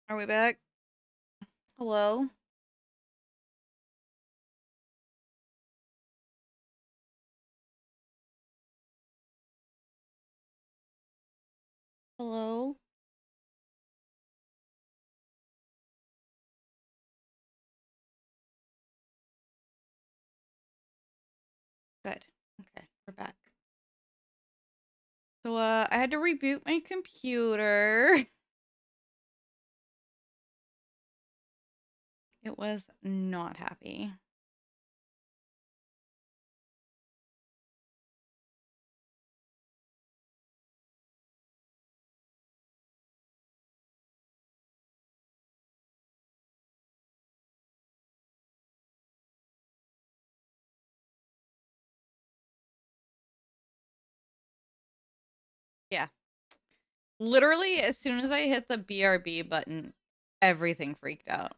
Are we back? Hello? Hello? Good. Okay, we're back. So, I had to reboot my computer. It was not happy. Yeah. Literally, as soon as I hit the BRB button, everything freaked out.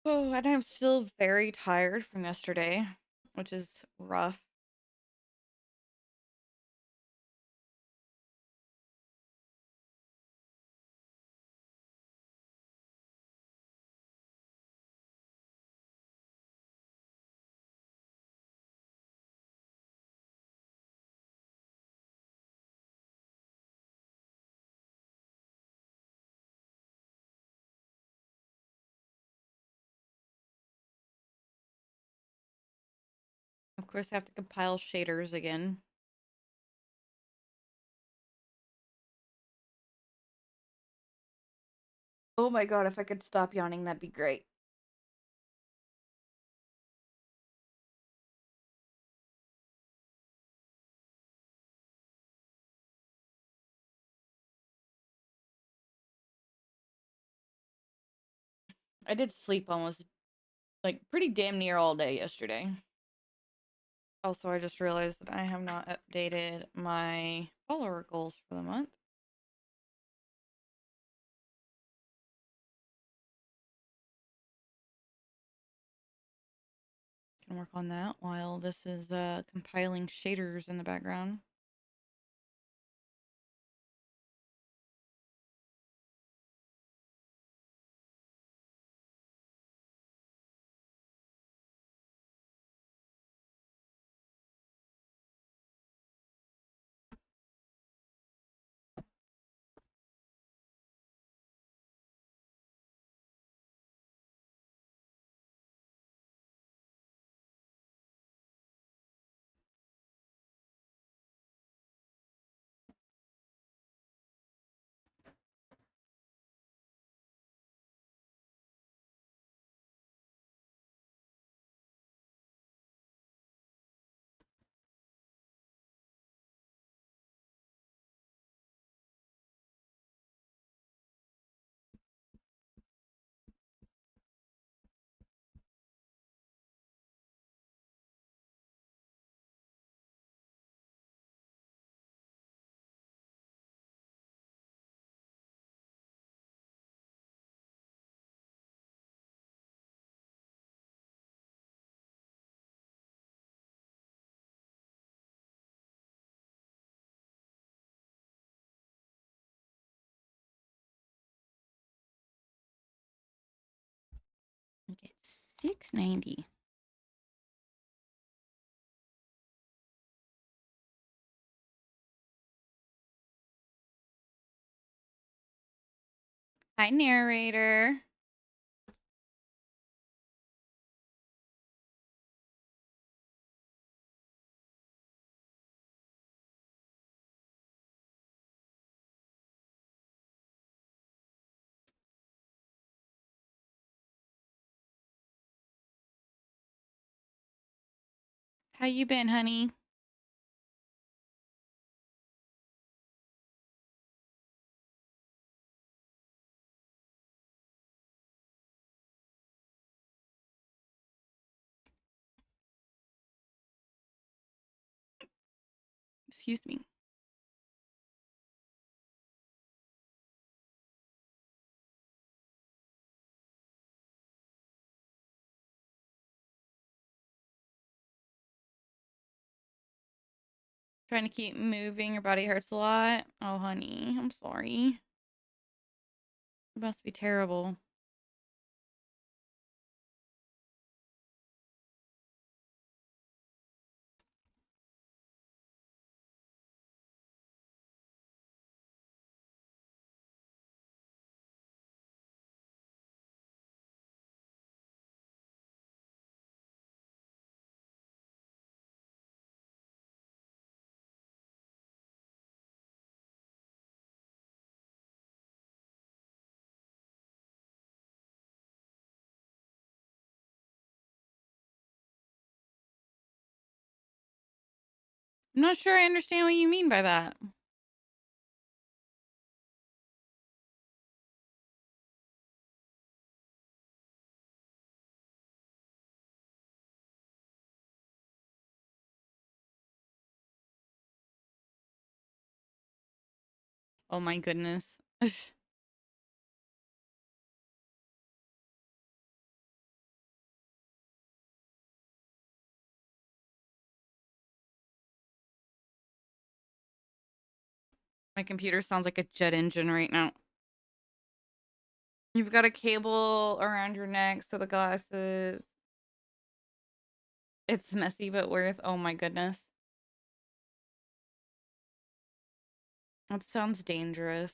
Oh, and I'm still very tired from yesterday, which is rough. Of course, I have to compile shaders again. Oh my god, if I could stop yawning, that'd be great. I did sleep almost, like, pretty damn near all day yesterday. Also, I just realized that I have not updated my follower goals for the month. Can work on that while this is compiling shaders in the background. Okay, 690. Hi, narrator. How you been, honey? Excuse me. Trying to keep moving. Your body hurts a lot. Oh, honey, I'm sorry. It must be terrible. I'm not sure I understand what you mean by that. Oh my goodness. My computer sounds like a jet engine right now. You've got a cable around your neck, so the glasses. It's messy but worth. Oh my goodness. That sounds dangerous.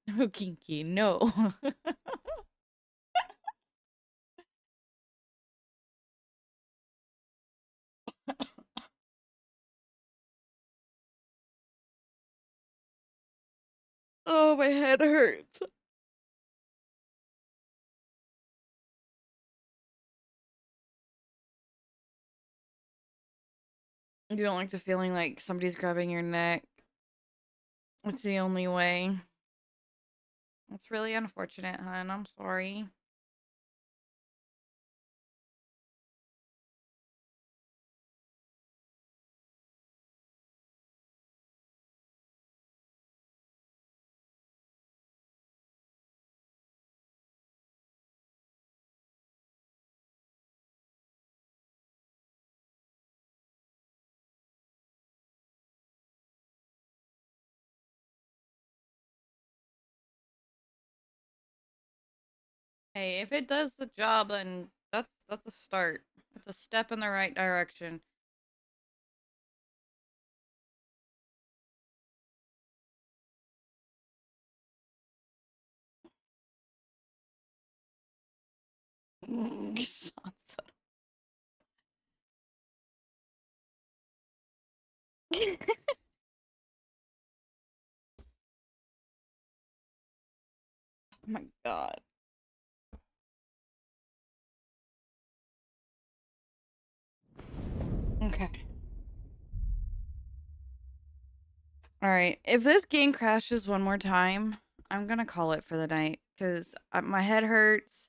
No, kinky, no. Oh, my head hurts. You don't like the feeling like somebody's grabbing your neck. It's the only way. It's really unfortunate, hun. I'm sorry. Hey, if it does the job, then that's a start. It's a step in the right direction. You sonsa. Oh my god. Okay. All right. If this game crashes one more time, I'm gonna call it for the night because my head hurts.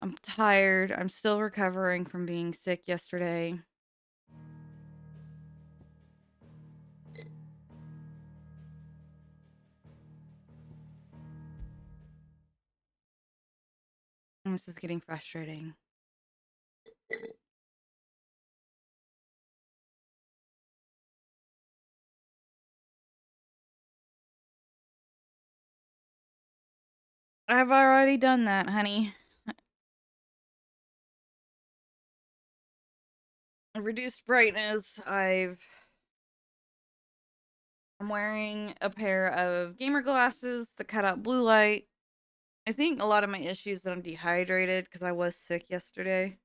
I'm tired. I'm still recovering from being sick yesterday. And this is getting frustrating. I've already done that, honey. Reduced brightness. I'm wearing a pair of gamer glasses that cut out blue light. I think a lot of my issues that I'm dehydrated because I was sick yesterday.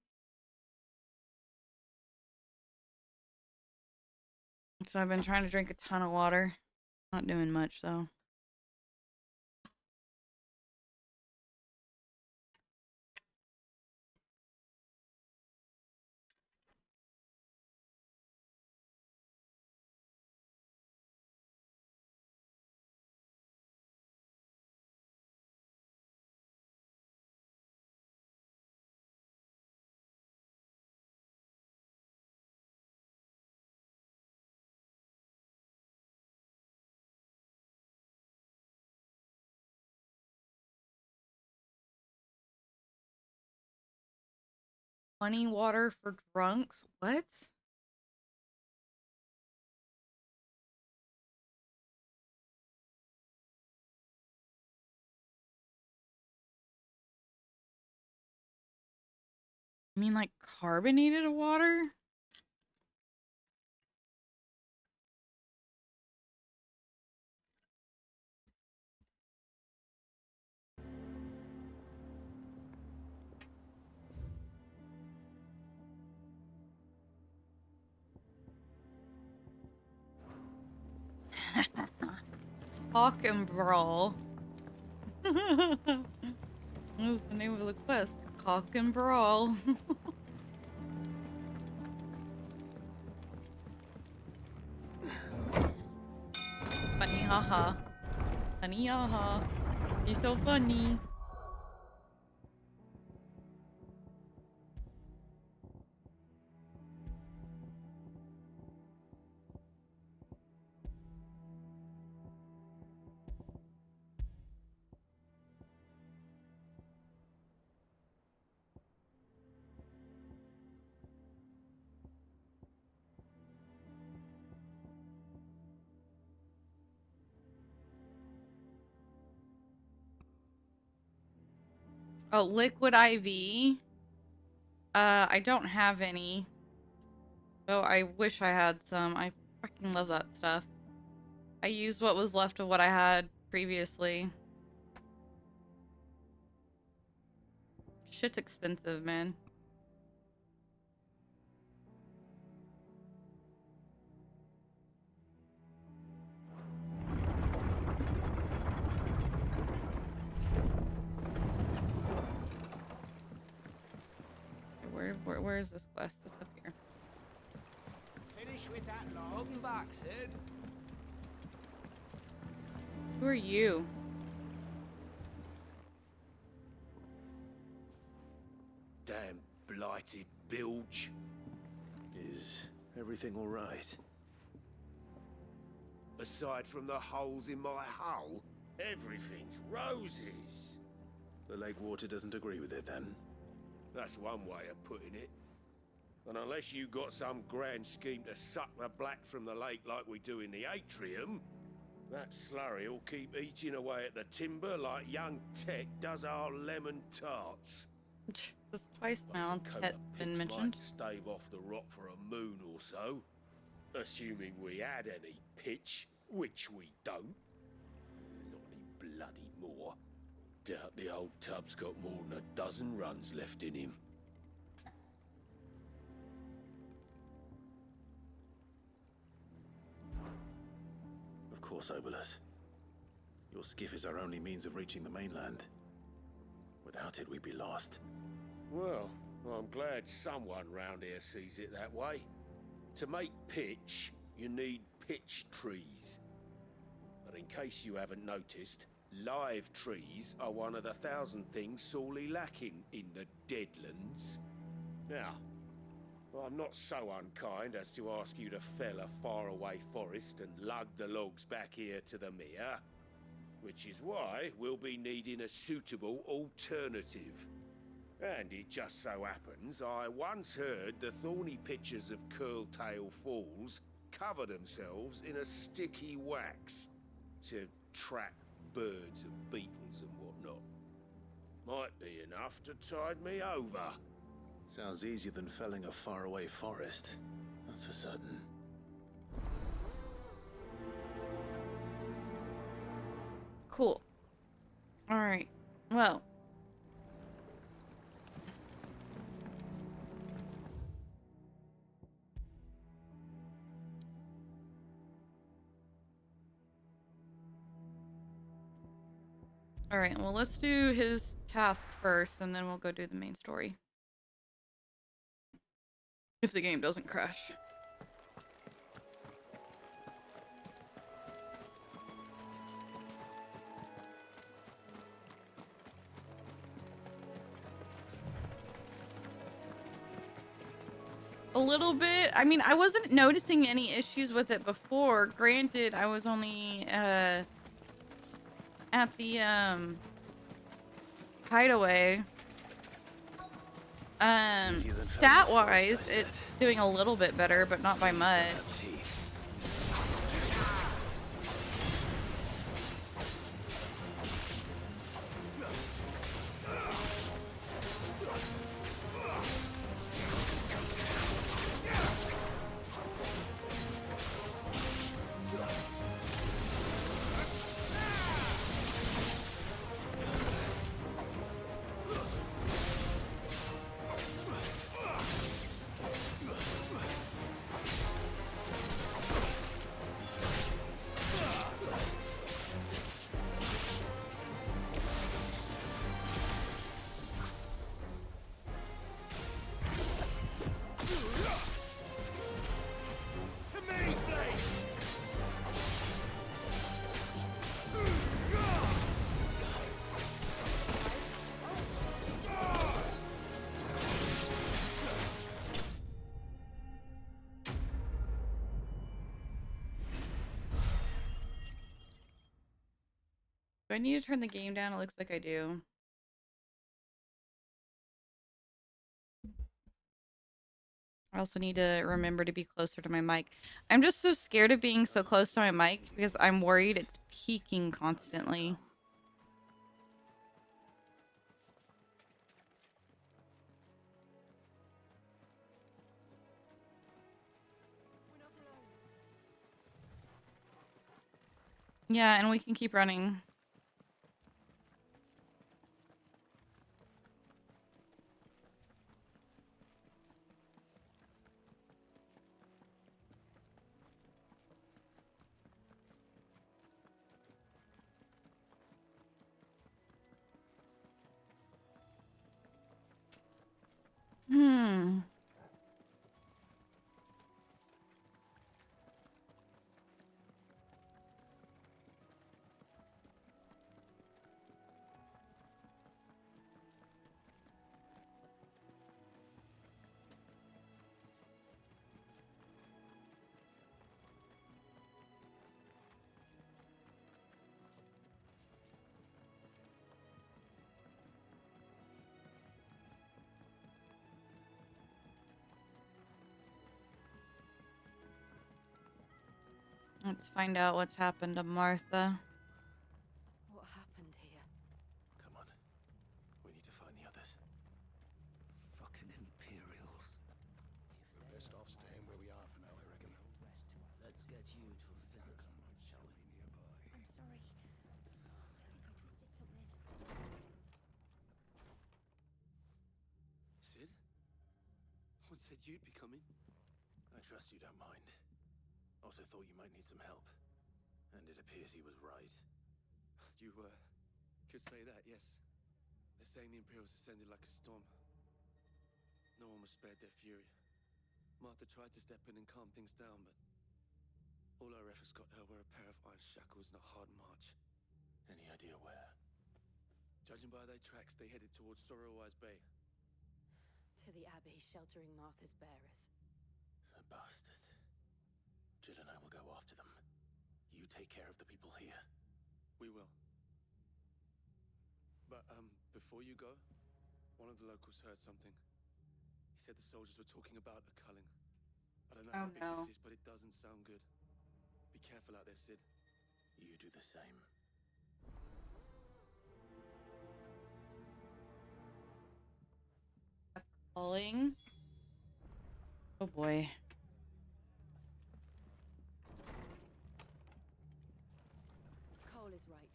So I've been trying to drink a ton of water. Not doing much though. Funny water for drunks? What? I mean, like carbonated water? Hawk and Brawl. What was the name of the quest? Hawk and Brawl. Funny haha. Funny haha. He's so funny. Oh, liquid IV. I don't have any. Oh, I wish I had some. I fucking love that stuff. I used what was left of what I had previously. Shit's expensive, man. Where is this quest? It's up here. Finish with that log and box it. Who are you? Damn blighted bilge. Is everything all right? Aside from the holes in my hull, everything's roses. The lake water doesn't agree with it, then? That's one way of putting it. And unless you got some grand scheme to suck the black from the lake like we do in the atrium, that slurry will keep eating away at the timber like young Tech does our lemon tarts. This twice now. Tet's been mentioned. Might stave off the rock for a moon or so, assuming we had any pitch, which we don't. Not any bloody more. Doubt the old tub's got more than a dozen runs left in him. Of course, Obolus. Your skiff is our only means of reaching the mainland. Without it, we'd be lost. Well, I'm glad someone round here sees it that way. To make pitch, you need pitch trees. But in case you haven't noticed, live trees are one of the 1,000 things sorely lacking in the Deadlands. Now, I'm not so unkind as to ask you to fell a faraway forest and lug the logs back here to the mere, which is why we'll be needing a suitable alternative. And it just so happens I once heard the thorny pitchers of Curltail Falls cover themselves in a sticky wax to trap birds and beetles and whatnot. Might be enough to tide me over. Sounds easier than felling a faraway forest. That's for certain. Cool. Alright. Well. Alright, well let's do his task first and then we'll go do the main story. If the game doesn't crash. A little bit. I mean, I wasn't noticing any issues with it before. Granted, I was only at the hideaway. Easier than felling the Stat forest, wise, I said. it's doing a little bit better, but not by Trees much. don't have teeth. Do I need to turn the game down? It looks like I do. I also need to remember to be closer to my mic. I'm just so scared of being so close to my mic because I'm worried it's peaking constantly. Yeah, and we can keep running. Hmm. Let's find out what's happened to Martha. What happened here? Come on. We need to find the others. Fucking Imperials. We're best off staying where we are for now, I reckon. Let's get you to a physical, shall we? Nearby. I'm sorry. I think I twisted something. Sid? What said you'd be coming? I trust you don't mind. Otto thought you might need some help. And it appears he was right. You, could say that, yes. They're saying the Imperials ascended like a storm. No one was spared their fury. Martha tried to step in and calm things down, but all her efforts got her were a pair of iron shackles and a hard march. Any idea where? Judging by their tracks, they headed towards Sorrowwise Bay. To the Abbey, sheltering Martha's bearers. The bastards. Jill and I will go after them. You take care of the people here. We will. But, before you go, one of the locals heard something. He said the soldiers were talking about a culling. I don't know Oh, how big no. this is, but it doesn't sound good. Be careful out there, Sid. You do the same. Calling. Oh boy. Cole is right.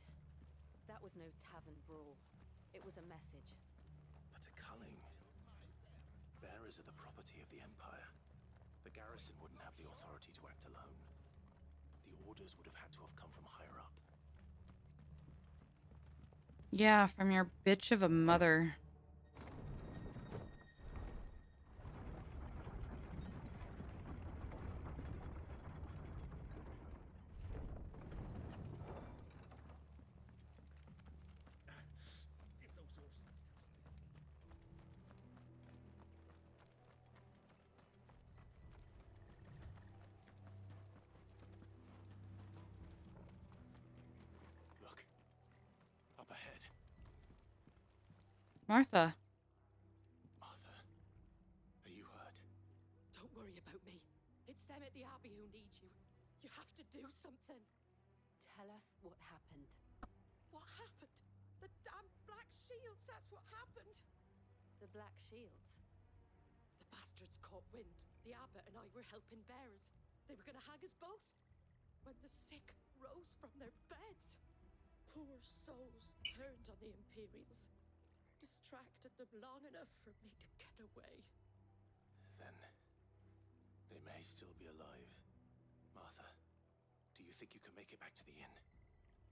That was no tavern brawl. It was a message. But a culling. Bearers are the property of the Empire. The garrison wouldn't have the authority to act alone. The orders would have had to have come from higher up. Yeah, from your bitch of a mother. Look. Up ahead. Martha. Martha. It's them at the Abbey who need you. You have to do something. Tell us what happened. What happened? The damn Black Shields, that's what happened. The Black Shields? The bastards caught wind. The abbot and I were helping bearers. They were gonna hang us both. When the sick rose from their beds. Poor souls turned on the Imperials. Distracted them long enough for me to get away. Then they may still be alive. Martha, do you think you can make it back to the inn?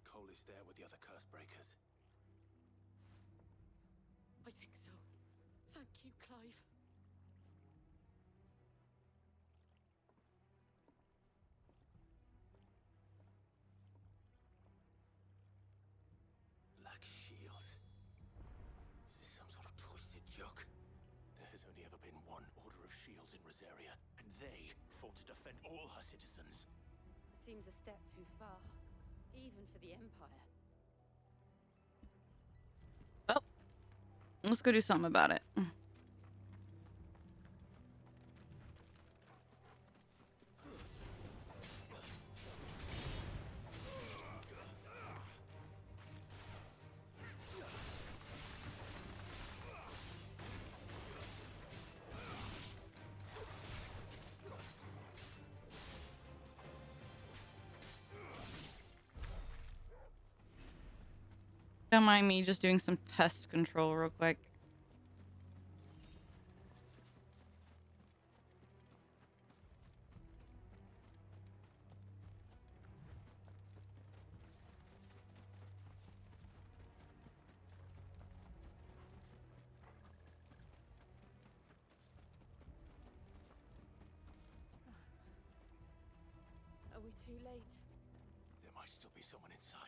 Cole is there with the other curse breakers. I think so. Thank you, Clive. Black Shields? Is this some sort of twisted joke? There has only ever been one Order of Shields in Rosaria, and they fought to defend all her citizens. Seems a step too far, even for the Empire. Oh, let's go do something about it. Don't mind me just doing some pest control real quick. Are we too late? There might still be someone inside.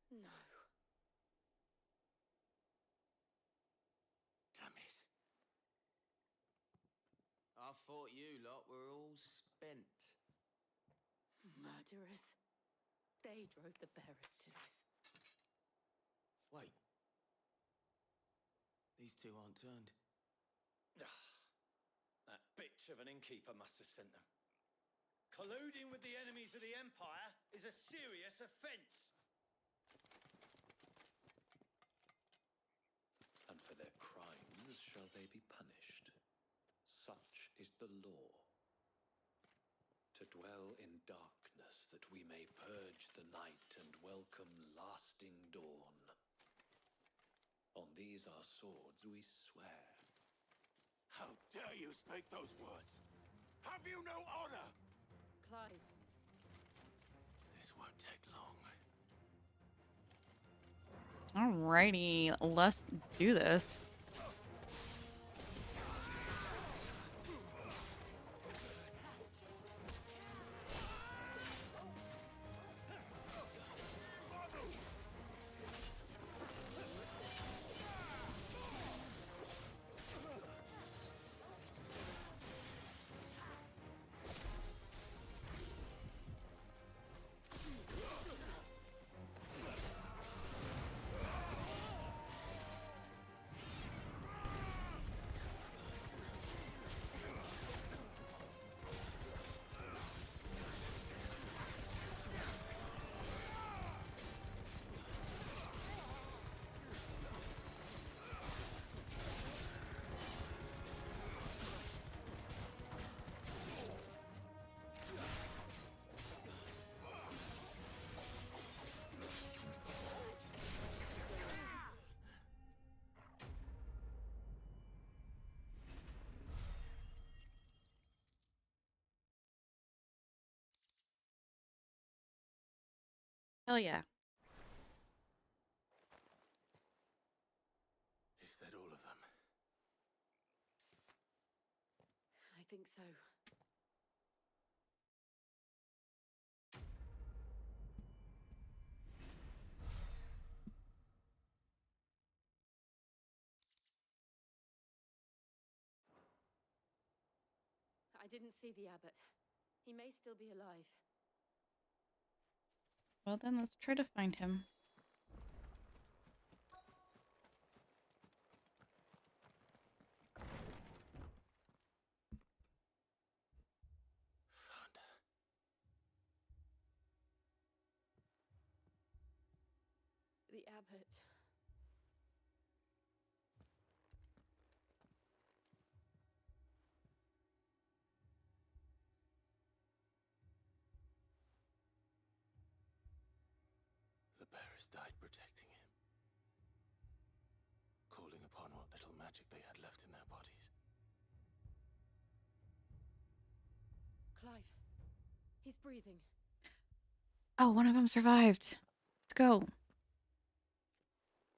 No. Damn it. I thought you lot were all spent. Murderers. They drove the bearers to this. Wait. These two aren't turned. That bitch of an innkeeper must have sent them. Colluding with the enemies of the Empire is a serious offence. And for their crimes shall they be punished. Such is the law. To dwell in darkness, that we may purge the night and welcome lasting dawn. On these our swords we swear. How dare you speak those words? Have you no honor? Clive. This won't take long. Alrighty, let's do this. Hell yeah. Is that all of them? I think so. I didn't see the abbot. He may still be alive. Well, then let's try to find him. Found her. The abbot. The bearers died protecting him, calling upon what little magic they had left in their bodies. Clive. He's breathing. Oh, one of them survived. Let's go.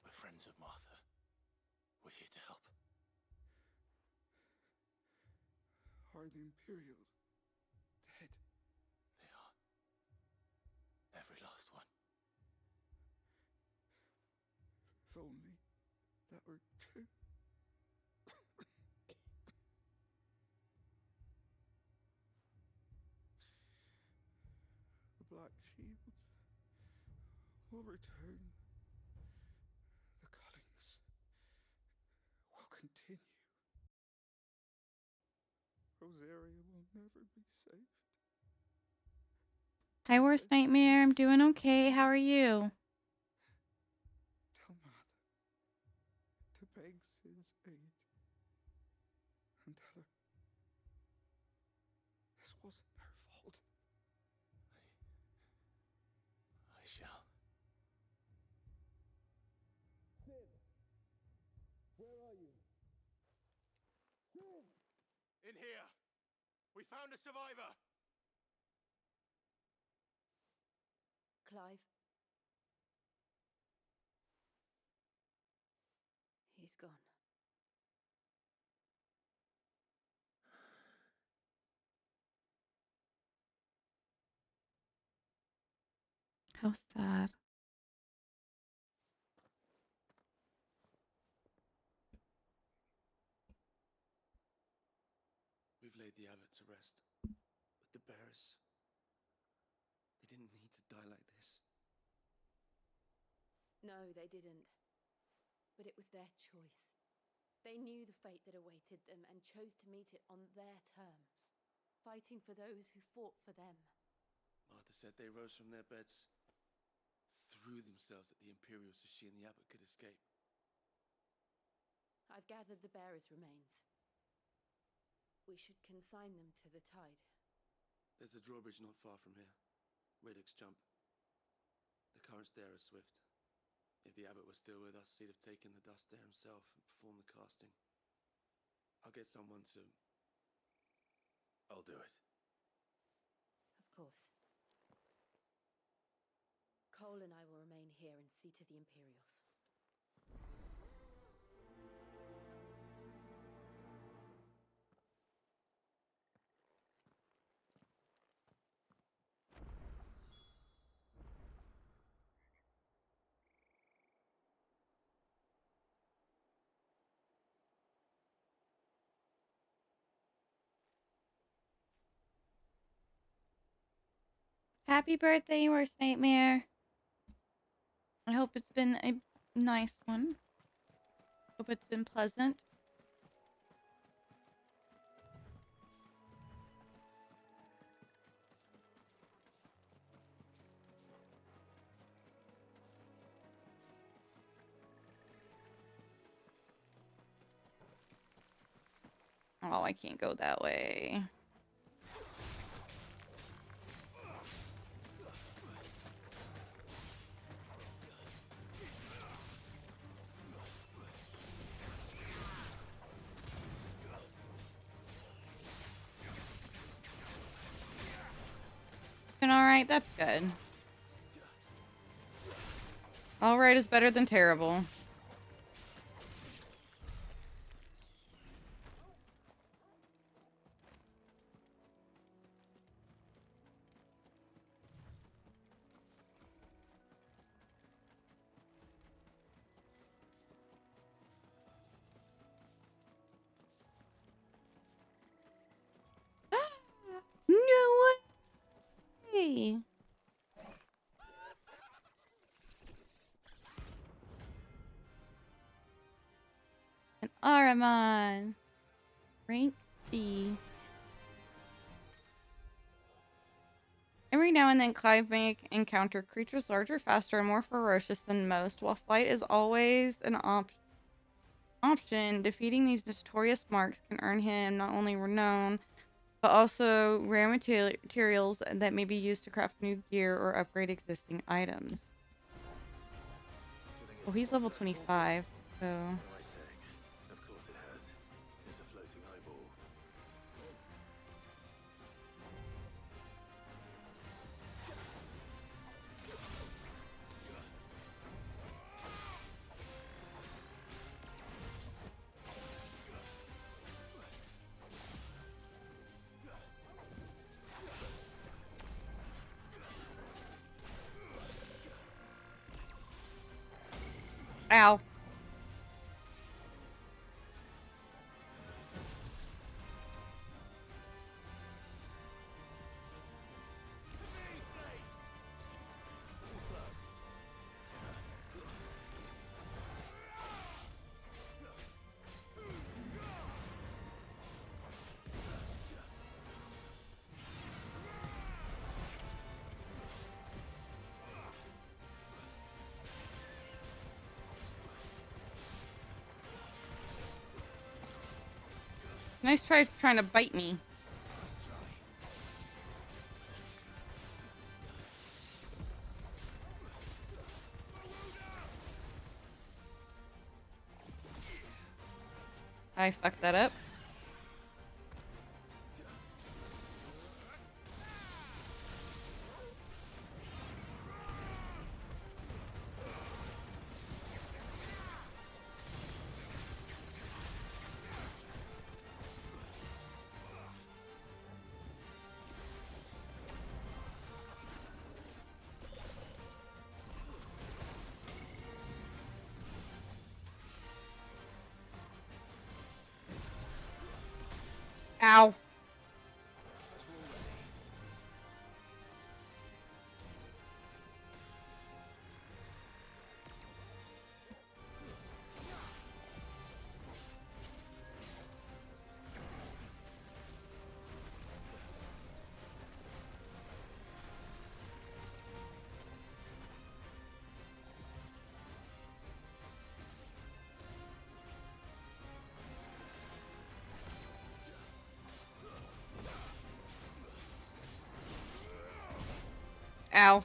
We're friends of Martha. We're here to help. Are the Imperials dead? They are. Every last one. If only that were true. The Black Shields will return. The Cullings will continue. Rosaria will never be safe. Hi, Worst Nightmare. I'm doing okay. How are you? Tell Mother to beg his aid. And tell her this wasn't her fault. I shall. In here! We found a survivor! Clive. He's gone. How sad. We've laid the abbot to rest. But the bearers, they didn't need to die like this. No, they didn't. But it was their choice. They knew the fate that awaited them and chose to meet it on their terms, fighting for those who fought for them. Martha said they rose from their beds, threw themselves at the Imperials so she and the abbot could escape. I've gathered the bearers' remains. We should consign them to the tide. There's a drawbridge not far from here. Radix Jump. The currents there are swift. If the abbot was still with us, he'd have taken the dust there himself and performed the casting. I'll get someone to... I'll do it. Of course. Cole and I will remain here and see to the Imperials. Happy birthday, Worst Nightmare. I hope it's been a nice one. Hope it's been pleasant. Oh, I can't go that way. Alright, that's good. Alright is better than terrible. No way! Yay! An Aramon. Rank B. Every now and then, Clive may encounter creatures larger, faster, and more ferocious than most. While flight is always an option, defeating these notorious marks can earn him not only renown, but also rare materials that may be used to craft new gear or upgrade existing items. Well, he's level 25, so... What am I saying? Of course it has. It's a floating eyeball. Ow. Nice try trying to bite me. I fucked that up. Ow. Ow.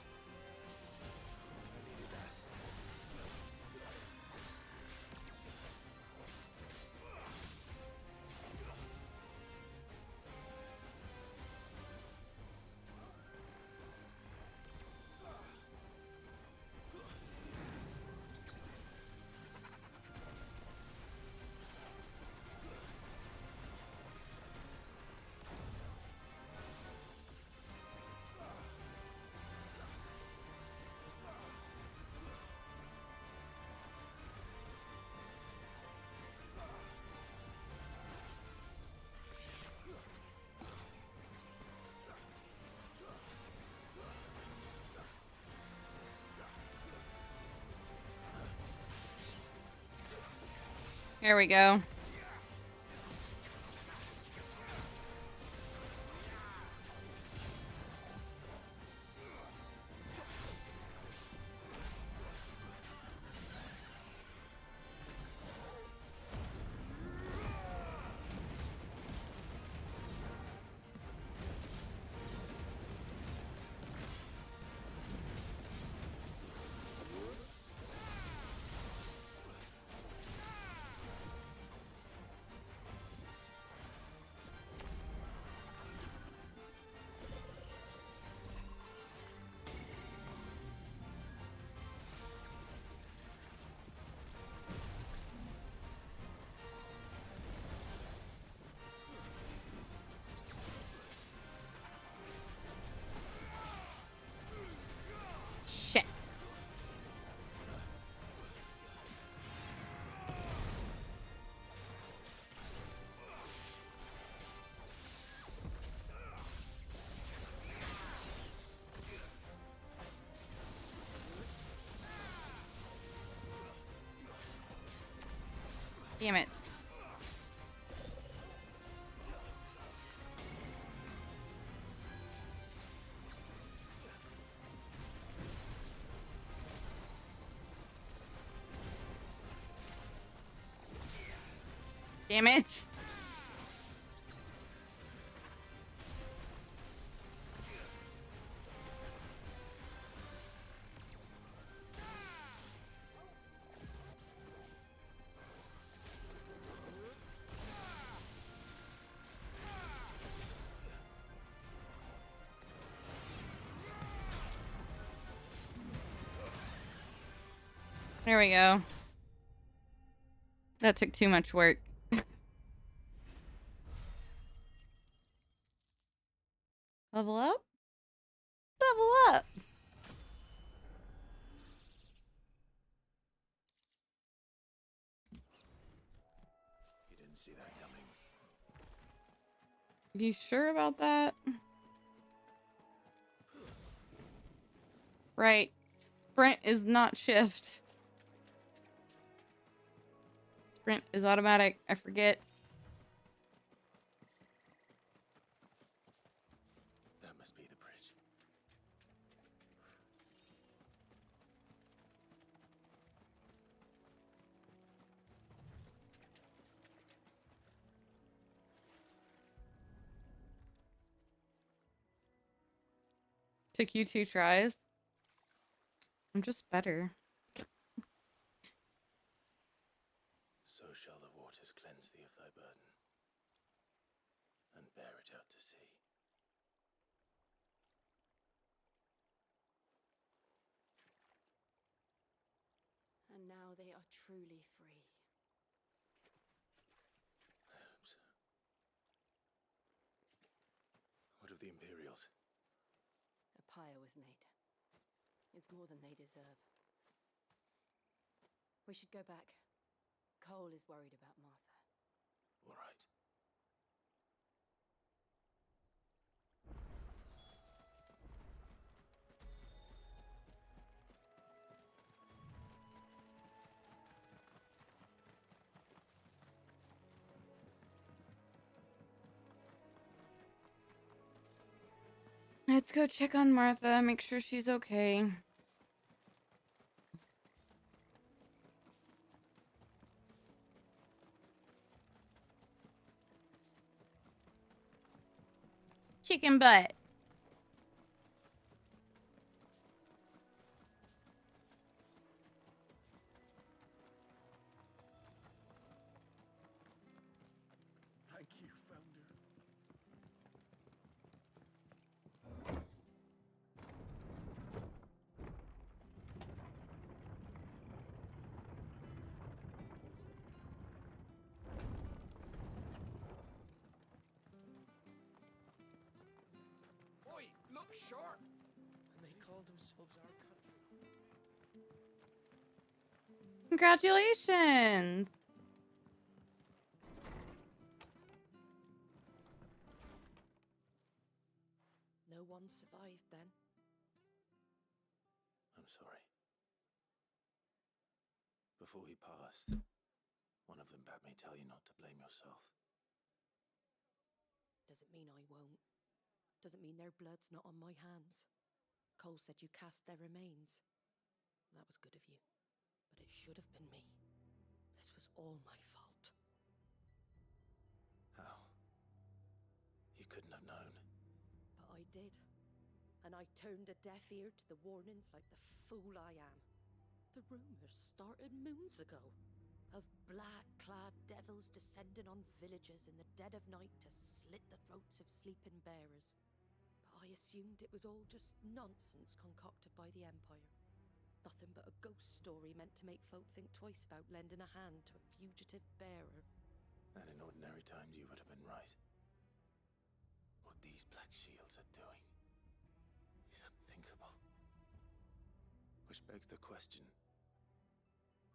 Here we go. Damn it. Damn it. There we go. That took too much work. Level up? Level up! You didn't see that coming. You sure about that? Right. Sprint is not shift. Sprint is automatic. I forget. That must be the bridge. Took you 2 tries. I'm just better. So shall the waters cleanse thee of thy burden, and bear it out to sea. And now they are truly free. I hope so. What of the Imperials? A pyre was made. It's more than they deserve. We should go back. Cole is worried about Martha. All right. Let's go check on Martha, make sure she's okay. Chicken butt. Thank you, Founder. Oi, look sharp! And they call themselves our country. Congratulations. No one survived then. I'm sorry. Before he passed, one of them bade me tell you not to blame yourself. Doesn't mean I won't. Doesn't mean their blood's not on my hands. Cole said you cast their remains. That was good of you. But it should have been me. This was all my fault. How? You couldn't have known. But I did. And I turned a deaf ear to the warnings like the fool I am. The rumors started moons ago. Of black-clad devils descending on villages in the dead of night to slit the throats of sleeping bearers. But I assumed it was all just nonsense concocted by the Empire. Nothing but a ghost story meant to make folk think twice about lending a hand to a fugitive bearer. And in ordinary times you would have been right. What these Black Shields are doing is unthinkable. Which begs the question,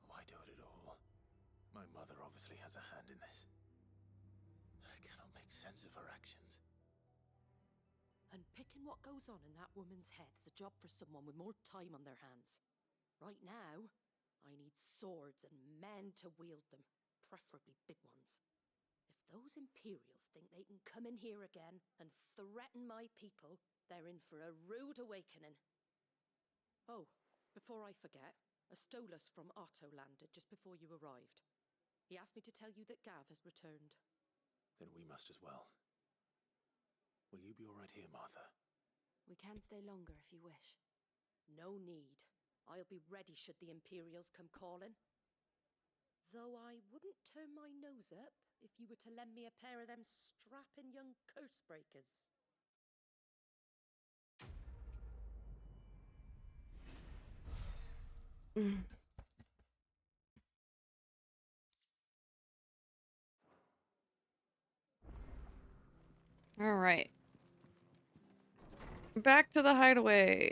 why do it at all? My mother obviously has a hand in this. I cannot make sense of her actions. Unpicking what goes on in that woman's head is a job for someone with more time on their hands. Right now, I need swords and men to wield them. preferably big ones. If those Imperials think they can come in here again and threaten my people, they're in for a rude awakening. Oh, before I forget, a Stolas from Otto landed just before you arrived. He asked me to tell you that Gav has returned. Then we must as well. Will you be all right here, Martha? We can stay longer if you wish. No need. I'll be ready should the Imperials come calling. Though I wouldn't turn my nose up if you were to lend me a pair of them strapping young curse breakers. All right. Back to the hideaway.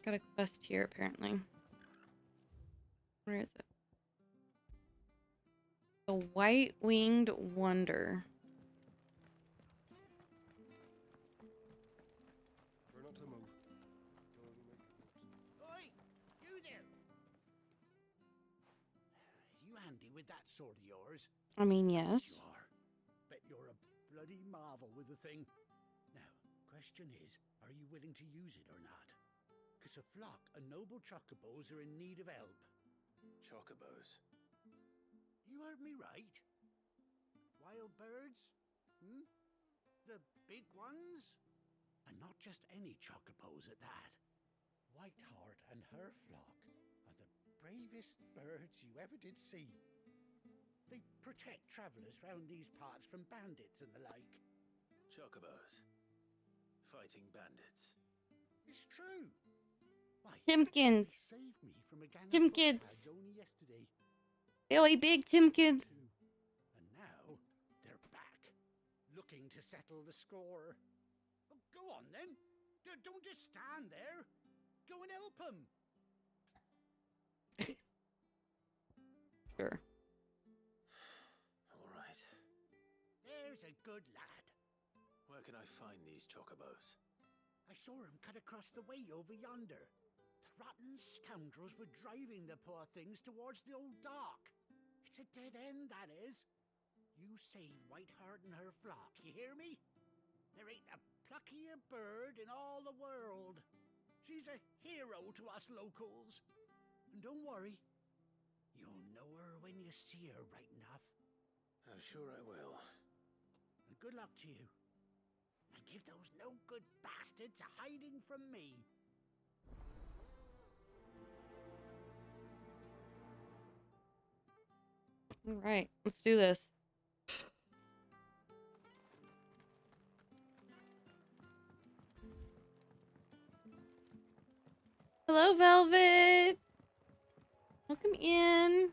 Got a quest here, apparently. Where is it? The White-Winged Wonder. Try not to move. Oi! You there! You handy with that sword of yours? I mean, yes. You are. Bet you're a bloody marvel with the thing. Now, question is, are you willing to use it or not? Because a flock of noble chocobos are in need of help. Chocobos? You heard me right. Wild birds? Hmm? The big ones? And not just any chocobos at that. Whiteheart and her flock are the bravest birds you ever did see. They protect travellers round these parts from bandits and the like. Chocobos. Fighting bandits. It's true. Why, Timkins. they saved me from a gang of Timkins. footpads only yesterday. Billy Big Timkins. And now they're back, looking to settle the score. Oh, go on then. Don't just stand there. Go and help them. Sure. All right. There's a good lad. Where can I find these chocobos? I saw him cut across the way over yonder. The rotten scoundrels were driving the poor things towards the old dock. It's a dead end, that is. You save Whiteheart and her flock, you hear me? There ain't a pluckier bird in all the world. She's a hero to us locals. And don't worry, you'll know her when you see her right enough. I'm sure I will. And good luck to you. And give those no-good bastards a hiding from me. All right, let's do this. Hello, Velvet. Welcome in.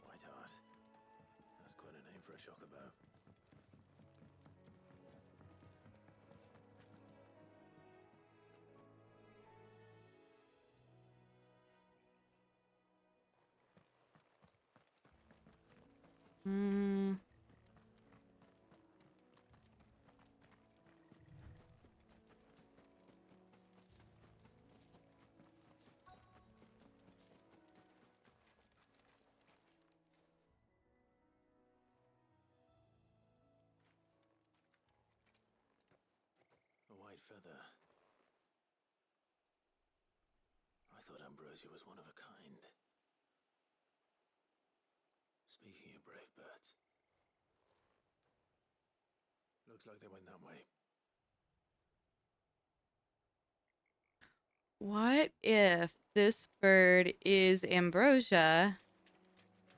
Whiteheart. That's quite a name for a chocobo. A white feather. I thought Ambrosia was one of a kind. Speaking of brave birds. Looks like they went that way. What if this bird is Ambrosia?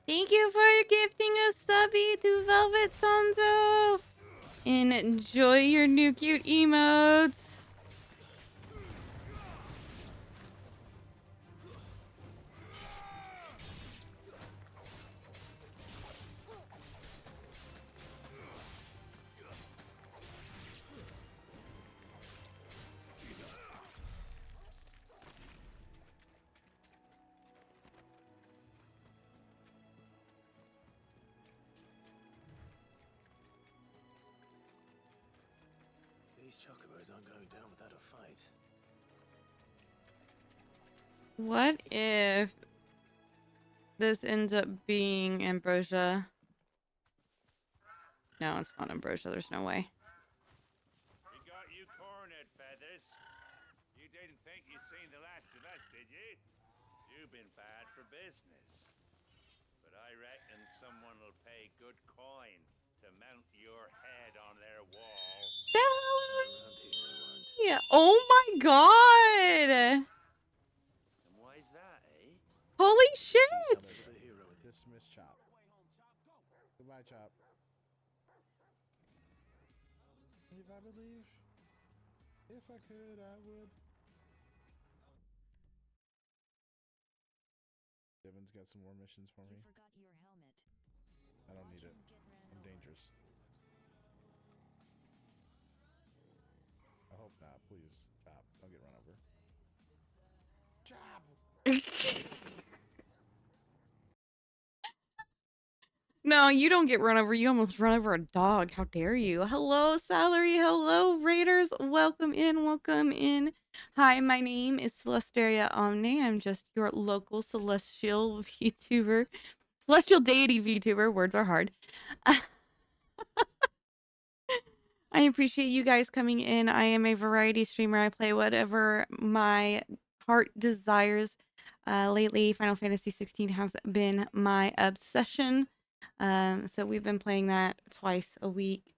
Thank you for gifting a subby to Velvet Sanzo. And enjoy your new cute emotes. These chocobos aren't going down without a fight. What if this ends up being Ambrosia? No, it's not Ambrosia. There's no way. We got you cornered, Feathers. You didn't think you'd seen the last of us, did you? You've been bad for business. But I reckon someone will pay good coin to mount your head on their wall. Yeah. Oh my god! And why's that, eh? Holy shit! The hero with dismiss Chop. Goodbye, Chop. If I believe, if I could, I would. Devon's got some more missions for me. Forgot your helmet. I don't need it. I'm dangerous. I hope not. Please, Chop. Don't get run over. Chop! No, you don't get run over. You almost run over a dog. How dare you? Hello, Salary. Hello, Raiders. Welcome in. Welcome in. Hi, my name is Celesteria Omni. I'm just your local celestial VTuber. Celestial deity VTuber. Words are hard. I appreciate you guys coming in. I am a variety streamer. I play whatever my heart desires. Lately, Final Fantasy 16 has been my obsession. So we've been playing that twice a week.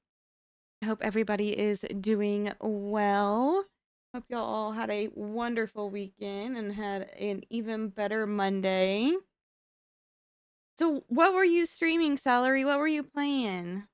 I hope everybody is doing well. Hope y'all all had a wonderful weekend and had an even better Monday. So what were you streaming, Salary? What were you playing?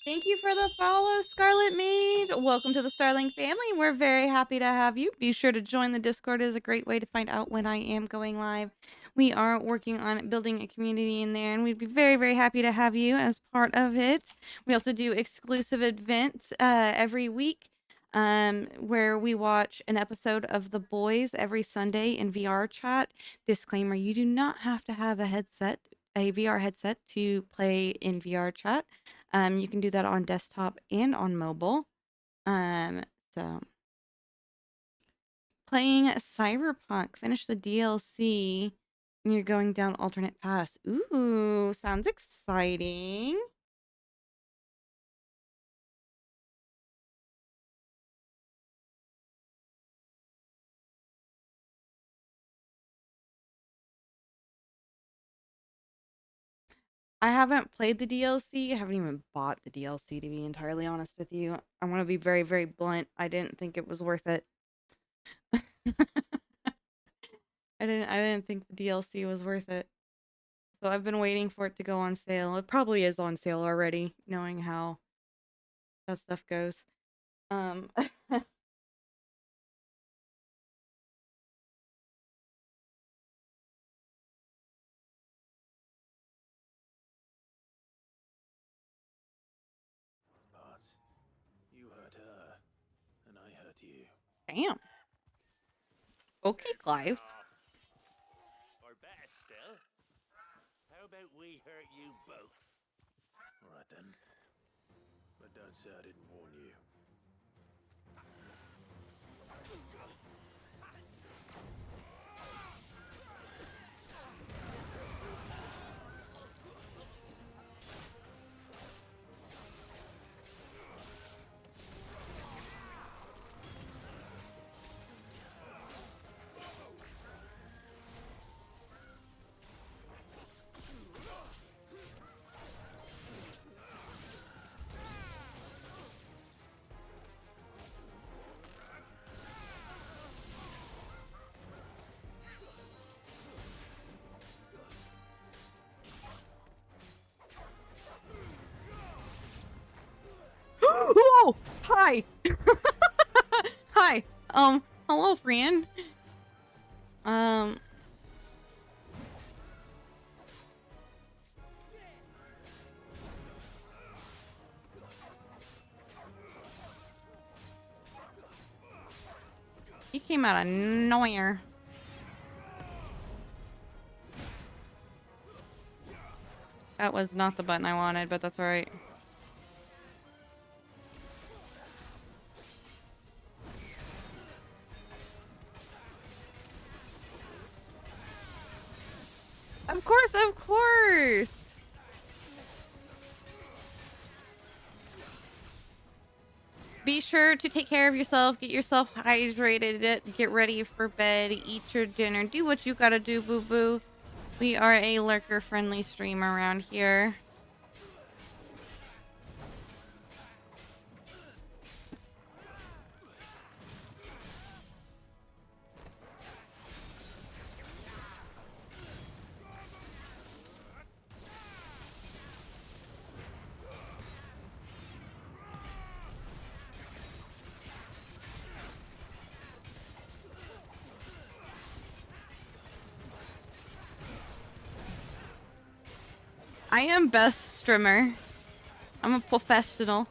Thank you for the follow, Scarlet Mage. Welcome to the Starling family. We're very happy to have you. Be sure to join the Discord. It is a great way to find out when I am going live. We are working on building a community in there, and we'd be very, very happy to have you as part of it. We also do exclusive events every week where we watch an episode of The Boys every Sunday in VR chat. Disclaimer, you do not have to have a VR headset to play in VR chat. You can do that on desktop and on mobile. So playing Cyberpunk, finish the DLC, and you're going down alternate paths. Ooh, sounds exciting. I haven't played the DLC. I haven't even bought the DLC, to be entirely honest with you. I want to be very, very blunt. I didn't think it was worth it. I didn't think the DLC was worth it. So I've been waiting for it to go on sale. It probably is on sale already, knowing how that stuff goes. Parts. You hurt her, and I hurt you. Damn. Okay, Clive. Or better still, how about we hurt you both? All right then. But don't say I didn't warn you. Whoa! Hi! Hi! Hello, friend. He came out of nowhere. That was not the button I wanted, but that's alright. Of course, of course! Be sure to take care of yourself, get yourself hydrated, get ready for bed, eat your dinner, do what you gotta do, boo-boo. We are a lurker-friendly stream around here. I am best streamer. I'm a professional.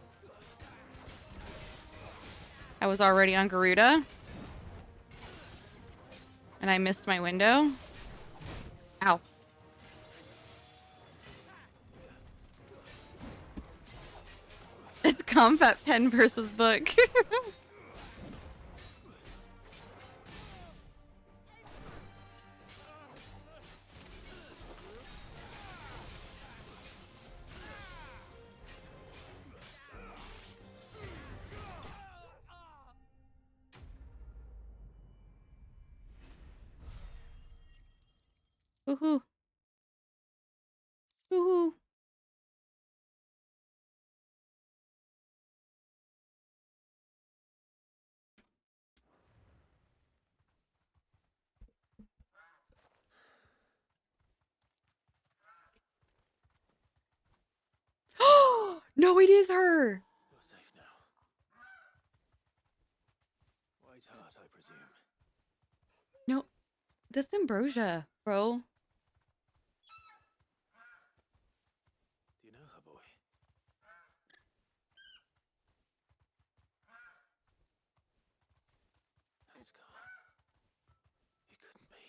I was already on Garuda. And I missed my window. Ow. It's combat pen versus book. Woohoo. Woohoo. No, it is her. You're safe now. White Heart, I presume. No, that's Ambrosia, bro. Do you know her, boy? That scar. It couldn't be.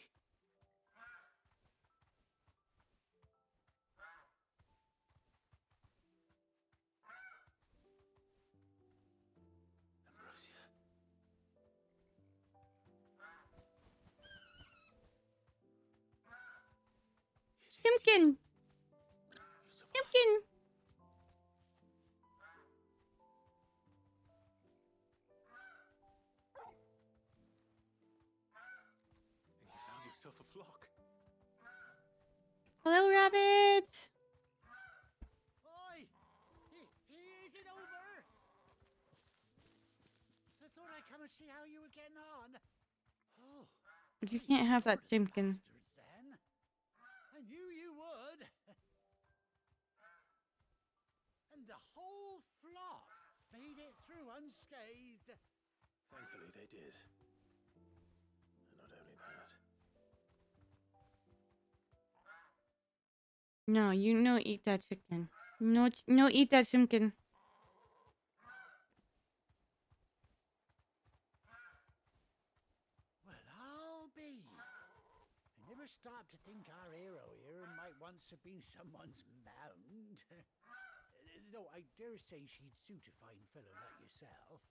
Ambrosia. Timkin. Timkin. And you found yourself a flock. Hello, rabbit. Oi! Is it over? I thought I'd come and see how you were getting on. Oh. You can't have that, Timkin. Bastards, then. I knew you would. And the whole flock made it through unscathed. Thankfully, they did. And not only that. No, you no eat that chicken. No, no eat that chicken. Well, I'll be. I never stopped to think our hero here might once have been someone's mound. Though I dare say she'd suit a fine fellow like yourself.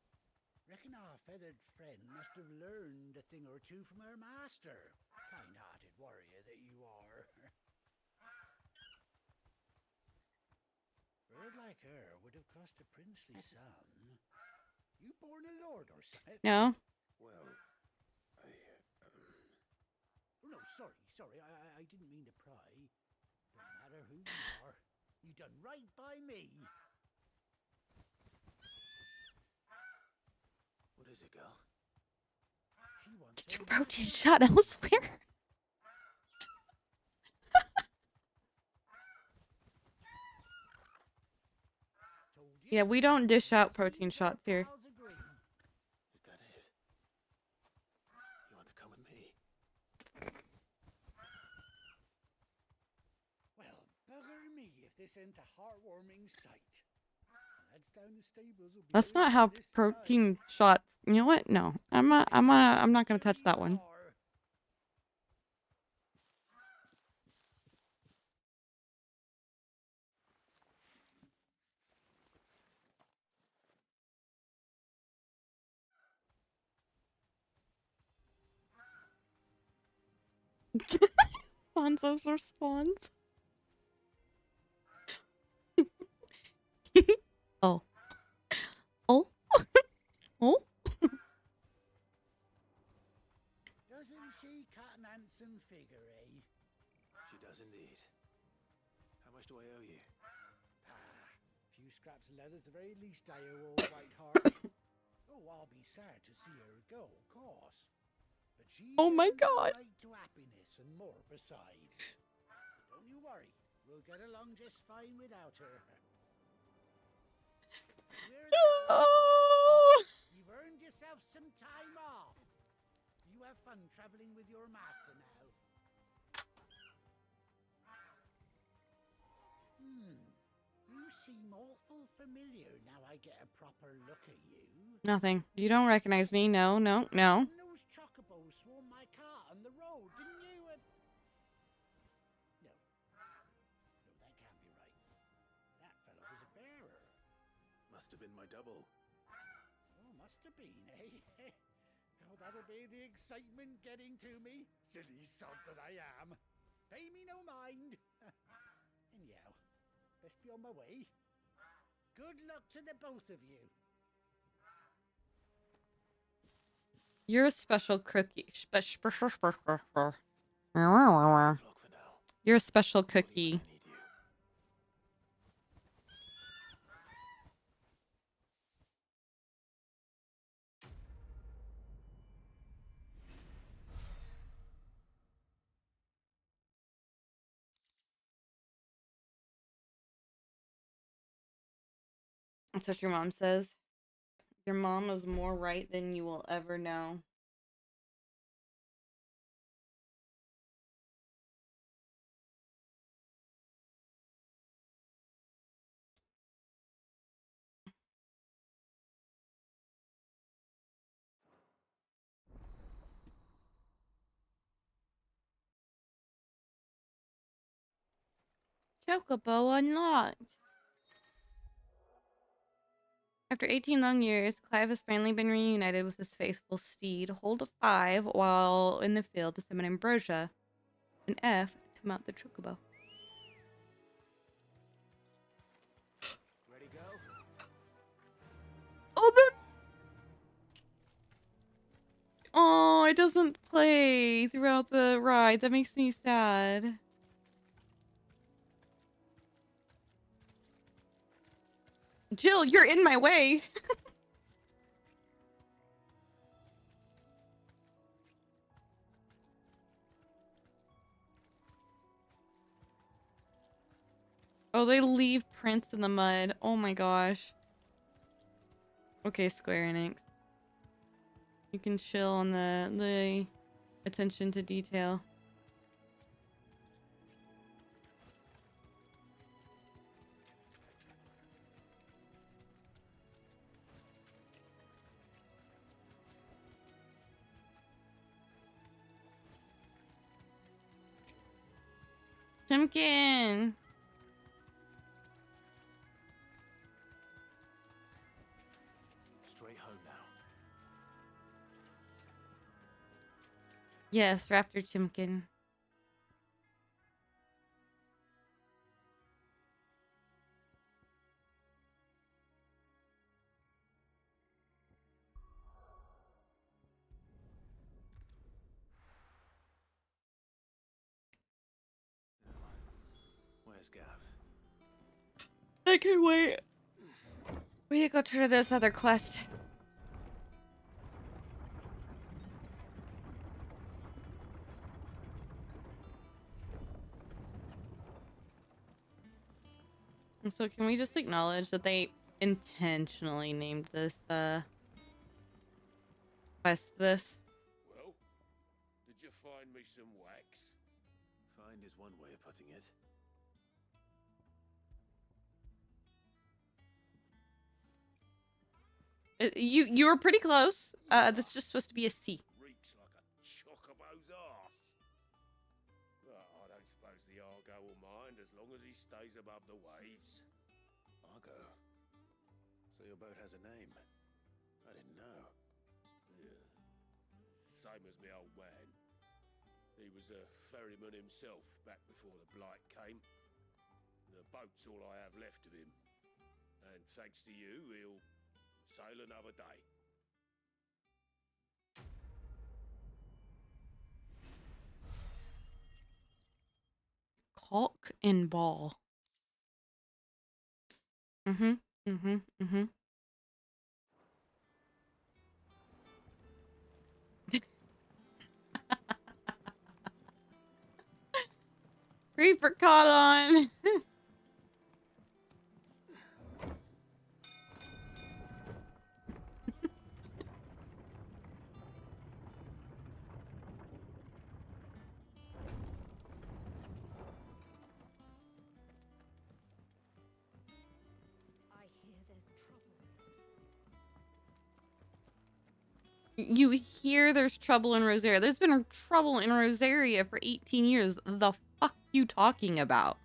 Reckon our feathered friend must have learned a thing or two from her master. Kind-hearted warrior that you are. Bird like her would have cost a princely sum. You born a lord or something? No. Well, Oh, no, sorry. I didn't mean to pry. Don't matter who you are. You done right by me. what is it, girl? She wants Get your a protein ration. shot elsewhere. Told you. Yeah, we don't dish out protein shots here. Pals agree. Is that it? You want to come with me? Well, bugger me if this ain't a heartwarming sight. Lads down the stables will be That's not how protein shots. You know what? No, I'm not gonna touch that one. Fonzo's response. Oh. Oh. Oh. Doesn't she cut an handsome figure, eh? She does indeed. How much do I owe you? Few scraps of leather's the very least I owe old Whiteheart. Oh, I'll be sad to see her go, of course. But she's Oh my earned the God. right to happiness and more besides. Don't you worry, we'll get along just fine without her. Oh. You've earned yourself some time off. You have fun traveling with your master now. You seem awful familiar now I get a proper look at you. Nothing. You don't recognize me. No, no, no. And those chocobos swarmed my car on the road, didn't you? No. No, that can't be right. That fellow was a bearer. Must have been my double. Oh, must have been, eh? Oh, that'll be the excitement getting to me. Silly sod that I am. Pay me no mind. Anyhow, best be on my way. Good luck to the both of you. You're a special cookie. You're a special cookie. That's what your mom says. Your mom is more right than you will ever know. Chocobo unlocked. After 18 long years, Clive has finally been reunited with his faithful steed, Hold of 5, while in the field to summon Ambrosia, an F, to mount the Chocobo. Ready, go? Oh, it doesn't play throughout the ride. That makes me sad. Jill, you're in my way. Oh, they leave prints in the mud. Oh my gosh. Okay, Square Enix. You can chill on the attention to detail. Timken! Straight home now. Yes, Raptor Chimkin. Where's Gav? I can't wait. We need to go to this other quest. And so can we just acknowledge that they intentionally named this quest this? Well, did you find me some wax? Find is one way of putting it. You were pretty close. That's just supposed to be a C. Reeks like a chocobo's arse. Well, I don't suppose the Argo will mind as long as he stays above the waves. Argo. So your boat has a name. I didn't know. Yeah. Same as my old man. He was a ferryman himself back before the Blight came. The boat's all I have left of him. And thanks to you, he'll sail another day. Caulk and ball. Mm-hmm. Mm-hmm. Mm-hmm. Reaper caught on. I hear there's trouble. You hear there's trouble in Rosaria. There's been trouble in Rosaria for 18 years. The fuck you talking about?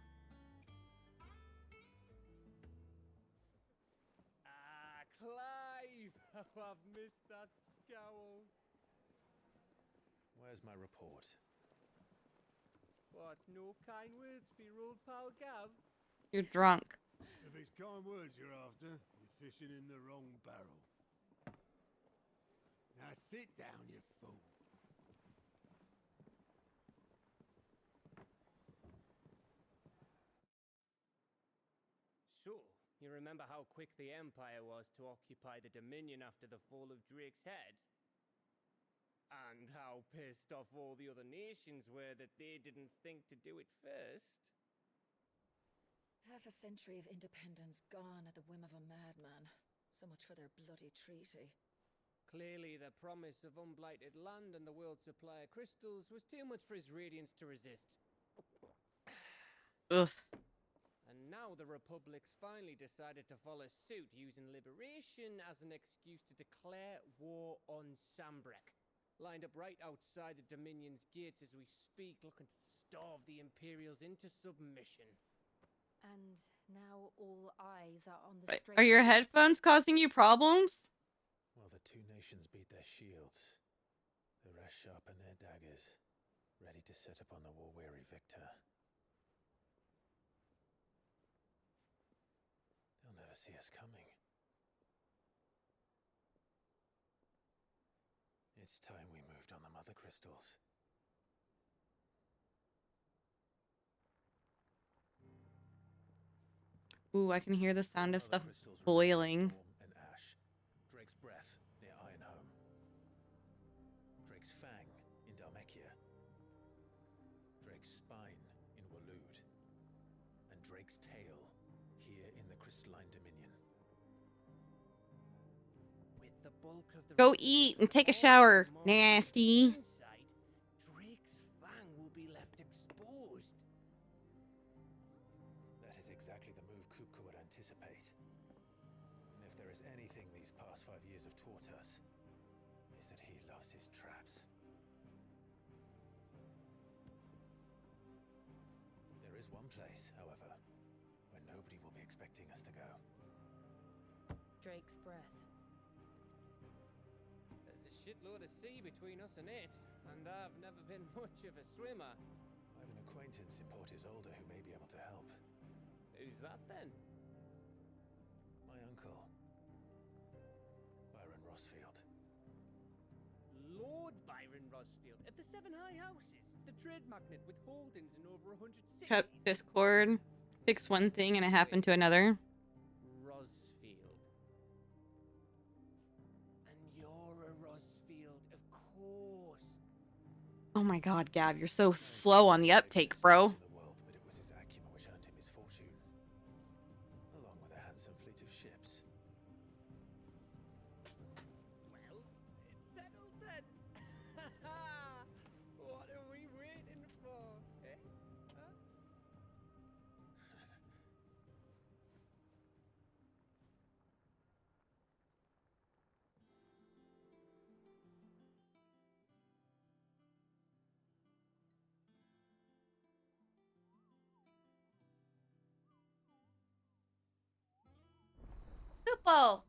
Ah, Clive! Oh, I've missed that scowl. Where's my report? What, no kind words for your old pal Gav? You're drunk. If it's kind words you're after, you're fishing in the wrong barrel. Now sit down, you fool. So, you remember how quick the Empire was to occupy the Dominion after the fall of Drake's Head? And how pissed off all the other nations were that they didn't think to do it first? Half a century of independence gone at the whim of a madman. So much for their bloody treaty. Clearly, the promise of unblighted land and the world's supply of crystals was too much for his radiance to resist. Ugh. And now the Republic's finally decided to follow suit, using liberation as an excuse to declare war on Sambrek. Lined up right outside the Dominion's gates as we speak, looking to starve the Imperials into submission. And now all eyes are on the Are your headphones causing you problems? Well, the two nations beat their shields. The rest sharpen their daggers, ready to set upon the war-weary victor. They'll never see us coming. It's time we moved on the mother crystals. Ooh, I can hear the sound of stuff boiling. And ash. Drake's breath near Ironhome. Drake's fang in Dhalmekia. Drake's spine in Waloed. And Drake's tail here in the Crystalline Dominion. With the bulk of the Go eat and take a shower, nasty. inside, Drake's fang will be left exposed. That is exactly the move Kupka would anticipate. And if there is anything these past 5 years have taught us, is that he loves his traps. There is one place, however, where nobody will be expecting us to go. Drake's breath. There's a shitload of sea between us and it, and I've never been much of a swimmer. I have an acquaintance in Port Isolde who may be able to help. Who's that then? My uncle, Byron Rosfield. Lord Byron Rosfield of the Seven High Houses, the trade magnate with holdings in over 100 cities. Cut Discord. Fix one thing and it happened to another. Rosfield. And you're a Rosfield, of course. Oh my god, Gav, you're so slow on the uptake, bro. The world, but it was his acumen which earned him his fortune, along with a handsome fleet of ships. Well, it's settled then. What are we waiting for, eh? Huh? Popo.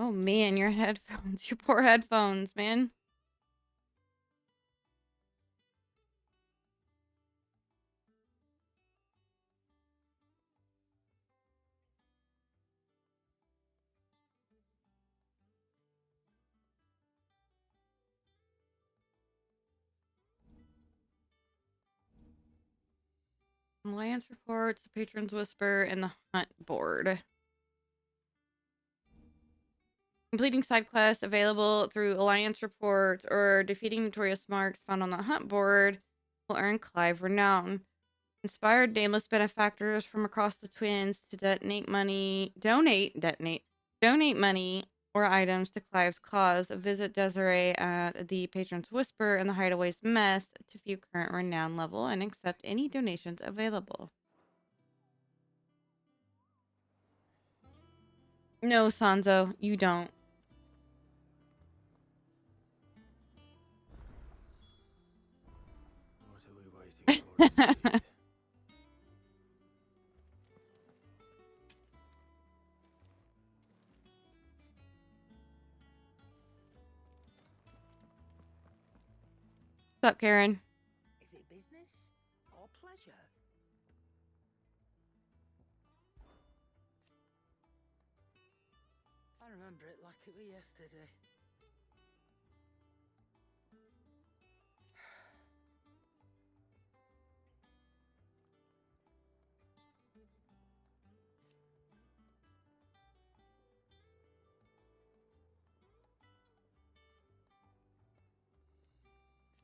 Oh man, your headphones, your poor headphones, man. Alliance reports, the Patron's Whisper, and the Hunt board. Completing side quests available through Alliance reports or defeating notorious marks found on the Hunt board will earn Clive renown. Inspired nameless benefactors from across the Twins to donate money or items to Clive's cause. Visit Desiree at the Patron's Whisper and the Hideaway's Mess to view current renown level and accept any donations available. No, Sanzo, you don't. What are we waiting for indeed? What's up, Karen? Is it business or pleasure? I remember it like it was yesterday.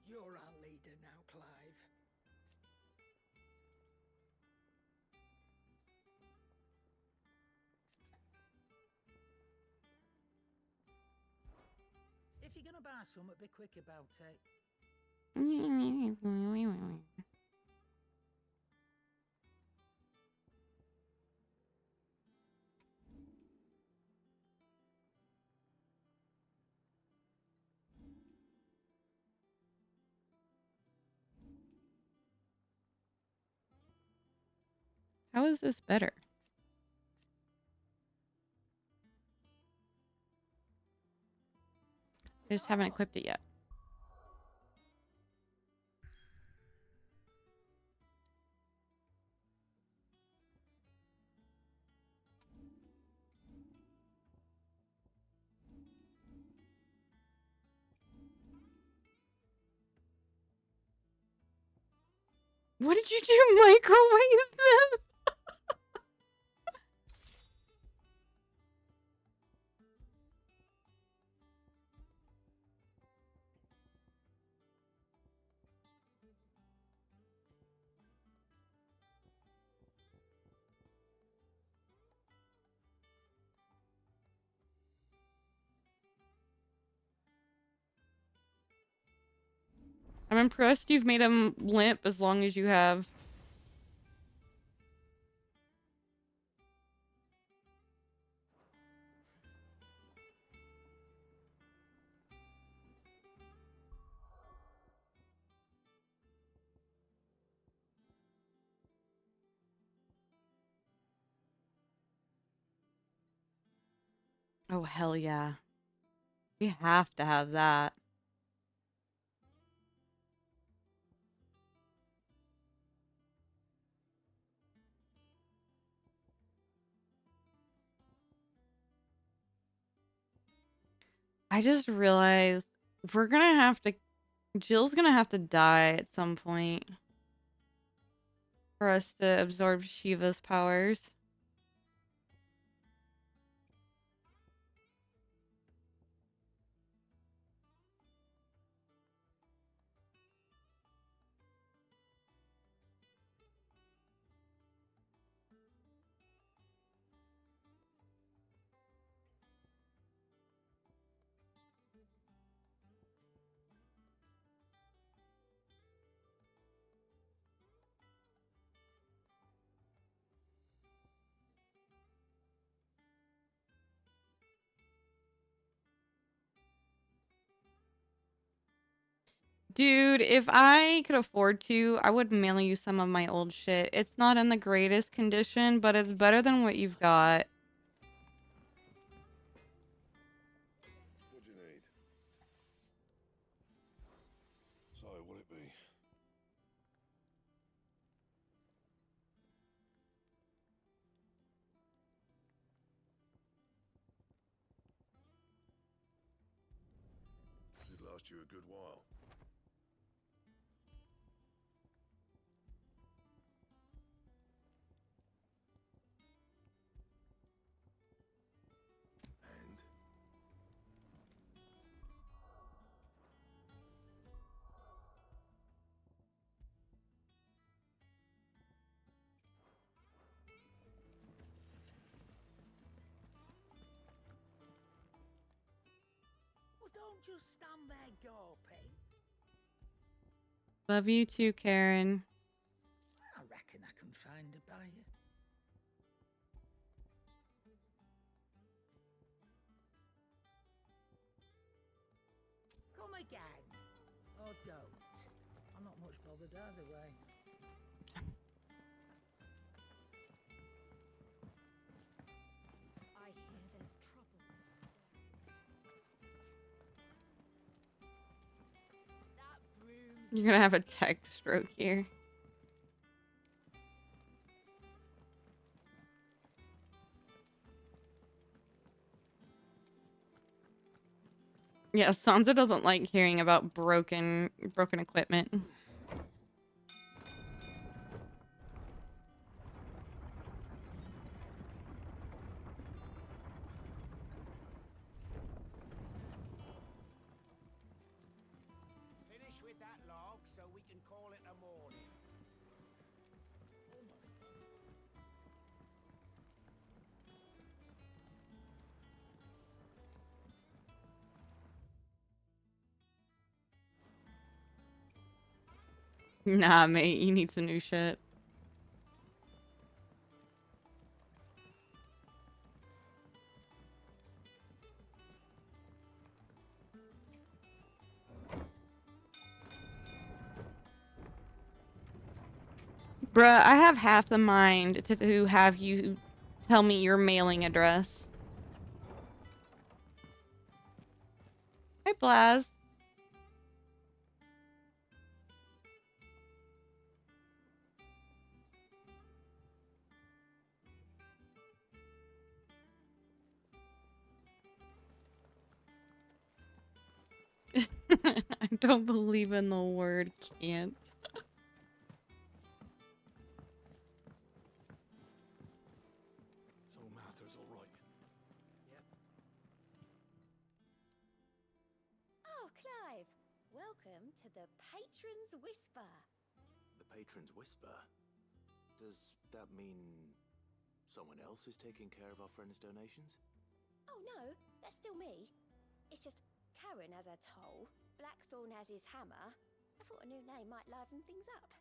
You're our leader now, Clive. If you're gonna buy something, be quick about it. How is this better? I just haven't equipped it yet. What did you do? Microwave them? I'm impressed you've made him limp as long as you have. Oh, hell yeah. We have to have that. I just realized we're gonna have to... Jill's gonna have to die at some point for us to absorb Shiva's powers. Dude, if I could afford to, I would mail you some of my old shit. It's not in the greatest condition, but it's better than what you've got. What do you need? So, what'll it be? Should last you a good while. And? Well, don't just stand there gawping. Love you too, Karen. I reckon I can find a buyer. Come again. Or don't. I'm not much bothered either way. I hear there's trouble. That broom's You're gonna have a tech stroke here. Yeah, Sansa doesn't like hearing about broken equipment. Finish with that log so we can call it a morning. Almost done. Nah, mate, you need some new shit. Bruh, I have half the mind to have you tell me your mailing address. Hi, Blaz. I don't believe in the word can't. So Martha's all right. Yep. Oh, Clive. Welcome to the Patron's Whisper. The Patron's Whisper? Does that mean someone else is taking care of our friend's donations? Oh no, that's still me. It's just Karen has her toll, Blackthorn has his hammer. I thought a new name might liven things up.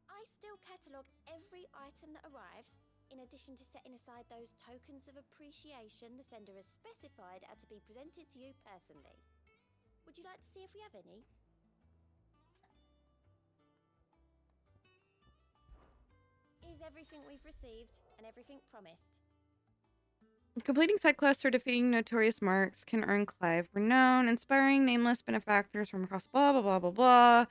I still catalogue every item that arrives, in addition to setting aside those tokens of appreciation the sender has specified are to be presented to you personally. Would you like to see if we have any? Is everything we've received and everything promised? Completing side quests or defeating notorious marks can earn Clive renown, inspiring nameless benefactors from across blah blah blah blah blah.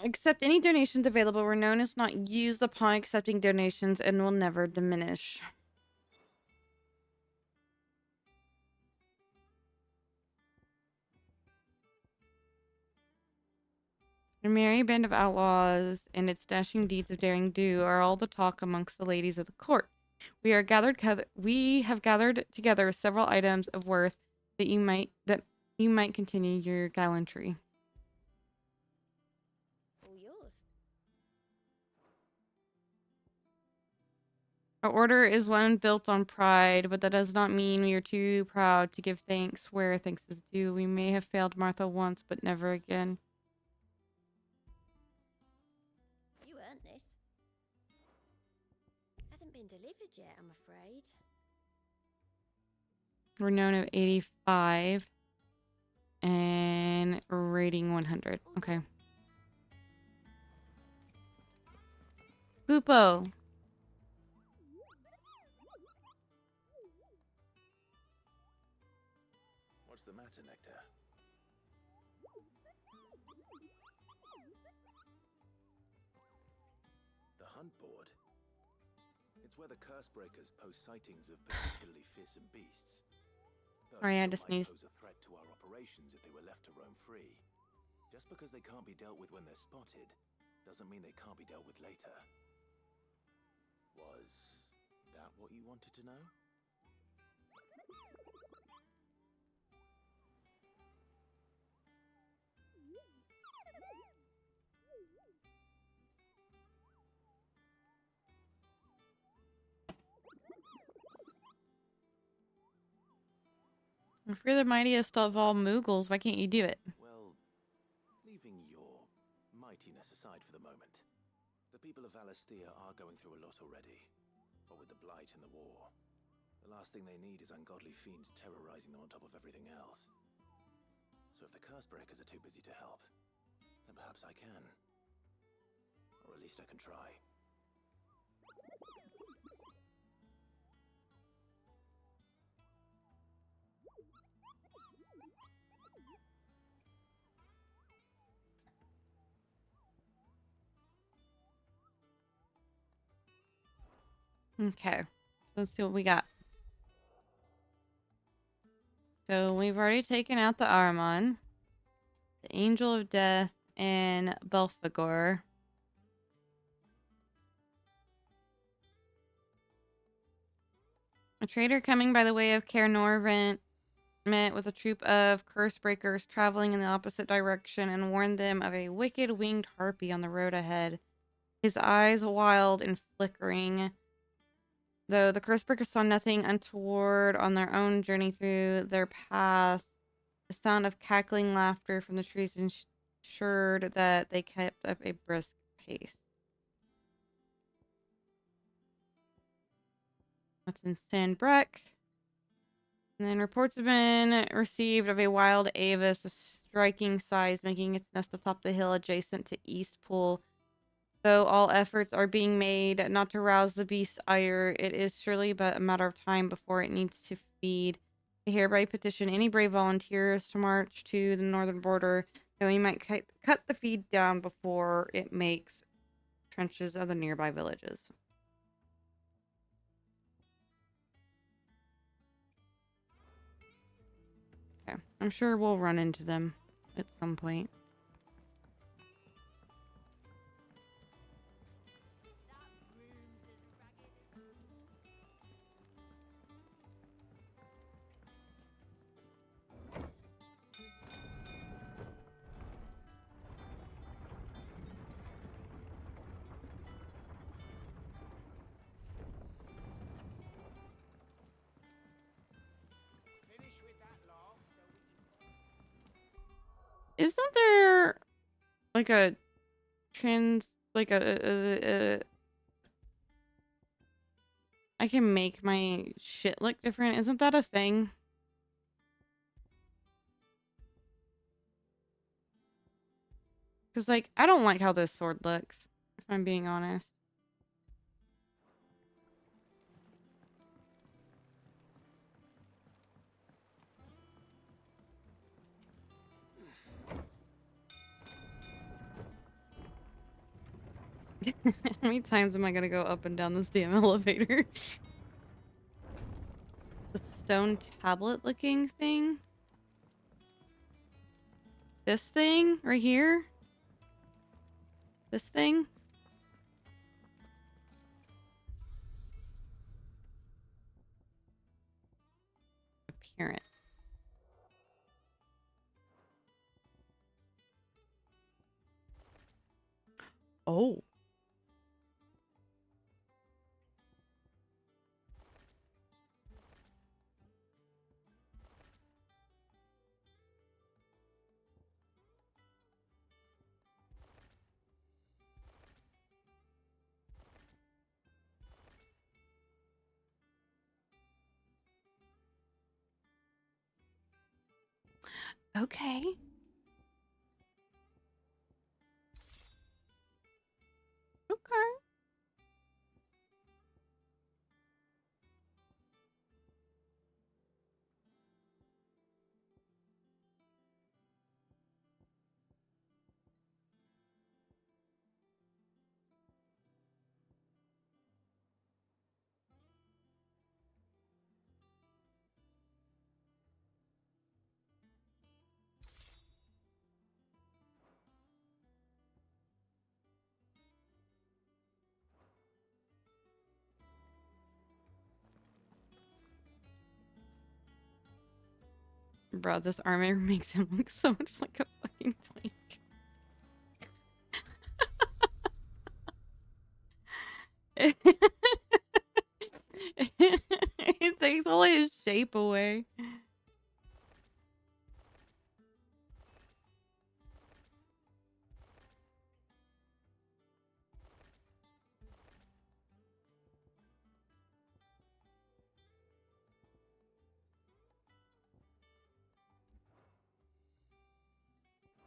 Accept any donations available. Renown is not used upon accepting donations and will never diminish. A merry band of outlaws and its dashing deeds of daring do are all the talk amongst the ladies of the court. We have gathered together several items of worth that you might continue your gallantry. All yours. Our order is one built on pride, but that does not mean we are too proud to give thanks where thanks is due. We may have failed Martha once, but never again. You earned this. Hasn't been delivered yet, I'm afraid. Renown of 85. And rating 100. Okay. Poopo. What's the matter, Nectar? The hunt board? It's where the curse breakers post sightings of particularly fearsome beasts. Sorry, I had to Those that might sneeze. pose a threat to our operations if they were left to roam free. Just because they can't be dealt with when they're spotted, doesn't mean they can't be dealt with later. Was that what you wanted to know? If you're the mightiest of all Moogles, why can't you do it? Well, leaving your mightiness aside for the moment, the people of Valisthea are going through a lot already. What with the Blight and the war, the last thing they need is ungodly fiends terrorizing them on top of everything else. So if the Cursebreakers are too busy to help, then perhaps I can. Or at least I can try. Okay. Let's see what we got. So we've already taken out the Ahriman, the Angel of Death, and Belphegor. A trader coming by the way of Caer Norvent met with a troop of curse breakers traveling in the opposite direction and warned them of a wicked winged harpy on the road ahead, his eyes wild and flickering. Though the curse breakers saw nothing untoward on their own journey through their path, the sound of cackling laughter from the trees ensured that they kept up a brisk pace. That's in Stanbreck. And then reports have been received of a wild avis of striking size making its nest atop the hill adjacent to Eastpool. Though all efforts are being made not to rouse the beast's ire, it is surely but a matter of time before it needs to feed. I hereby petition any brave volunteers to march to the northern border, that we might cut the feed down before it makes trenches of the nearby villages. Okay, I'm sure we'll run into them at some point. Isn't there like a I can make my shit look different? Isn't that a thing? Because, like, I don't like how this sword looks, if I'm being honest. How many times am I gonna go up and down this damn elevator? The stone tablet looking thing? This thing right here? This thing? Appearance. Oh. Okay. Okay. Bro, this armor makes him look so much like a fucking twink. It takes all his shape away.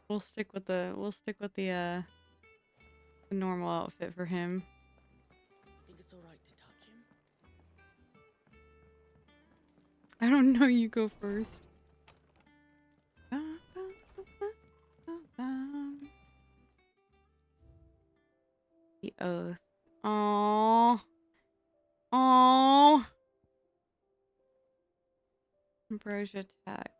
We'll stick with the normal outfit for him. Think it's alright to touch him? I don't know, you go first. The oath. Aww. Aww. Ambrosia attack.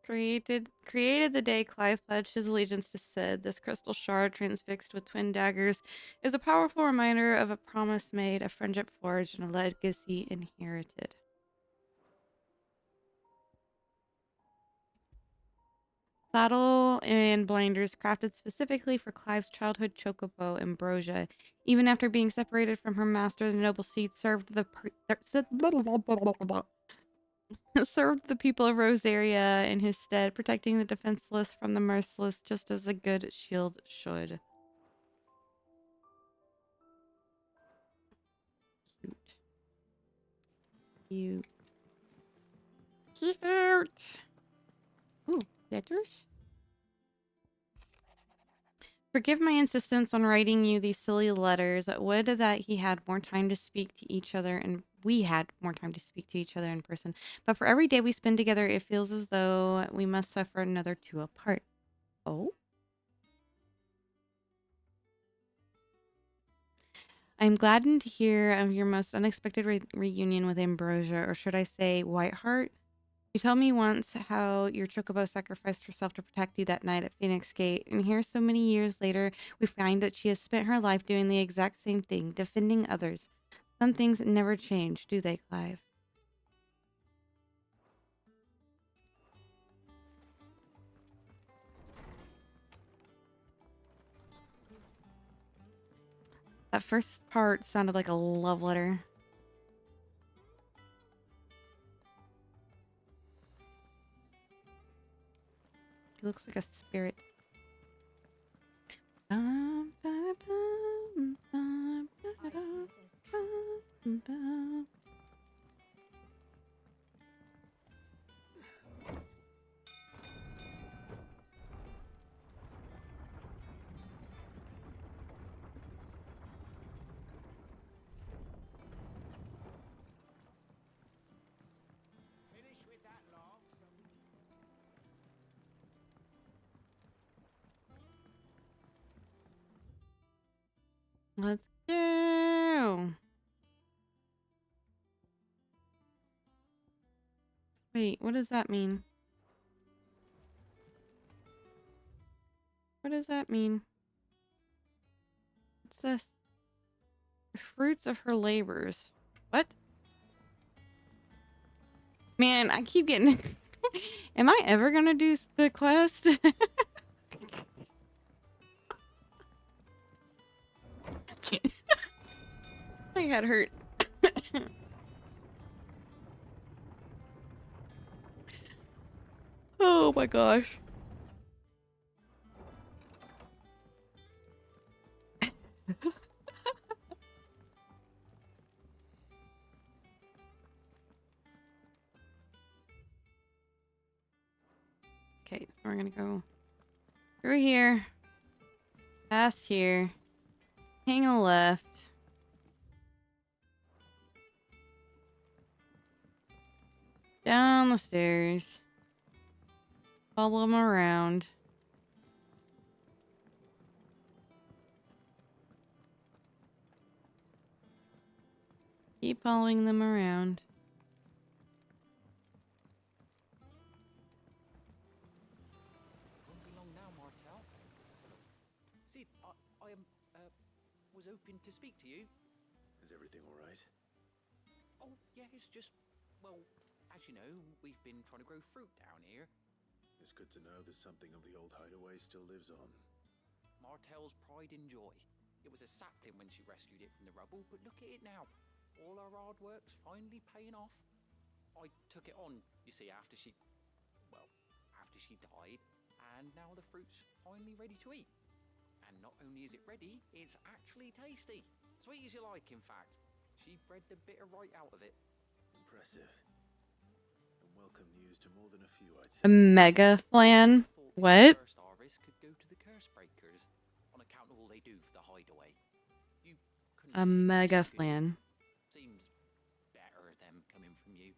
Created the day Clive pledged his allegiance to Cid. This crystal shard, transfixed with twin daggers, is a powerful reminder of a promise made, a friendship forged, and a legacy inherited. Saddle and blinders crafted specifically for Clive's childhood chocobo, Ambrosia. Even after being separated from her master, the noble seed served the served the people of Rosaria in his stead, protecting the defenseless from the merciless, just as a good shield should. Cute. Cute. Ooh, letters? Forgive my insistence on writing you these silly letters. Would that he had more time to speak to each other, and we had more time to speak to each other in person. But for every day we spend together, it feels as though we must suffer another two apart. Oh? I'm gladdened to hear of your most unexpected reunion with Ambrosia, or should I say Whiteheart? You told me once how your chocobo sacrificed herself to protect you that night at Phoenix Gate, and here so many years later, we find that she has spent her life doing the exact same thing, defending others. Some things never change, do they, Clive? That first part sounded like a love letter. He looks like a spirit. Finish with that log, son. Let's go. Wait, what does that mean? What does that mean? What's this? The fruits of her labors. What? Man, I keep getting... Am I ever gonna do the quest? My head hurt. Oh my gosh. Okay, we're gonna go through here, past here, hang a left. Down the stairs. Follow them around. Keep following them around. Won't be long now, Martel. Sid, I was hoping to speak to you. Is everything all right? Oh, yeah, it's just, well, as you know, we've been trying to grow fruit down here. It's good to know that something of the old hideaway still lives on. Martel's pride and joy. It was a sapling when she rescued it from the rubble, but look at it now. All our hard work's finally paying off. I took it on, you see, after she died, and now the fruit's finally ready to eat. And not only is it ready, it's actually tasty. Sweet as you like, in fact. She bred the bitter right out of it. Impressive. And welcome news to more than a few, I'd A say. mega flan? What? First harvest could go to the curse breakers on account of all they do for the hideaway. You couldn't A mega flan. seems better them coming from you.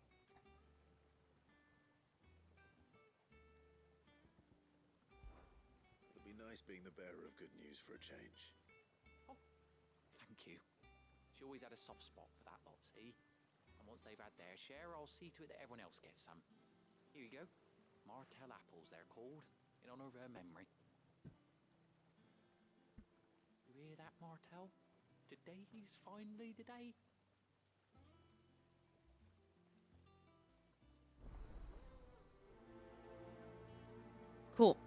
It'll be nice being the bearer of good news for a change. Oh, thank you. She always had a soft spot for that lot, see? And once they've had their share, I'll see to it that everyone else gets some. Here you go. Martel apples, they're called, in honor of her memory. You hear that, Martel? Today's finally the day. Cool.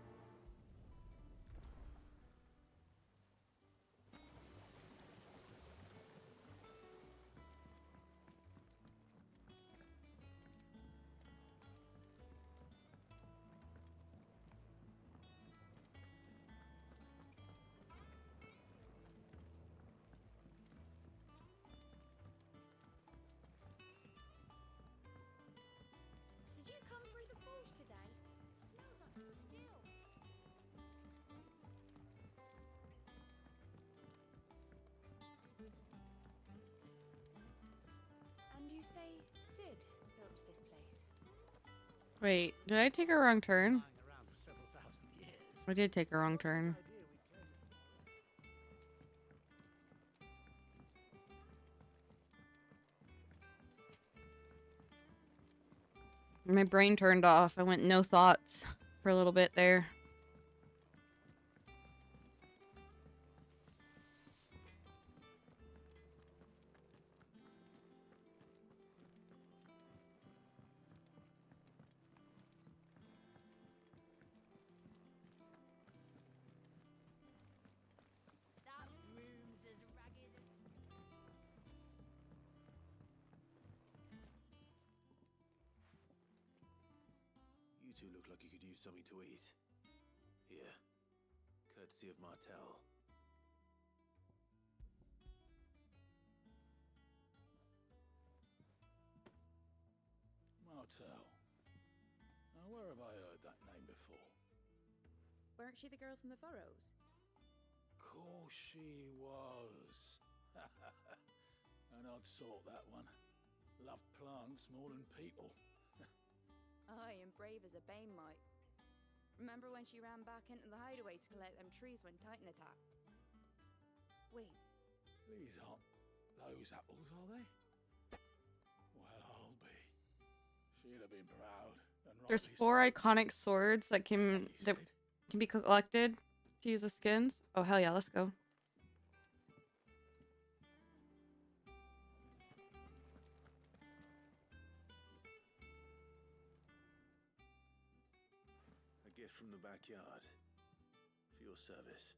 Did you come through the forge today? Smells like a still. And you say Sid built this place? Wait, did I take a wrong turn? I did take a wrong turn. My brain turned off. I went no thoughts for a little bit there. That room's as ragged as... You two look like you could use something to eat. Here. Courtesy of Martel. Martel. Now, where have I heard that name before? Weren't she the girl from the furrows? Course she was. An odd sort, that one. Loved plants more than people. Aye, and brave as a bane might. Remember when she ran back into the hideaway to collect them trees when Titan attacked? Wait, These aren't those apples, are they? Well, I'll be. She'd have been proud. And There's rightly 4 so. iconic swords that can be collected to use as skins. Oh hell yeah, let's go. A gift from the backyard. For your service.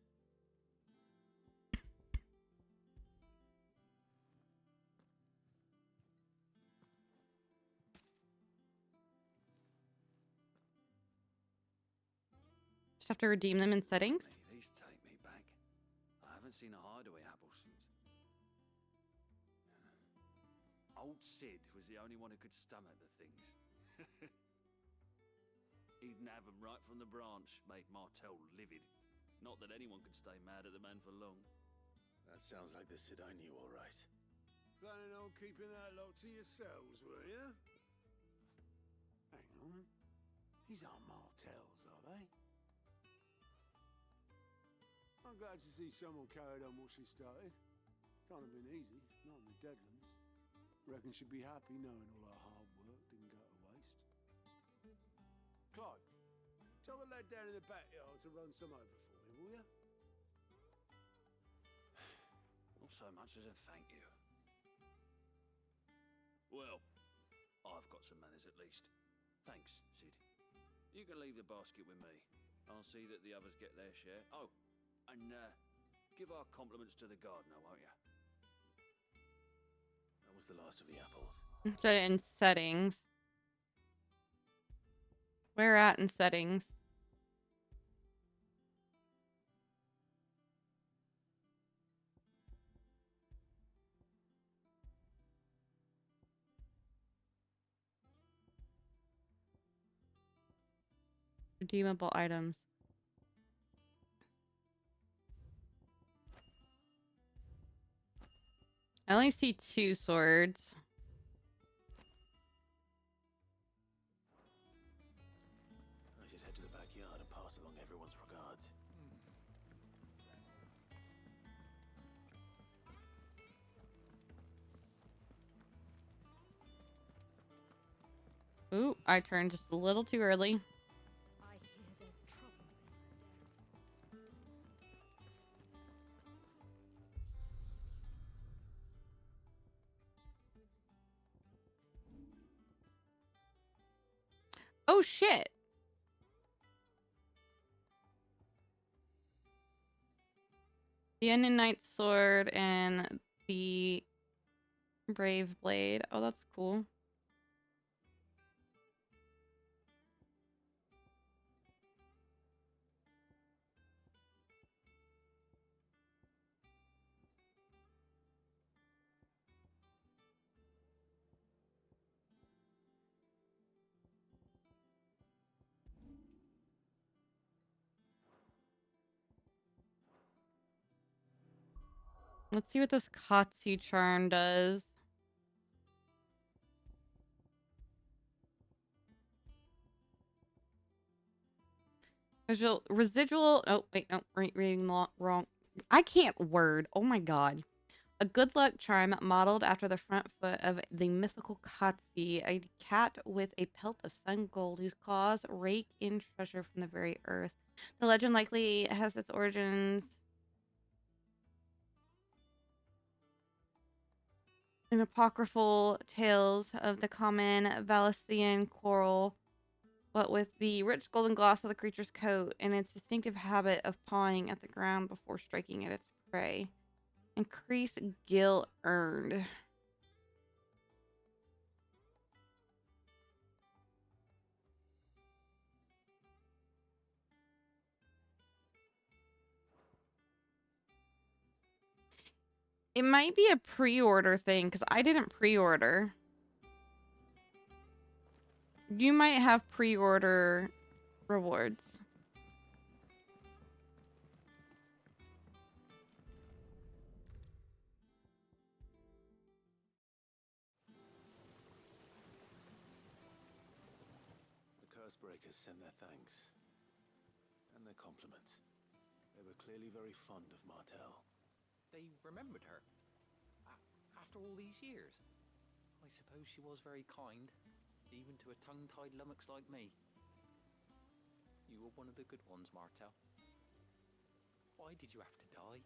Just have to redeem them in settings. May these take me back. I haven't seen a hideaway apple old Sid was the only one who could stomach the things. He'd nab 'em right from the branch, made Martell livid. Not that anyone could stay mad at the man for long. That sounds like the Sid I knew, all right. Planning on keeping that lot to yourselves, were you? Hang on. These aren't Martells, are they? I'm glad to see someone carried on what she started. Can't have been easy, not in the Deadlands. Reckon she'd be happy knowing all her hard work didn't go to waste. Clive, tell the lad down in the backyard to run some over for me, will you? Not so much as a thank you. Well, I've got some manners at least. Thanks, Sid. You can leave the basket with me. I'll see that the others get their share. Oh, and give our compliments to the gardener, won't you? That was the last of the apples. Set it in settings. Where at in settings? Redeemable items. I only see 2 swords. I should head to the backyard and pass along everyone's regards. Ooh, I turned just a little too early. I hear there's trouble. Oh shit. The Onion Knight's sword and the Brave Blade. Oh, that's cool. Let's see what this Katsu charm does. Residual. Oh, wait, no, reading wrong. I can't word. Oh my god. A good luck charm modeled after the front foot of the mythical Katsi, a cat with a pelt of sun gold whose claws rake in treasure from the very earth. The legend likely has its origins in apocryphal tales of the common Valesian coral, but with the rich golden gloss of the creature's coat and its distinctive habit of pawing at the ground before striking at its prey. Increase gil earned. It might be a pre-order thing because I didn't pre-order. You might have pre-order rewards. The Cursebreakers send their thanks. And their compliments. They were clearly very fond of Martell. They remembered her. After all these years. I suppose she was very kind, even to a tongue-tied lummox like me. You were one of the good ones, Martell. Why did you have to die?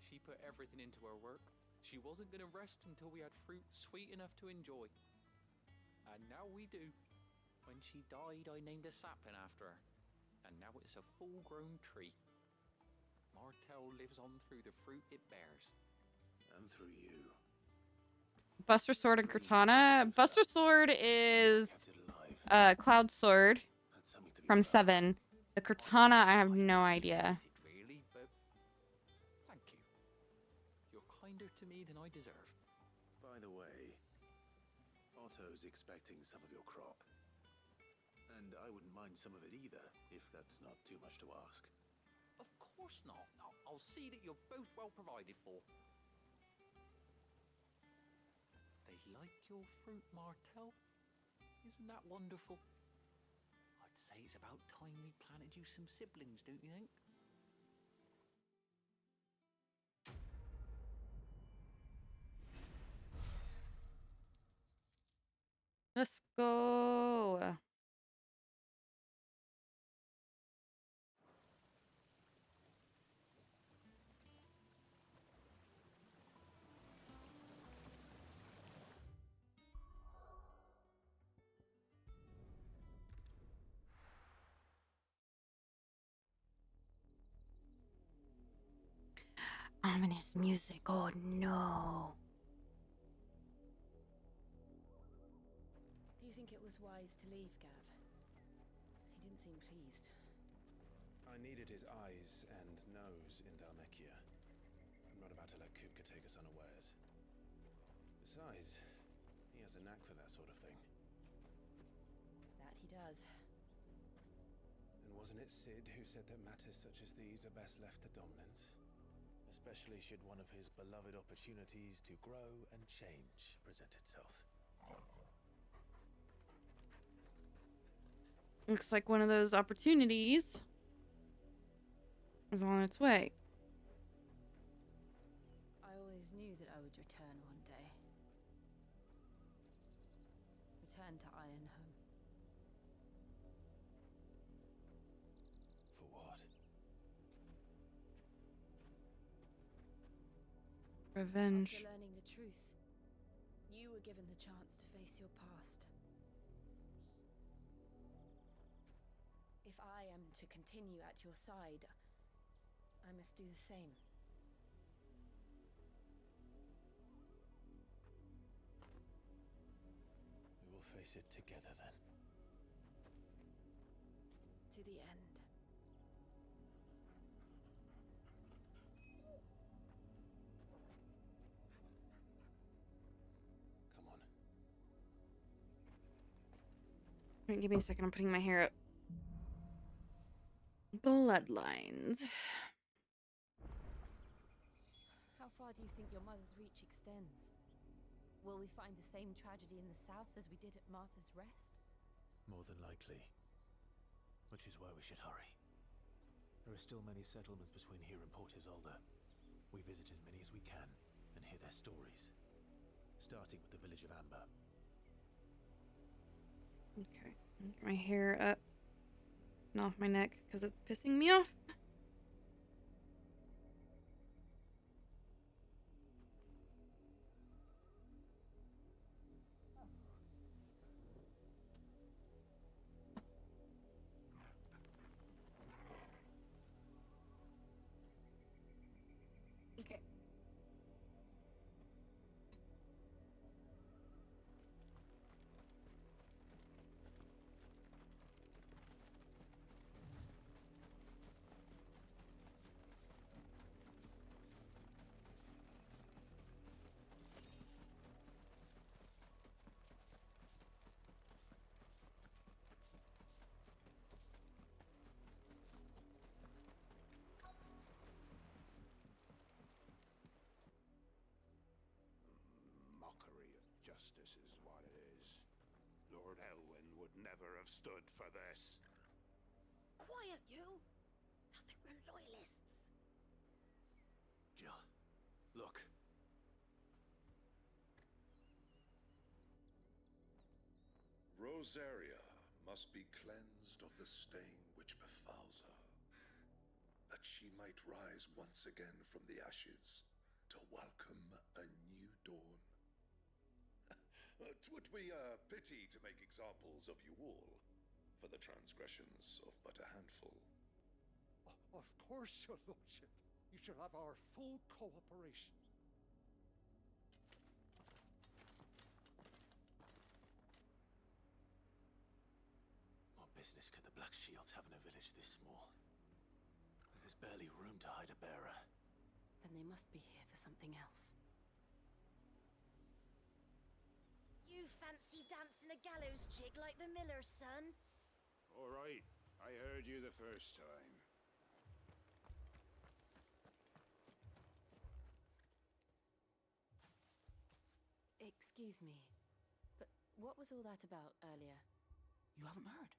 She put everything into her work. She wasn't going to rest until we had fruit sweet enough to enjoy. And now we do. When she died, I named a sapling after her. And now it's a full-grown tree. Martell lives on through the fruit it bears. And through you. Buster Sword and Cortana. Buster Sword is Cloud Sword from 7. The Cortana, I have no idea. Really, but thank you. You're kinder to me than I deserve. By the way, Otto's expecting some of your crop. And I wouldn't mind some of it either, if that's not too much to ask. Of course not. I'll see that you're both well provided for. They like your fruit, Martel. Isn't that wonderful? I'd say it's about time we planted you some siblings, don't you think? Let's go. Ominous music. Oh no. Do you think it was wise to leave, Gav? He didn't seem pleased. I needed his eyes and nose in Dhalmekia. I'm not about to let Kupka take us unawares. Besides, he has a knack for that sort of thing. That he does. And wasn't it Sid who said that matters such as these are best left to dominance? Especially should one of his beloved opportunities to grow and change present itself. Looks like one of those opportunities is on its way. I always knew that I would return one day. Return to Ironhome. For what? Revenge. After learning the truth, you were given the chance to face your past. If I am to continue at your side, I must do the same. We will face it together then. To the end. Come on. Wait, give me a second. I'm putting my hair up. Bloodlines. How far do you think your mother's reach extends? Will we find the same tragedy in the south as we did at Martha's Rest? More than likely. Which is why we should hurry. There are still many settlements between here and Port Isolde. We visit as many as we can and hear their stories. Starting with the village of Amber. Okay. Get my hair up and off my neck because it's pissing me off. Okay. Mockery of justice is what it is. Lord Elwyn would never have stood for this. Quiet, you! I think we're loyalists. Jill, look. Rosaria must be cleansed of the stain which befouls her, that she might rise once again from the ashes to welcome a new dawn. 'Twould be a pity to make examples of you all for the transgressions of but a handful. Of course, your lordship. You shall have our full cooperation. What business could the Black Shields have in a village this small? There's barely room to hide a bearer. Then they must be here for something else. You fancy dancing a gallows jig like the miller's son? All right, I heard you the first time. Excuse me, but what was all that about earlier? You haven't heard?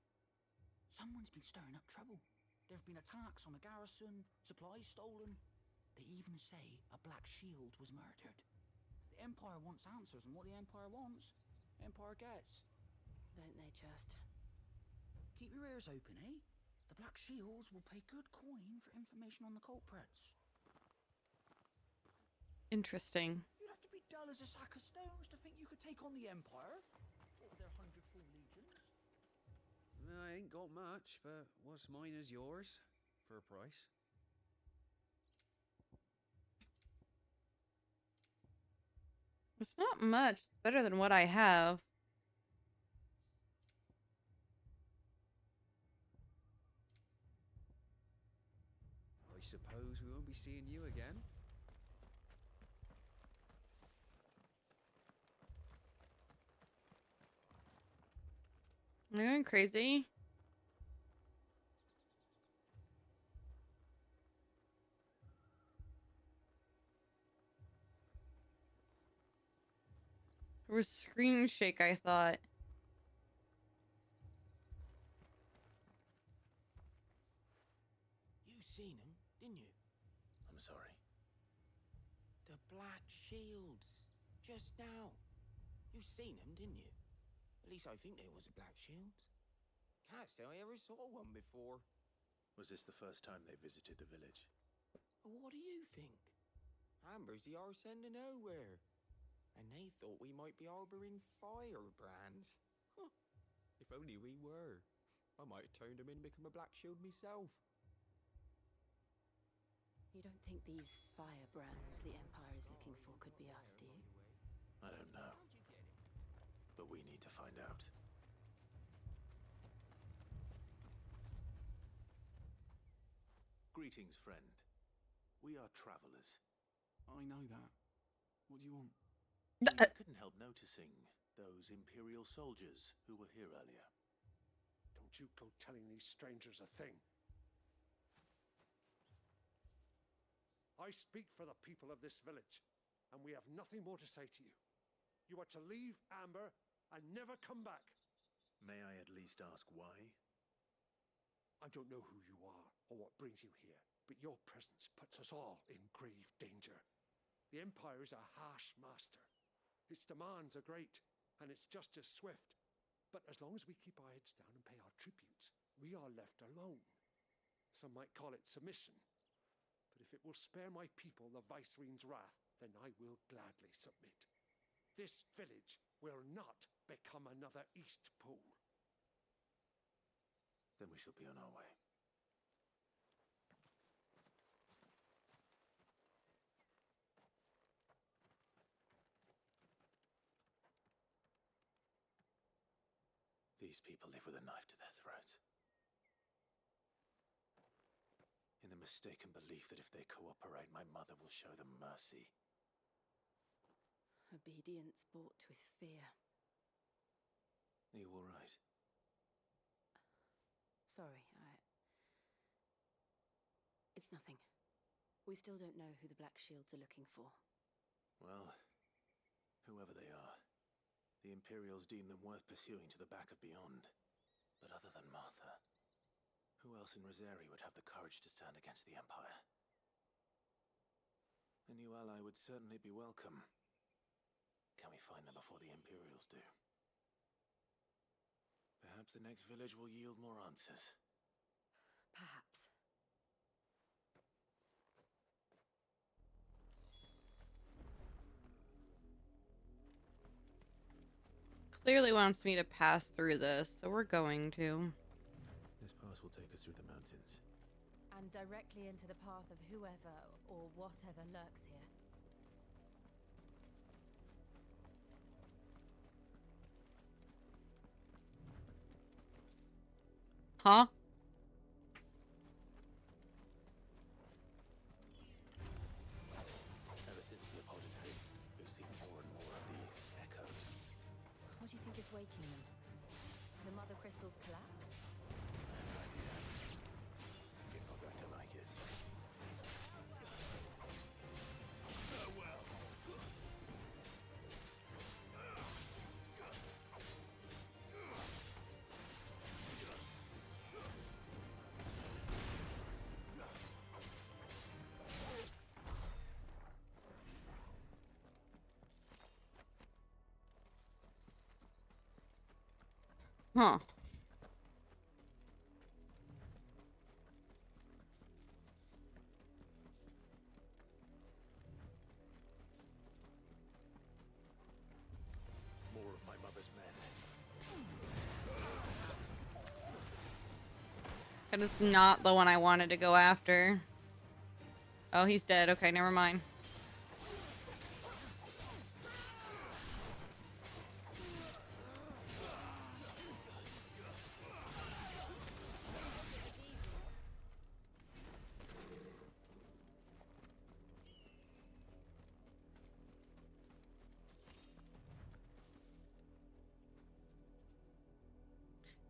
Someone's been stirring up trouble. There have been attacks on the garrison, supplies stolen. They even say a Black Shield was murdered. The Empire wants answers, and what the Empire wants, Empire gets. Don't they just? Keep your ears open, eh? The Black Shields will pay good coin for information on the culprits. Interesting. You'd have to be dull as a sack of stones to think you could take on the Empire. What with their 100 full legions? I ain't got much, but what's mine is yours, for a price. It's not much. It's better than what I have. I suppose we won't be seeing you again. Am I going crazy? There was screen shake, I thought. You seen him, didn't you? I'm sorry. The Black Shields. Just now. You seen him, didn't you? At least I think there was a Black Shields. Can't say I ever saw one before. Was this the first time they visited the village? What do you think? Amber's the arse end of nowhere. And they thought we might be harboring firebrands. Huh. If only we were. I might have turned them in and become a Black Shield myself. You don't think these firebrands the Empire is looking for could be us, do you? I don't know. But we need to find out. Greetings, friend. We are travelers. I know that. What do you want? We couldn't help noticing those Imperial soldiers who were here earlier. Don't you go telling these strangers a thing. I speak for the people of this village, and we have nothing more to say to you. You are to leave Amber and never come back. May I at least ask why? I don't know who you are or what brings you here, but your presence puts us all in grave danger. The Empire is a harsh master. Its demands are great, and its justice swift. But as long as we keep our heads down and pay our tributes, we are left alone. Some might call it submission. But if it will spare my people the Viceroy's wrath, then I will gladly submit. This village will not become another Eastpool. Then we shall be on our way. These people live with a knife to their throats. In the mistaken belief that if they cooperate, my mother will show them mercy. Obedience bought with fear. Are you all right? Sorry, It's nothing. We still don't know who the Black Shields are looking for. Well, whoever they are, the Imperials deem them worth pursuing to the back of beyond. But other than Martha, who else in Rosari would have the courage to stand against the Empire? A new ally would certainly be welcome. Can we find them before the Imperials do? Perhaps the next village will yield more answers. Perhaps. Clearly wants me to pass through this, so we're going to. This pass will take us through the mountains. And directly into the path of whoever or whatever lurks here. Huh? Ever since the Apothecary, we've seen more and more of these echoes. I crystals collapse? You're not going to like it. Farewell. Huh. More of my mother's men. That is not the one I wanted to go after. Oh, he's dead. Okay, never mind.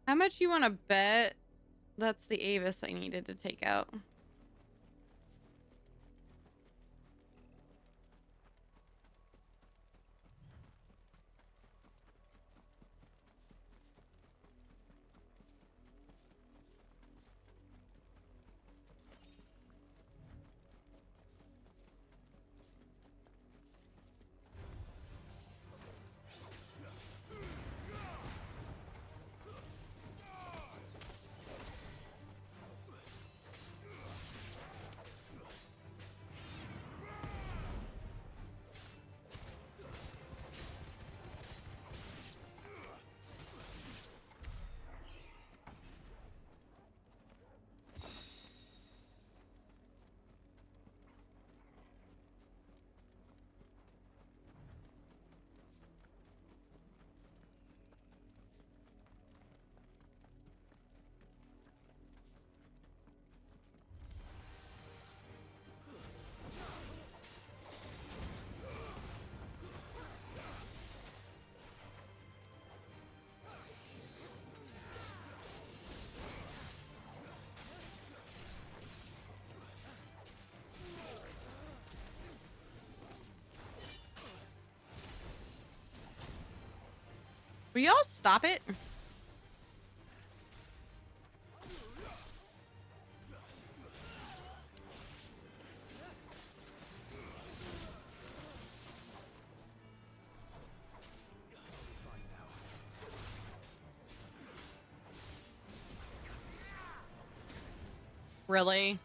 How much you want to bet that's the Avis I needed to take out? Will y'all stop it? Really?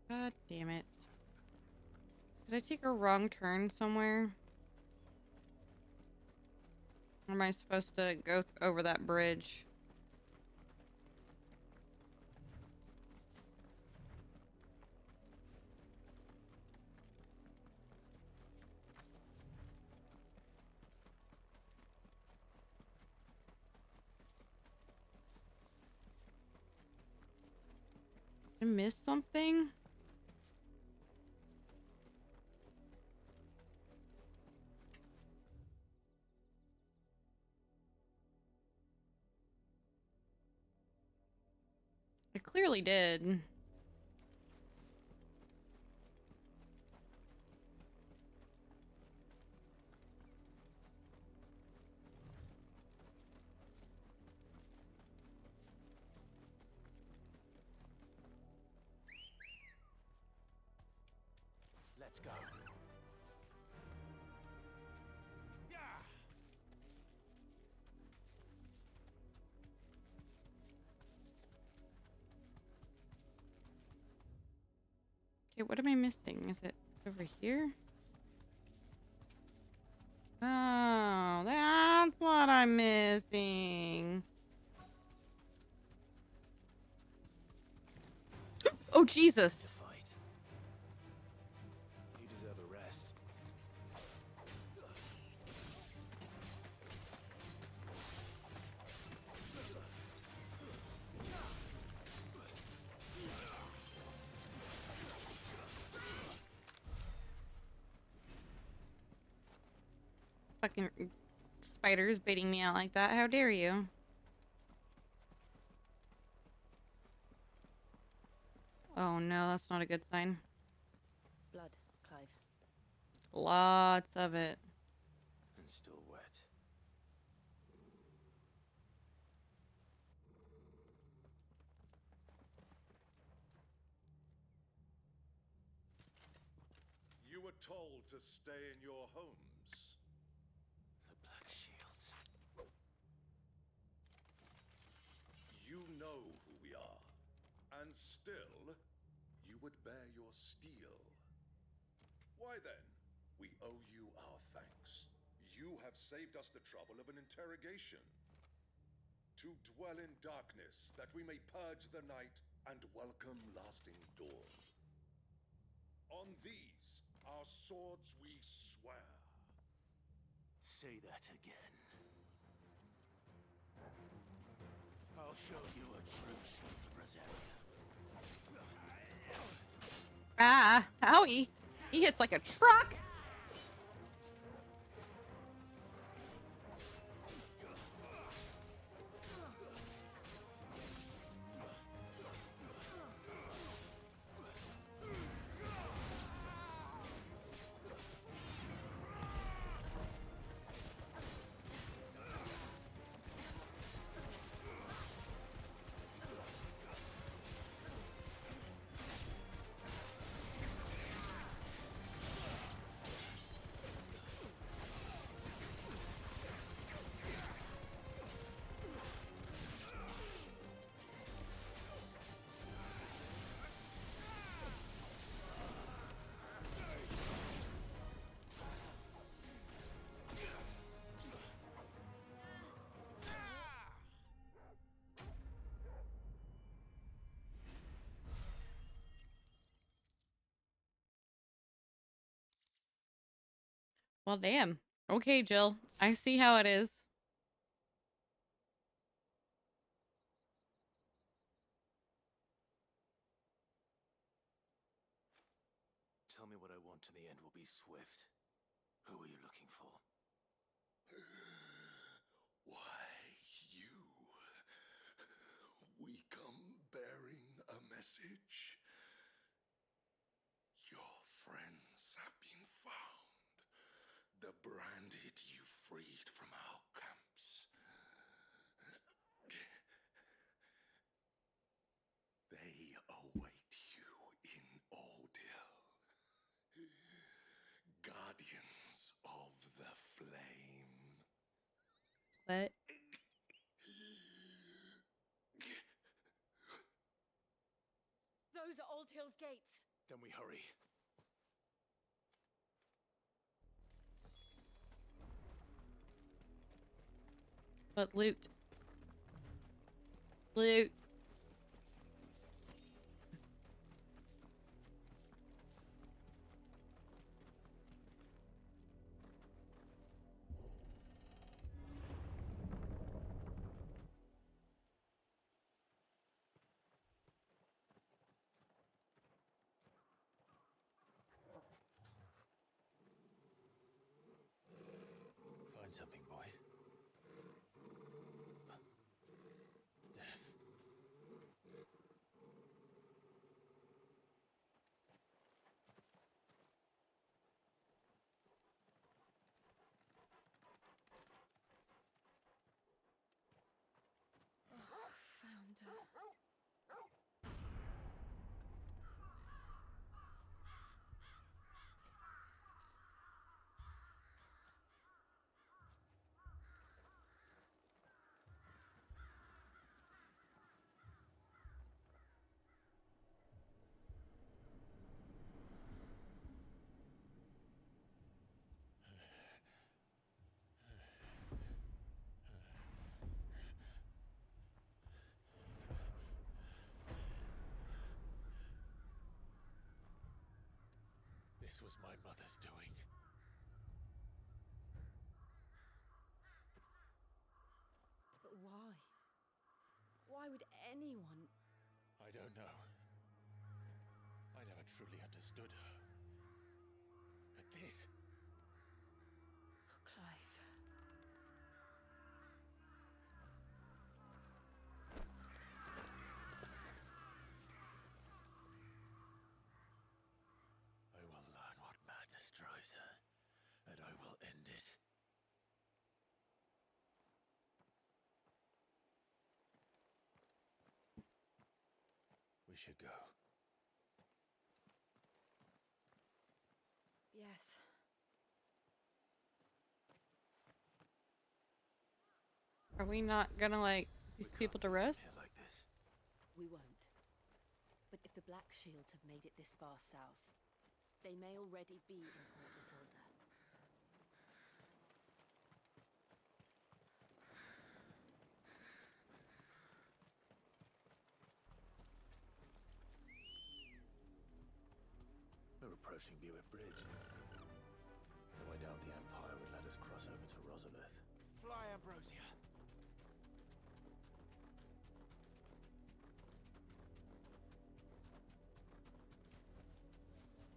God damn it. Did I take a wrong turn somewhere? Or am I supposed to go over that bridge? Did I miss something? I clearly did. Let's go. Okay, what am I missing? Is it over here? Oh, that's what I'm missing. Oh, Jesus. Fucking spiders baiting me out like that. How dare you? Oh no, that's not a good sign. Blood, Clive. Lots of it. And still wet. You were told to stay in your homes. The Black Shields. You know who we are, and still, you would bear your steel. Why then, we owe you our thanks. You have saved us the trouble of an interrogation. To dwell in darkness, that we may purge the night and welcome lasting dawn. On these, our swords we swear. Say that again. I'll show you a true shield of Rosaria. Ah, owie. He hits like a truck. Well, damn. Okay, Jill. I see how it is. Tell me what I want and the end will be swift. Who are you looking for? Why, you. We come bearing a message. Your friends have been found. The branded you freed from our camps. They await you in Ordil. Guardians of the Flame. What? Those are Old Hill's gates. Then we hurry. But loot. Loot. Find something, boy. Death. Found her. This was my mother's doing. But why? Why would anyone? I don't know. I never truly understood her. But this... Oh, Clive. We should go. Yes. Are we not gonna like these people to rest? Like this. We won't. But if the Black Shields have made it this far south, they may already be in Port Isolde. We're approaching Buick Bridge. Though I doubt the Empire would let us cross over to Rosalith. Fly, Ambrosia.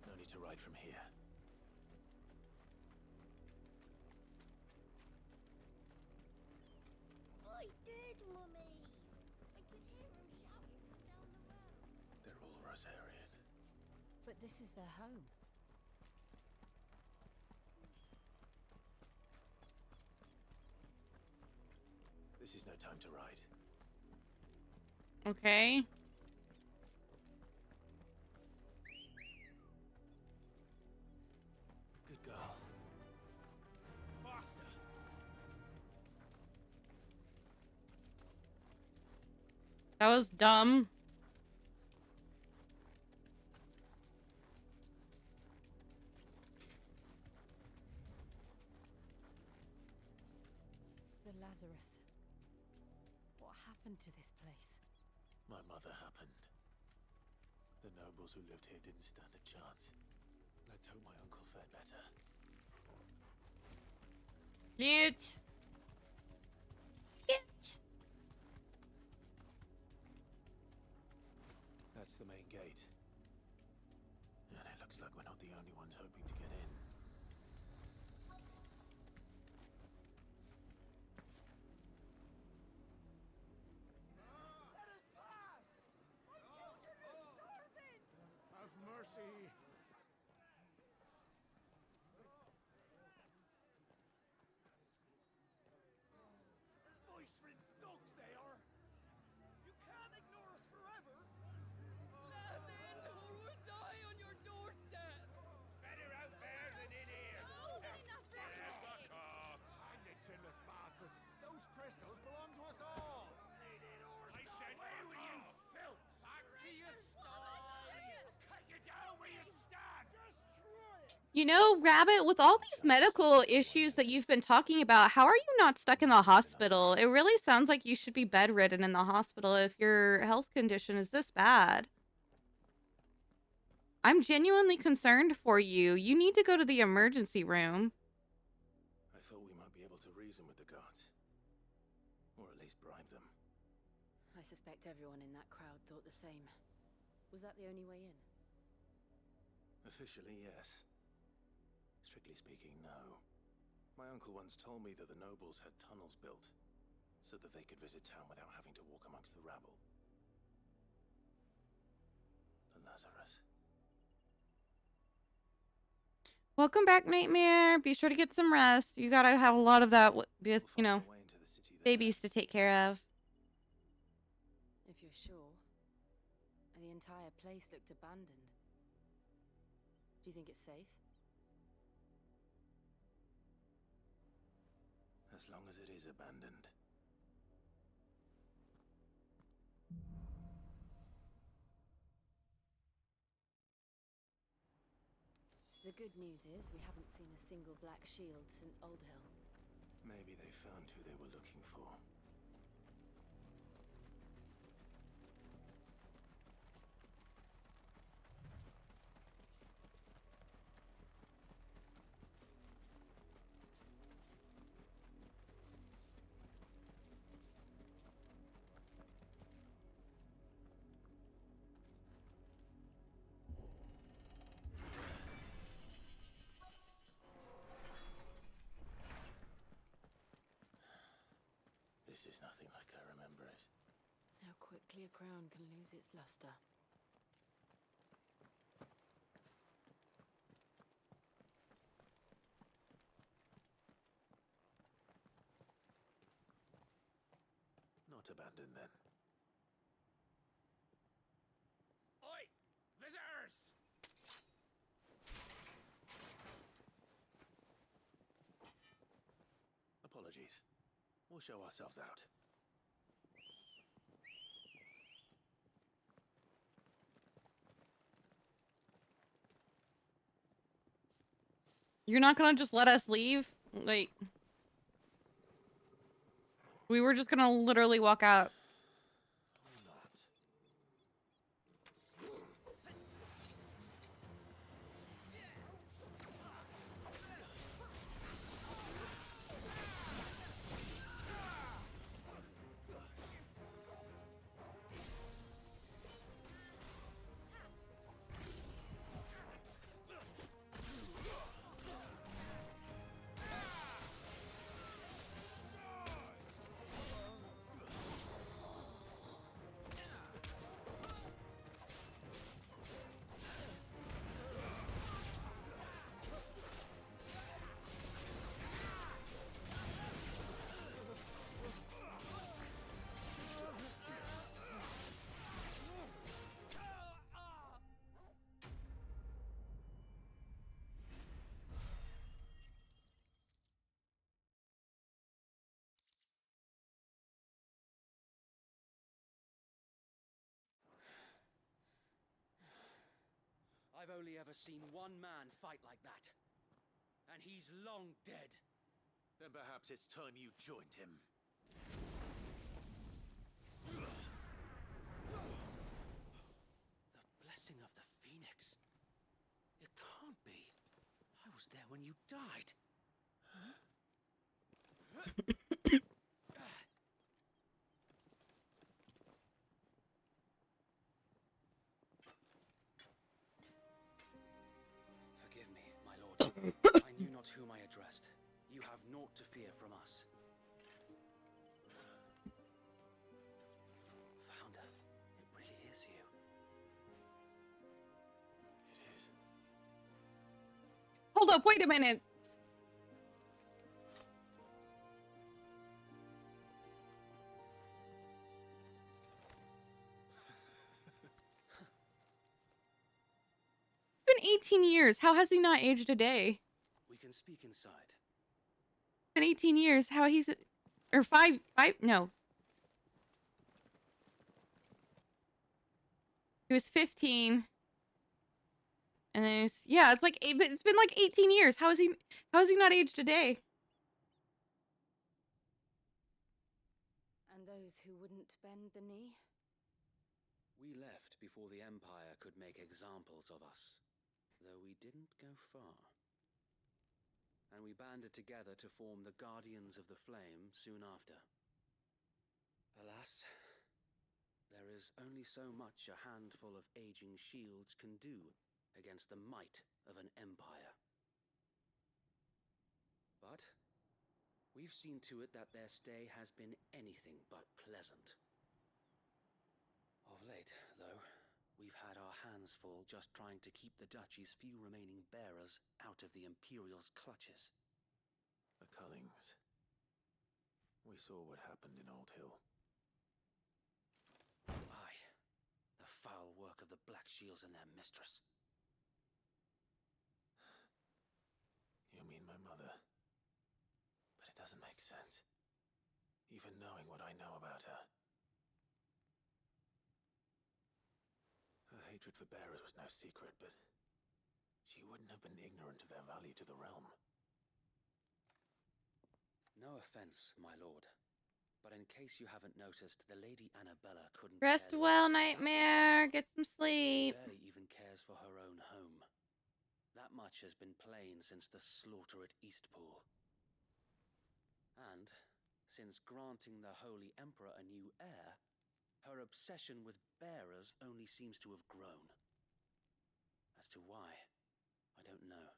No need to ride from here. I did, Mummy. I could hear him shouting from down the road. They're all Rosarian. But this is their home. This is no time to ride. Okay. Good girl. Faster. That was dumb. The Lazarus. What happened to this place? My mother happened. The nobles who lived here didn't stand a chance. Let's hope my uncle fared better. Cute. That's the main gate. And it looks like we're not the only ones hoping to get in. Let us pass! My children are starving! Have mercy. Voice-rinse dogs they are! You can't ignore us forever! Let us in, or we'll die on your doorstep! Better out there than in here. Fuck off! And the chinless bastards! Those crystals belong to us all! I said, away with you, filth! Back to your sties! Cut you down where you stand! You know, Rabbit, with all these medical issues that you've been talking about, how are you not stuck in the hospital? It really sounds like you should be bedridden in the hospital if your health condition is this bad. I'm genuinely concerned for you. You need to go to the emergency room. I thought we might be able to reason with the guards. Or at least bribe them. I suspect everyone in that crowd thought the same. Was that the only way in? Officially, yes. Strictly speaking, no. My uncle once told me that the nobles had tunnels built, so that they could visit town without having to walk amongst the rabble. The Lazarus. Welcome back, Nightmare. Be sure to get some rest. You gotta have a lot of that with, you know, babies to take care of. If you're sure. The entire place looked abandoned. Do you think it's safe? As long as it is abandoned. The good news is we haven't seen a single Black Shield since Old Hill. Maybe they found who they were looking for. This is nothing like I remember it. How quickly a crown can lose its luster. Not abandoned then. apologies. We'll show ourselves out. You're not gonna just let us leave? Like, we were just gonna literally walk out. I've only ever seen one man fight like that. And he's long dead. Then perhaps it's time you joined him. The blessing of the Phoenix. It can't be. I was there when you died. Forgive me, my lord. I knew not whom I addressed. You have naught to fear from us. Founder, it really is you. It is. Hold up, wait a minute. It's been 18 years. How has he not aged a day? We can speak inside. It's been 18 years. How he's... Or five... No. He was 15. And then it's... Yeah, it's like... It's been like 18 years. How is he not aged a day? And those who wouldn't bend the knee? We left before the Empire could make examples of us, though we didn't go far. And we banded together to form the Guardians of the Flame soon after. Alas, there is only so much a handful of aging shields can do against the might of an empire. But we've seen to it that their stay has been anything but pleasant. Of late, though, we've had our hands full just trying to keep the Duchy's few remaining bearers out of the Imperial's clutches. The Cullings. We saw what happened in Old Hill. Aye, the foul work of the Black Shields and their mistress. You mean my mother? But it doesn't make sense. Even knowing what I know about her. Her hatred for bearers was no secret, but she wouldn't have been ignorant of their value to the realm. No offense, my lord, but in case you haven't noticed, the Lady Annabella couldn't Rest care well, less. Nightmare. Get some sleep. Barely even cares for her own home. That much has been plain since the slaughter at Eastpool. And since granting the Holy Emperor a new heir, her obsession with bearers only seems to have grown. As to why, I don't know.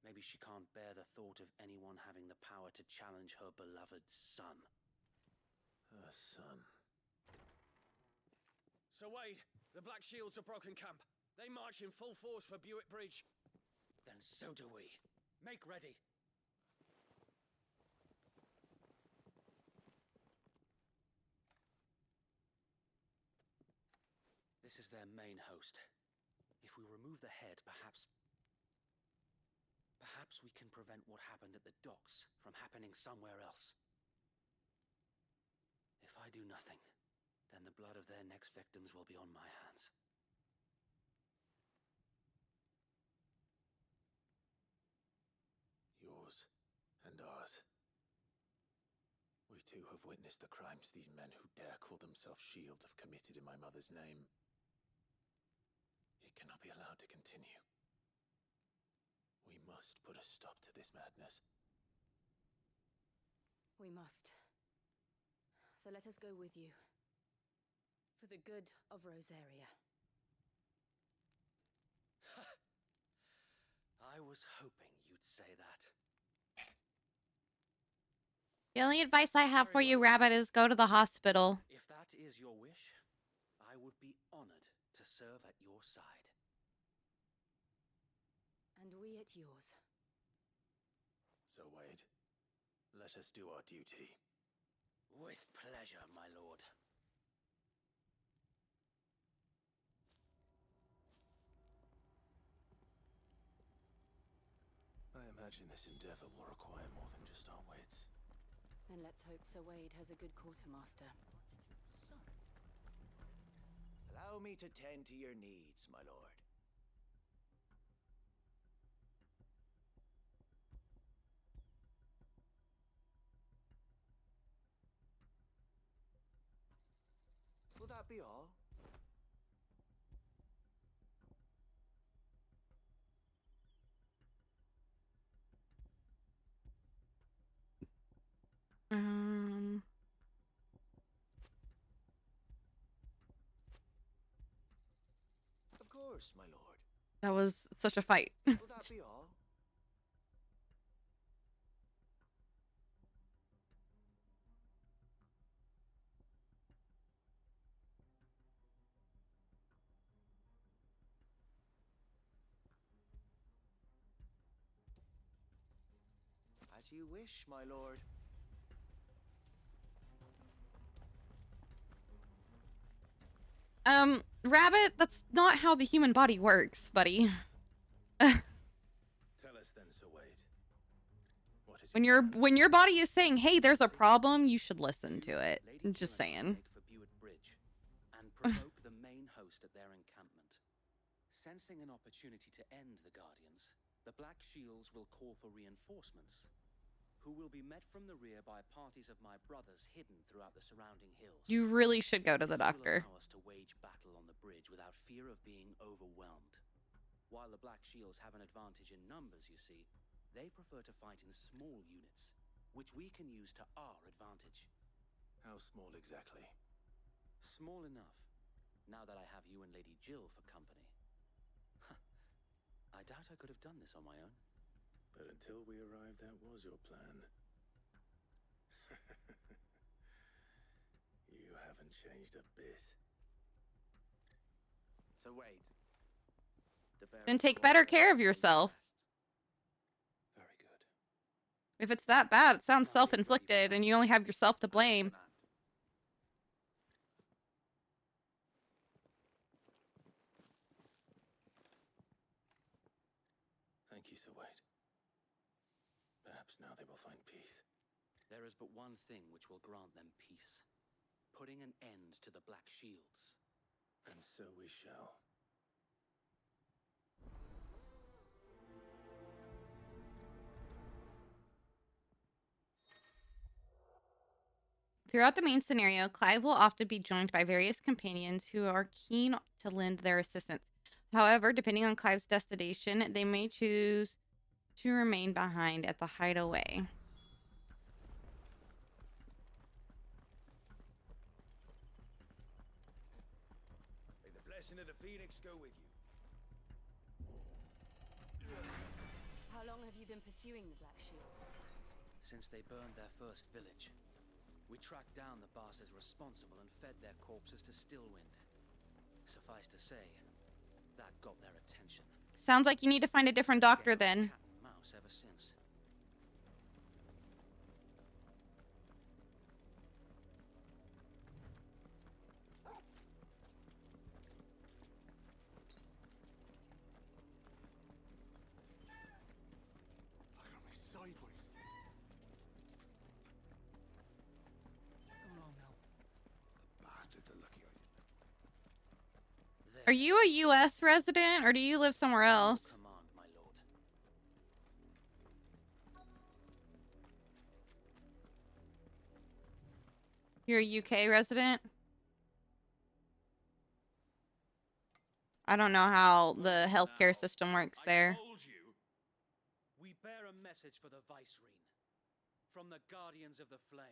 Maybe she can't bear the thought of anyone having the power to challenge her beloved son. Her son. Sir Wade, the Black Shields have broken camp. They march in full force for Buick Bridge. Then so do we. Make ready. This is their main host. If we remove the head, Perhaps we can prevent what happened at the docks from happening somewhere else. If I do nothing, then the blood of their next victims will be on my hands. Yours and ours. We too have witnessed the crimes these men who dare call themselves shields have committed in my mother's name. It cannot be allowed to continue. We must put a stop to this madness. We must. So let us go with you. For the good of Rosaria. I was hoping you'd say that. The only advice I have for you, Rabbit, is go to the hospital. If that is your wish, I would be honored to serve at your side. And we at yours. So, Wade, let us do our duty. With pleasure, my lord. I imagine this endeavor will require more than just our wits. Then let's hope Sir Wade has a good quartermaster. Allow me to tend to your needs, my lord. Will that be all? Of course, my lord. That was such a fight. Will that be all? As you wish, my lord. Rabbit, that's not how the human body works, buddy. Tell us then, Sir Wade. What is When your body is saying, "Hey, there's a problem," you should listen to it. I'm just saying. For Buett Bridge and provoke the main host at their encampment. Sensing an opportunity to end the Guardians, the Black Shields will call for reinforcements, who will be met from the rear by parties of my brothers hidden throughout the surrounding hills. You really should go to the This doctor. will allow us to wage battle on the bridge without fear of being overwhelmed. While the Black Shields have an advantage in numbers, you see, they prefer to fight in small units, which we can use to our advantage. How small exactly? Small enough, now that I have you and Lady Jill for company. I doubt I could have done this on my own. But until we arrived, that was your plan. You haven't changed a bit. So wait. Then take better care of yourself. Very good. If it's that bad, it sounds self-inflicted, and you only have yourself to blame. Thank you, Sir Wade. Perhaps now they will find peace. There is but one thing which will grant them peace. Putting an end to the Black Shields. And so we shall. Throughout the main scenario, Clive will often be joined by various companions who are keen to lend their assistance. However, depending on Clive's destination, they may choose to remain behind at the hideaway. May the blessing of the Phoenix go with you. How long have you been pursuing the Black Shields? Since they burned their first village. We tracked down the bastards responsible and fed their corpses to Stillwind. Suffice to say, that got their attention. Sounds like you need to find a different doctor then. Cat and mouse ever since. you a U.S. resident or do you live somewhere else? Command, my lord. You're a UK resident? I don't know how the healthcare system works there. Told you. We bear a message for the Vicereine from the Guardians of the Flame.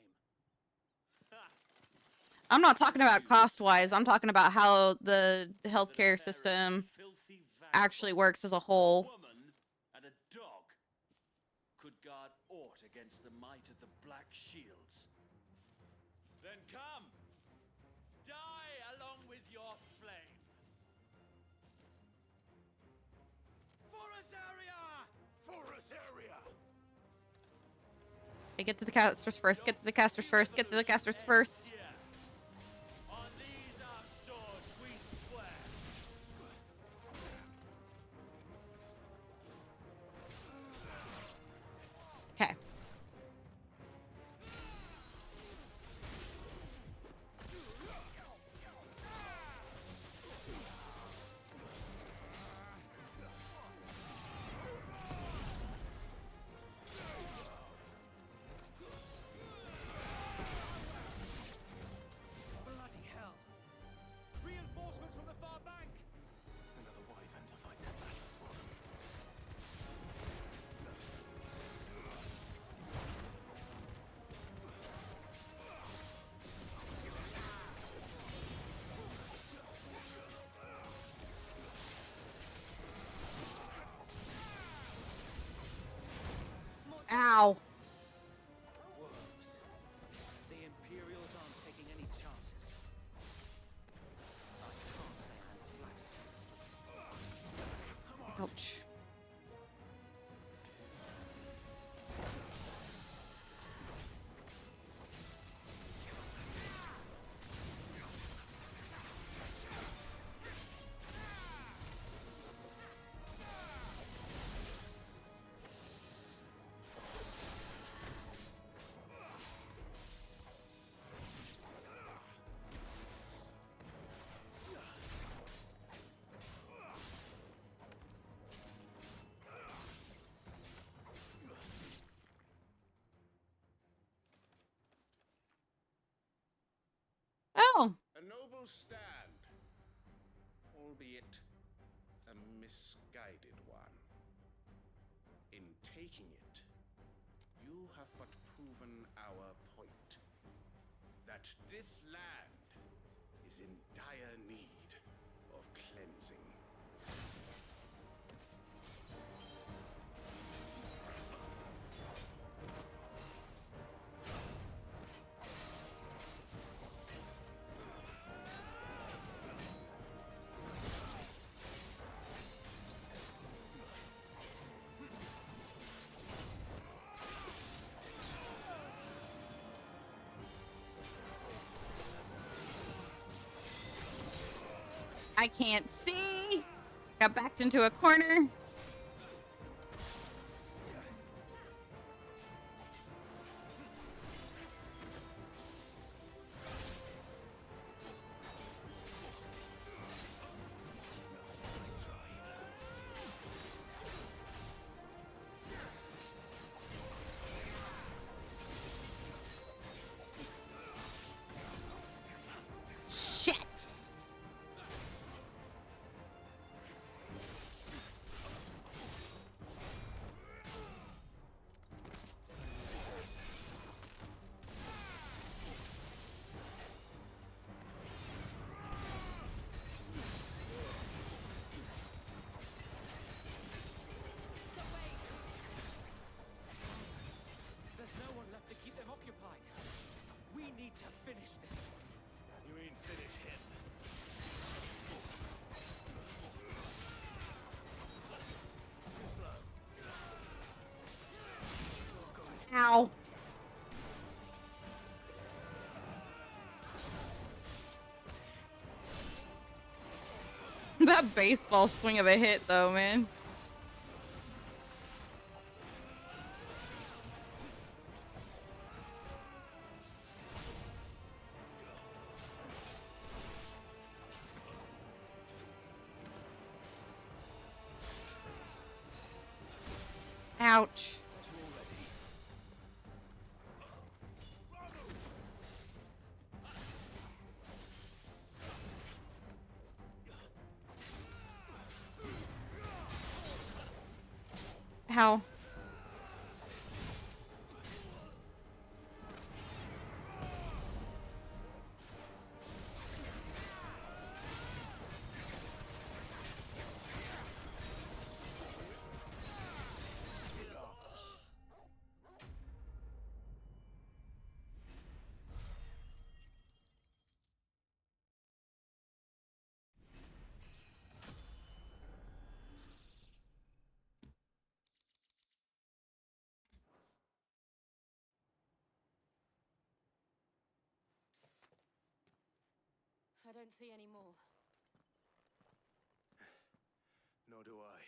I'm not talking about cost-wise. I'm talking about how the healthcare system actually works as a whole. Woman and a dog could guard aught against the might of the Black Shields. Then come, die along with your flame. Forasaria! Hey, get to the casters first. Get to the casters first. Get to the casters first. On these our swords we swear. Okay. Bloody hell! Reinforcements from the far bank! Another wyvern to fight that battle for. Ow. Worms. The Imperials aren't taking any chances. I can't say I'm flattered. Ouch. Oh. A noble stand, albeit a misguided one. In taking it, you have but proven our point. That this land is in dire need of cleansing. I can't see. Got backed into a corner. Shit. There's no one left to keep them occupied. We need to finish this. You mean finish him? Ow. That baseball swing of a hit, though, man. Ouch. How? I don't see any more. Nor do I.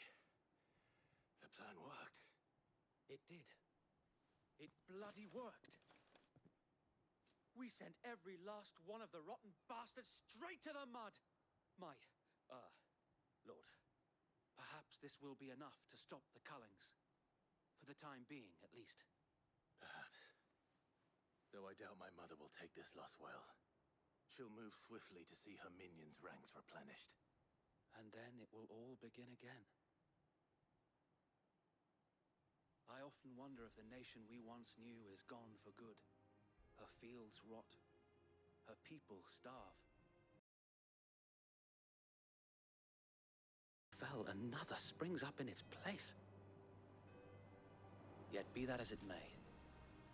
The plan worked. It did. It bloody worked. We sent every last one of the rotten bastards straight to the mud. Lord, perhaps this will be enough to stop the Cullings. For the time being, at least. Perhaps. Though I doubt my mother will take this loss well. She'll move swiftly to see her minions' ranks replenished. And then it will all begin again. I often wonder if the nation we once knew is gone for good. Her fields rot. Her people starve. Fell, another springs up in its place. Yet be that as it may,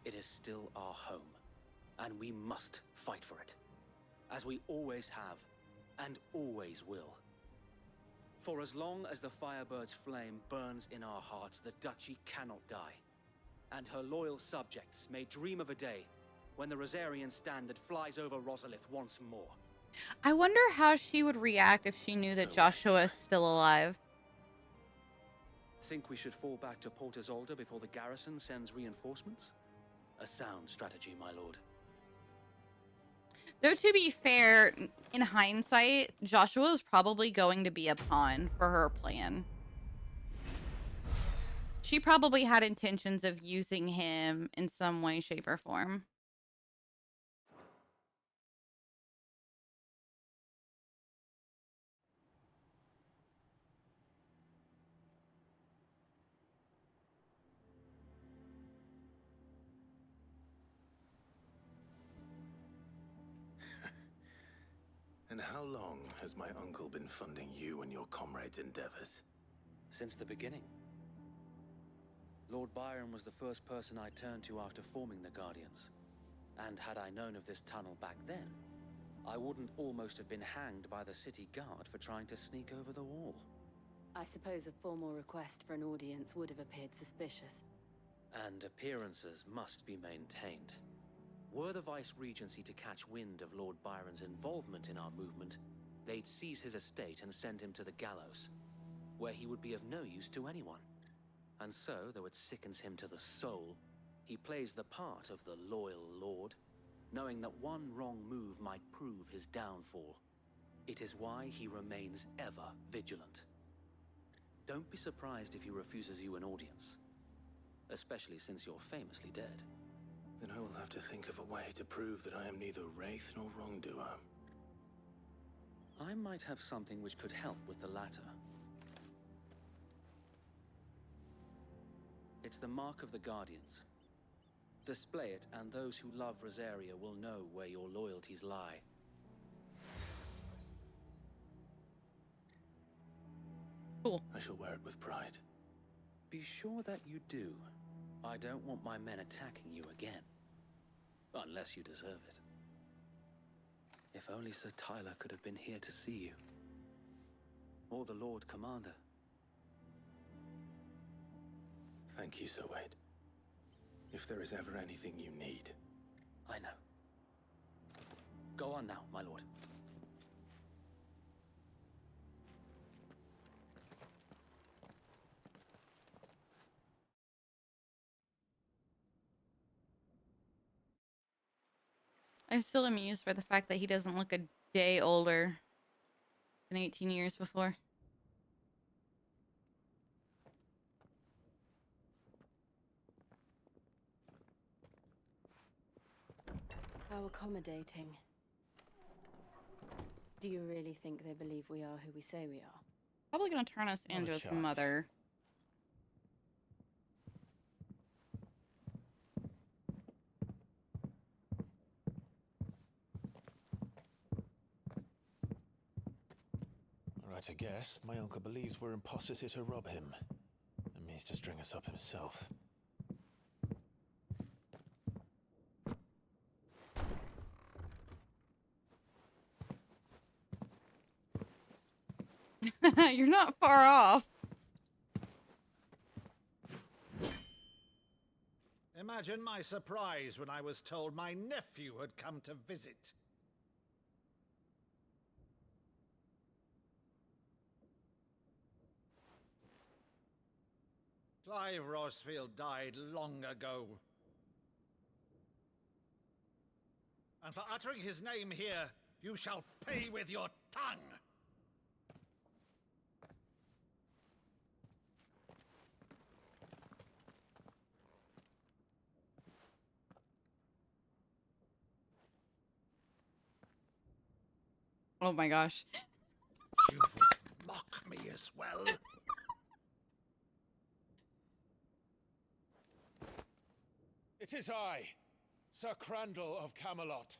it is still our home, and we must fight for it. As we always have, and always will. For as long as the Firebird's flame burns in our hearts, the Duchy cannot die. And her loyal subjects may dream of a day when the Rosarian standard flies over Rosalith once more. I wonder how she would react if she knew that Joshua is still alive. Think we should fall back to Port Isolde before the garrison sends reinforcements? A sound strategy, my lord. Though, to be fair, in hindsight, Joshua is probably going to be a pawn for her plan. She probably had intentions of using him in some way, shape, or form. And how long has my uncle been funding you and your comrades' endeavors? Since the beginning. Lord Byron was the first person I turned to after forming the Guardians. And had I known of this tunnel back then, I wouldn't almost have been hanged by the city guard for trying to sneak over the wall. I suppose a formal request for an audience would have appeared suspicious. And appearances must be maintained. Were the Vice-Regency to catch wind of Lord Byron's involvement in our movement, they'd seize his estate and send him to the gallows, where he would be of no use to anyone. And so, though it sickens him to the soul, he plays the part of the loyal lord, knowing that one wrong move might prove his downfall. It is why he remains ever vigilant. Don't be surprised if he refuses you an audience, especially since you're famously dead. Then I will have to think of a way to prove that I am neither wraith nor wrongdoer. I might have something which could help with the latter. It's the mark of the Guardians. Display it, and those who love Rosaria will know where your loyalties lie. Cool. I shall wear it with pride. Be sure that you do. I don't want my men attacking you again. Unless you deserve it. If only Sir Tyler could have been here to see you. Or the Lord Commander. Thank you, Sir Wade. If there is ever anything you need. I know. Go on now, my lord. I'm still amused by the fact that he doesn't look a day older than 18 years before. How accommodating. Do you really think they believe we are who we say we are? Probably gonna turn us Not a into his chance. mother. Right, I guess. My uncle believes we're imposters here to rob him. And means to string us up himself. You're not far off. Imagine my surprise when I was told my nephew had come to visit. Clive Rosfield died long ago. And for uttering his name here, you shall pay with your tongue! Oh my gosh. You would mock me as well? It is I, Sir Crandall of Camelot,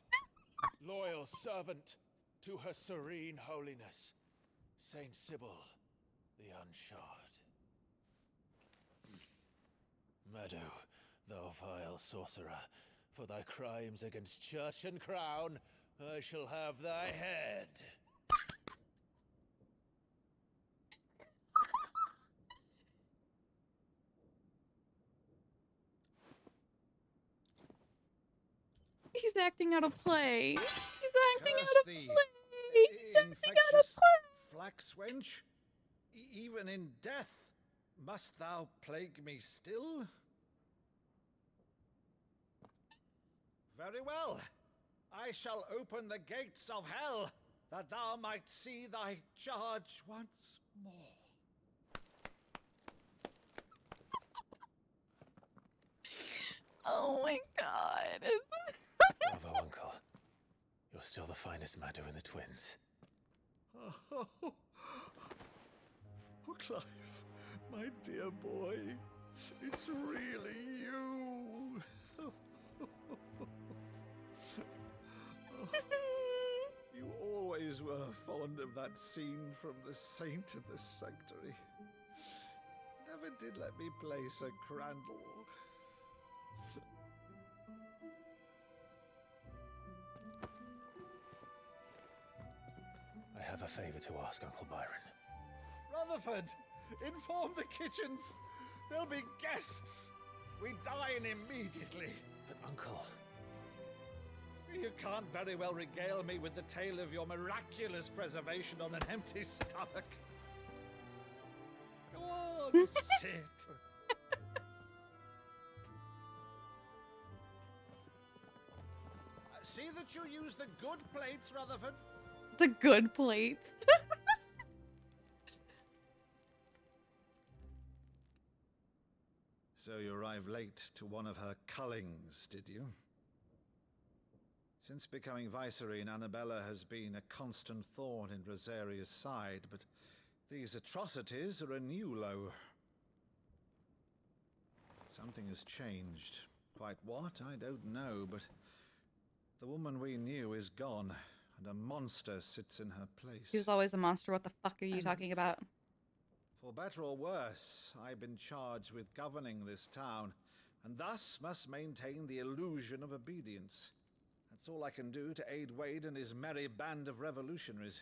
loyal servant to Her Serene Holiness, Saint Sybil the Unshod. Meadow, thou vile sorcerer, for thy crimes against church and crown, I shall have thy head. He's acting out a play. He's acting Curse out a thee, play. He's acting out a infectious play. flax wench. Even in death, must thou plague me still? Very well. I shall open the gates of hell, that thou might see thy charge once more. Oh my god. Bravo, Uncle. You're still the finest Meadow in the twins. Oh, Clive, my dear boy, it's really you. You always were fond of that scene from The Saint in the Sanctuary. Never did let me play Sir Crandall. I have a favor to ask, Uncle Byron. Rutherford, inform the kitchens. There'll be guests. We dine immediately. But, Uncle... You can't very well regale me with the tale of your miraculous preservation on an empty stomach. Go on, sit. See that you use the good plates, Rutherford. The good plates. So you arrived late to one of her cullings, did you? Since becoming Vicereine, Annabella has been a constant thorn in Rosaria's side, but these atrocities are a new low. Something has changed. Quite what, I don't know, but the woman we knew is gone, and a monster sits in her place. He was always a monster. What the fuck are you talking about? For better or worse, I've been charged with governing this town, and thus must maintain the illusion of obedience. That's all I can do to aid Wade and his merry band of revolutionaries.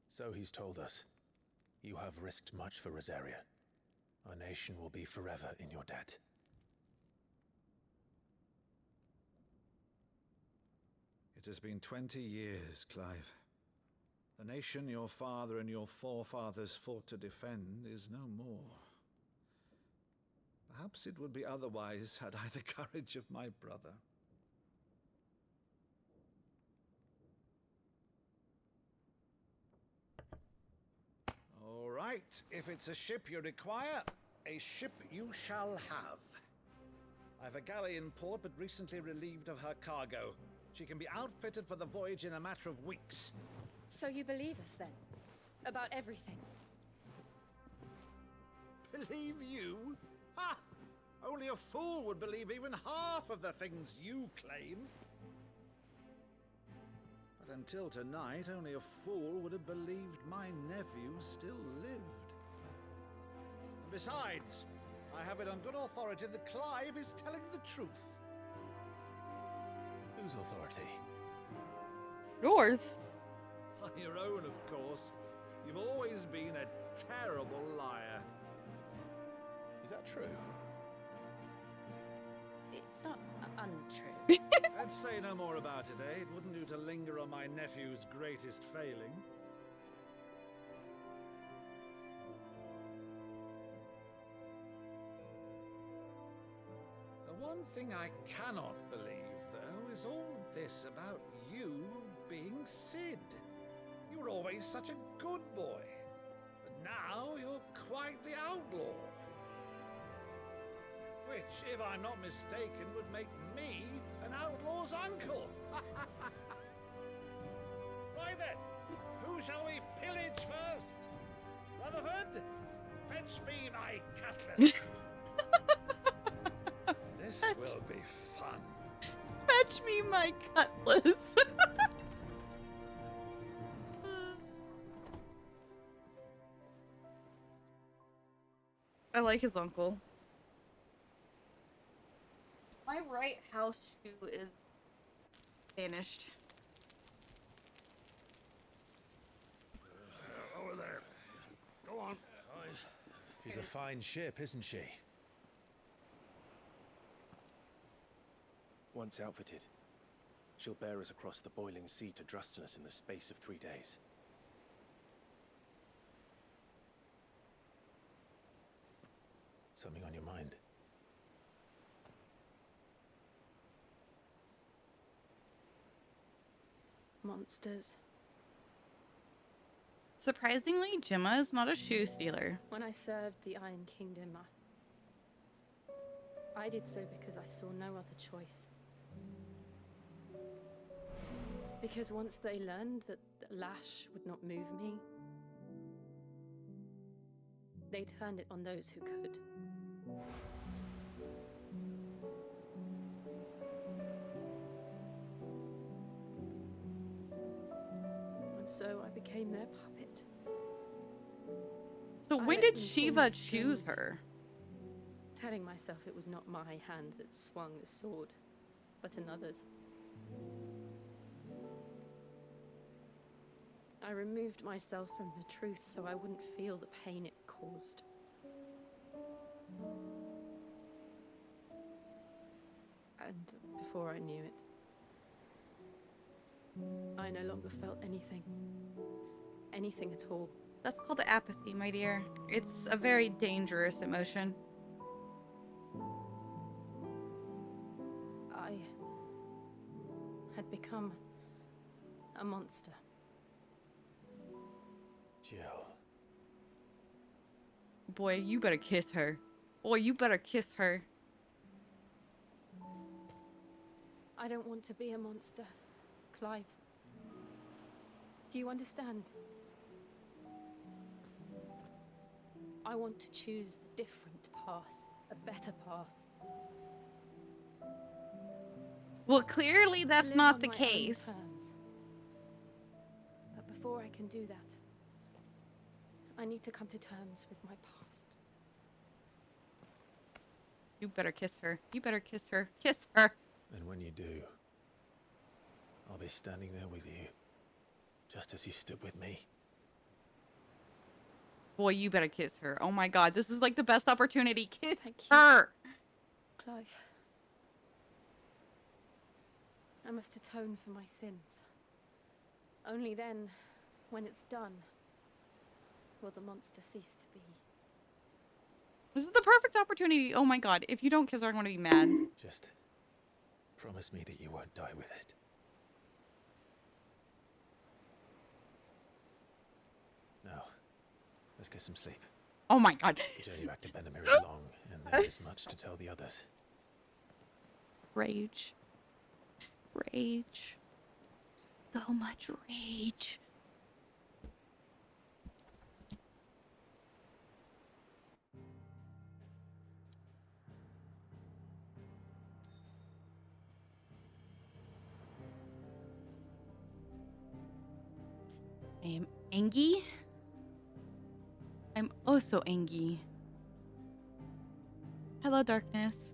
So he's told us. You have risked much for Rosaria. Our nation will be forever in your debt. It has been 20 years, Clive. The nation your father and your forefathers fought to defend is no more. Perhaps it would be otherwise had I the courage of my brother. All right, if it's a ship you require, a ship you shall have. I've a galley in port, but recently relieved of her cargo. She can be outfitted for the voyage in a matter of weeks. So you believe us then? About everything? Believe you? Ha! Only a fool would believe even half of the things you claim. But until tonight, only a fool would have believed my nephew still lived. And besides, I have it on good authority that Clive is telling the truth. Whose authority? Yours. Your own, of course. You've always been a terrible liar. Is that true? It's not untrue. Let's say no more about it, eh? It wouldn't do to linger on my nephew's greatest failing. The one thing I cannot believe, though, is all this about you being Sid. You were always such a good boy, but now you're quite the outlaw. Which, if I'm not mistaken, would make me an outlaw's uncle. Right then, who shall we pillage first? Rutherford, fetch me my cutlass. This will be fun. Fetch me my cutlass. I like his uncle. My right house shoe is vanished. Over there. Go on. She's a fine ship, isn't she? Once outfitted, she'll bear us across the boiling sea to Drustinus in the space of 3 days. Something on your mind? Monsters. Surprisingly, Gemma is not a shoe stealer. When I served the Iron Kingdom, I did so because I saw no other choice. Because once they learned that the lash would not move me, they turned it on those who could. And so I became their puppet. So when did Shiva choose her? Telling myself it was not my hand that swung the sword, but another's. I removed myself from the truth so I wouldn't feel the pain it caused. And before I knew it, I no longer felt anything. Anything at all. That's called apathy, my dear. It's a very dangerous emotion. I had become a monster. Jill. Boy, you better kiss her. Boy, you better kiss her. I don't want to be a monster, Clive. Do you understand? I want to choose a different path, a better path. Well, clearly that's Live not on the my own case. terms. But before I can do that, I need to come to terms with my past. You better kiss her. You better kiss her. Kiss her. And when you do, I'll be standing there with you, just as you stood with me. Boy, you better kiss her. Oh my god, this is like the best opportunity. Kiss Thank her. Clive. I must atone for my sins. Only then, when it's done, will the monster cease to be. This is the perfect opportunity. Oh my god, if you don't kiss her, I'm going to be mad. Just promise me that you won't die with it. Now, let's get some sleep. Oh my god. The journey back to Benamir is long, and there is much to tell the others. Rage. Rage. So much rage. I am angry. I'm oh so angry. Hello, darkness.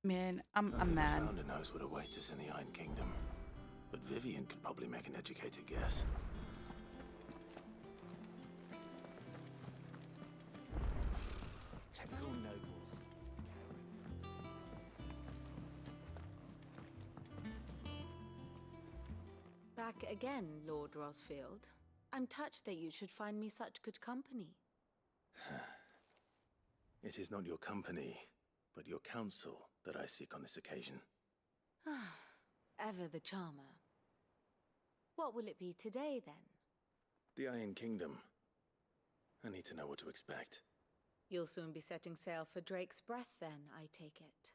Man, I'm Only the mad. founder knows what awaits us in the Iron Kingdom. But Vivian could probably make an educated guess. Typical nobles. Back again, Lord Rosfield. I'm touched that you should find me such good company. It is not your company, but your counsel that I seek on this occasion. Ever the charmer. What will it be today, then? The Iron Kingdom. I need to know what to expect. You'll soon be setting sail for Drake's Breath, then, I take it.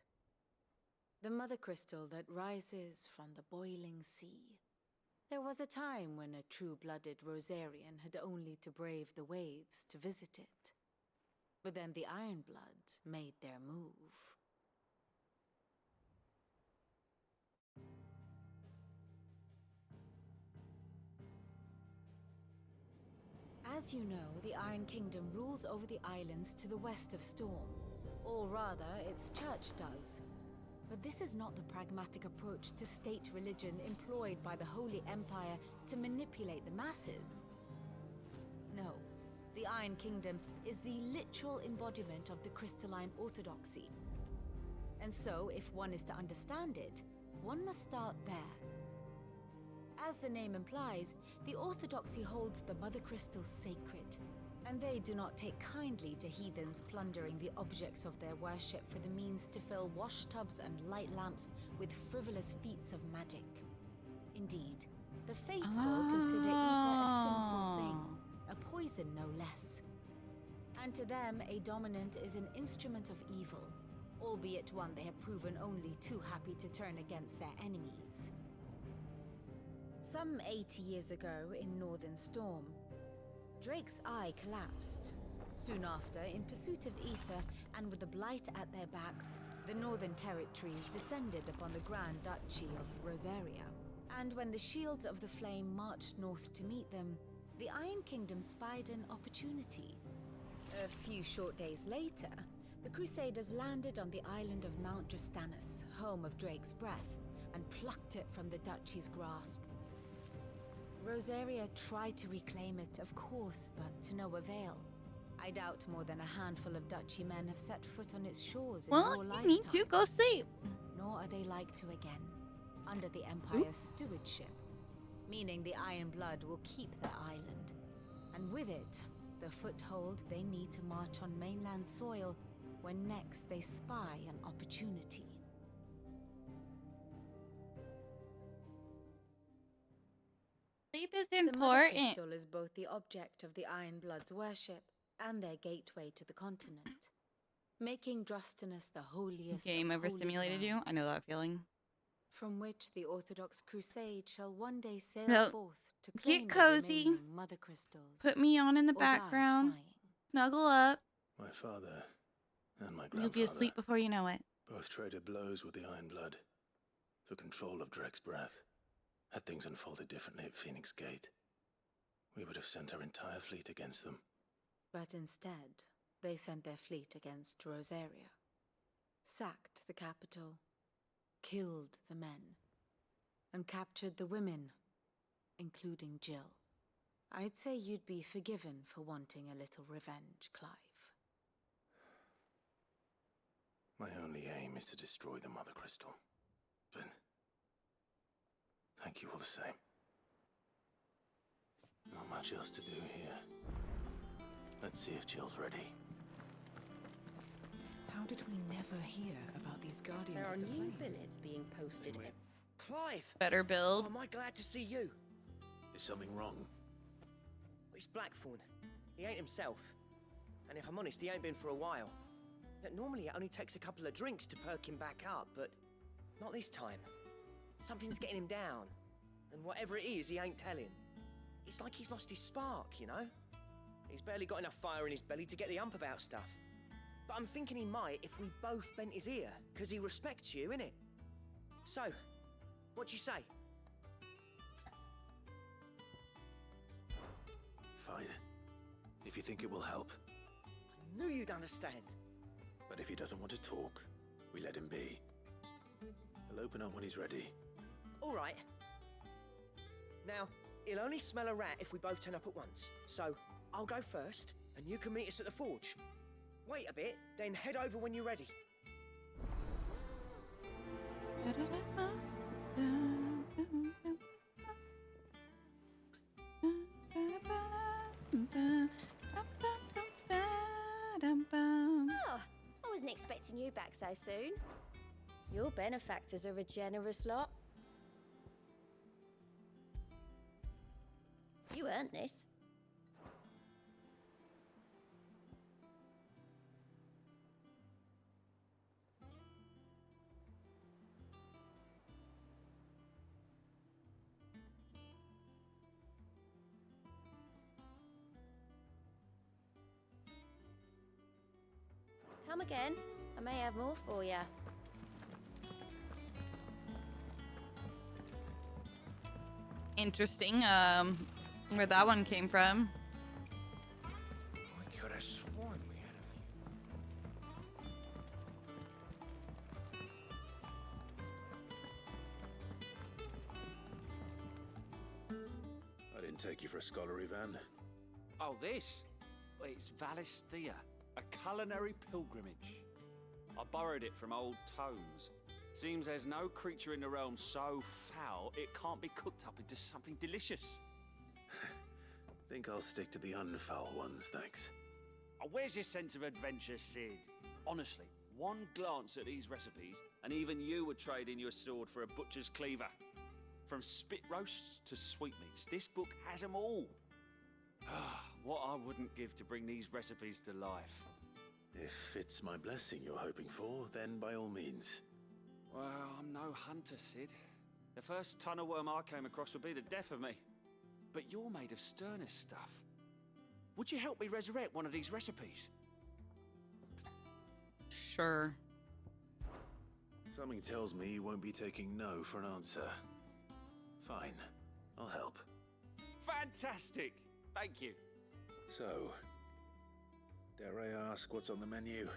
The mother crystal that rises from the boiling sea. There was a time when a true-blooded Rosarian had only to brave the waves to visit it. But then the Ironblood made their move. As you know, the Iron Kingdom rules over the islands to the west of Storm. Or rather, its church does. But this is not the pragmatic approach to state religion employed by the Holy Empire to manipulate the masses. No, the Iron Kingdom is the literal embodiment of the crystalline orthodoxy. And so, if one is to understand it, one must start there. As the name implies, the orthodoxy holds the Mother Crystals sacred, and they do not take kindly to heathens plundering the objects of their worship for the means to fill washtubs and light lamps with frivolous feats of magic. Indeed, the faithful consider ether a sinful thing, a poison no less. And to them, a dominant is an instrument of evil, albeit one they have proven only too happy to turn against their enemies. Some 80 years ago in Northern Storm, Drake's Eye collapsed. Soon after, in pursuit of ether and with the Blight at their backs, the Northern Territories descended upon the Grand Duchy of Rosaria. And when the Shields of the Flame marched north to meet them, the Iron Kingdom spied an opportunity. A few short days later, the Crusaders landed on the island of Mount Drastanus, home of Drake's Breath, and plucked it from the Duchy's grasp. Rosaria tried to reclaim it, of course, but to no avail. I doubt more than a handful of Duchy men have set foot on its shores in your lifetime. You need to go sleep. Nor are they like to again, under the Empire's stewardship, meaning the Iron Blood will keep their island, and with it, the foothold they need to march on mainland soil when next they spy an opportunity. Sleep is The Mother important. Crystal is both the object of the Iron Blood's worship and their gateway to the continent, making Drastanus the holiest Game of ever holy stimulated you? I know grounds, that feeling. from which the Orthodox Crusade shall one day sail Well, forth to get claim the cozy. remaining Mother Crystals. Put me on in the or die background. trying. Snuggle up. My father and my You'll grandfather be asleep before you know it. both traded blows with the Iron Blood for control of Drake's Breath. Had things unfolded differently at Phoenix Gate, we would have sent our entire fleet against them. But instead, they sent their fleet against Rosaria, sacked the capital, killed the men, and captured the women, including Jill. I'd say you'd be forgiven for wanting a little revenge, Clive. My only aim is to destroy the Mother Crystal. But thank you all the same. Not much else to do here. Let's see if Jill's ready. How did we never hear about these Guardians There are of the new Flame? billets being posted. Clive! Better build. Oh, am I glad to see you? Is something wrong? It's Blackthorn. He ain't himself. And if I'm honest, he ain't been for a while. Normally it only takes a couple of drinks to perk him back up, but not this time. Something's getting him down. And whatever it is, he ain't telling. It's like he's lost his spark, you know? He's barely got enough fire in his belly to get the ump about stuff. But I'm thinking he might if we both bent his ear, because he respects you, innit? So, what do you say? Fine. If you think it will help. I knew you'd understand. But if he doesn't want to talk, we let him be. He'll open up when he's ready. All right. Now, he'll only smell a rat if we both turn up at once. So, I'll go first, and you can meet us at the forge. Wait a bit, then head over when you're ready. Oh, I wasn't expecting you back so soon. Your benefactors are a generous lot. You earned this. Come again. I may have more for you. Interesting, where that one came from. I could have sworn we had a few. I didn't take you for a scholar, Ivan. Oh, this? Well, it's Valisthea, a culinary pilgrimage. I borrowed it from old tomes. Seems there's no creature in the realm so foul it can't be cooked up into something delicious. Think I'll stick to the unfoul ones, thanks. Oh, where's your sense of adventure, Sid? Honestly, one glance at these recipes, and even you would trade in your sword for a butcher's cleaver. From spit roasts to sweetmeats, this book has them all. What I wouldn't give to bring these recipes to life. If it's my blessing you're hoping for, then by all means. Well, I'm no hunter, Sid. The first tunnel worm I came across would be the death of me. But you're made of sterner stuff. Would you help me resurrect one of these recipes? Sure. Something tells me you won't be taking no for an answer. Fine, I'll help. Fantastic! Thank you. So, dare I ask what's on the menu?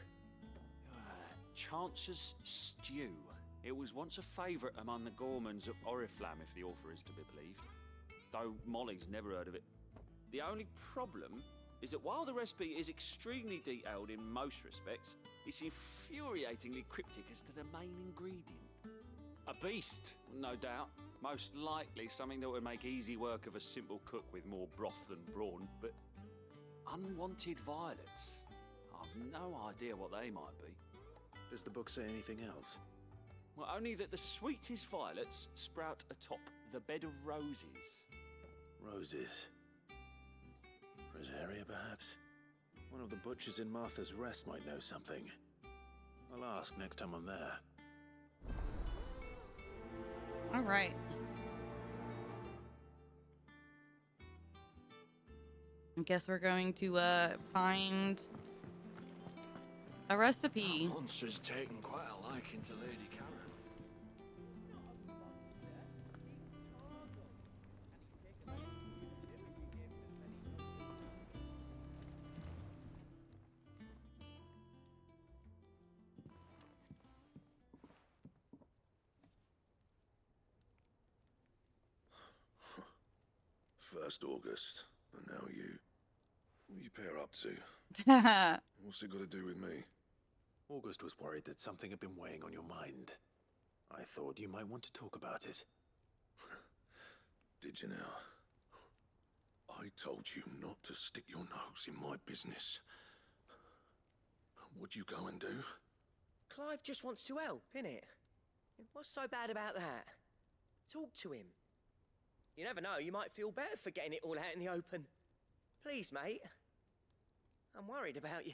Chance's Stew. It was once a favourite among the gourmands of Oriflamme, if the author is to be believed. Though Molly's never heard of it. The only problem is that while the recipe is extremely detailed in most respects, it's infuriatingly cryptic as to the main ingredient. A beast, no doubt. Most likely something that would make easy work of a simple cook with more broth than brawn, but unwanted violets. I've no idea what they might be. Does the book say anything else? Well, only that the sweetest violets sprout atop the bed of roses. Roses. Rosaria, perhaps? One of the butchers in Martha's Rest might know something. I'll ask next time I'm there. All right. I guess we're going to find a recipe. That monster's taken quite a liking to Lady Karen. First August, and now you. What are you pair up to? What's it got to do with me? August was worried that something had been weighing on your mind. I thought you might want to talk about it. Did you now? I told you not to stick your nose in my business. What'd you go and do? Clive just wants to help, innit? What's so bad about that? Talk to him. You never know, you might feel better for getting it all out in the open. Please, mate. I'm worried about you.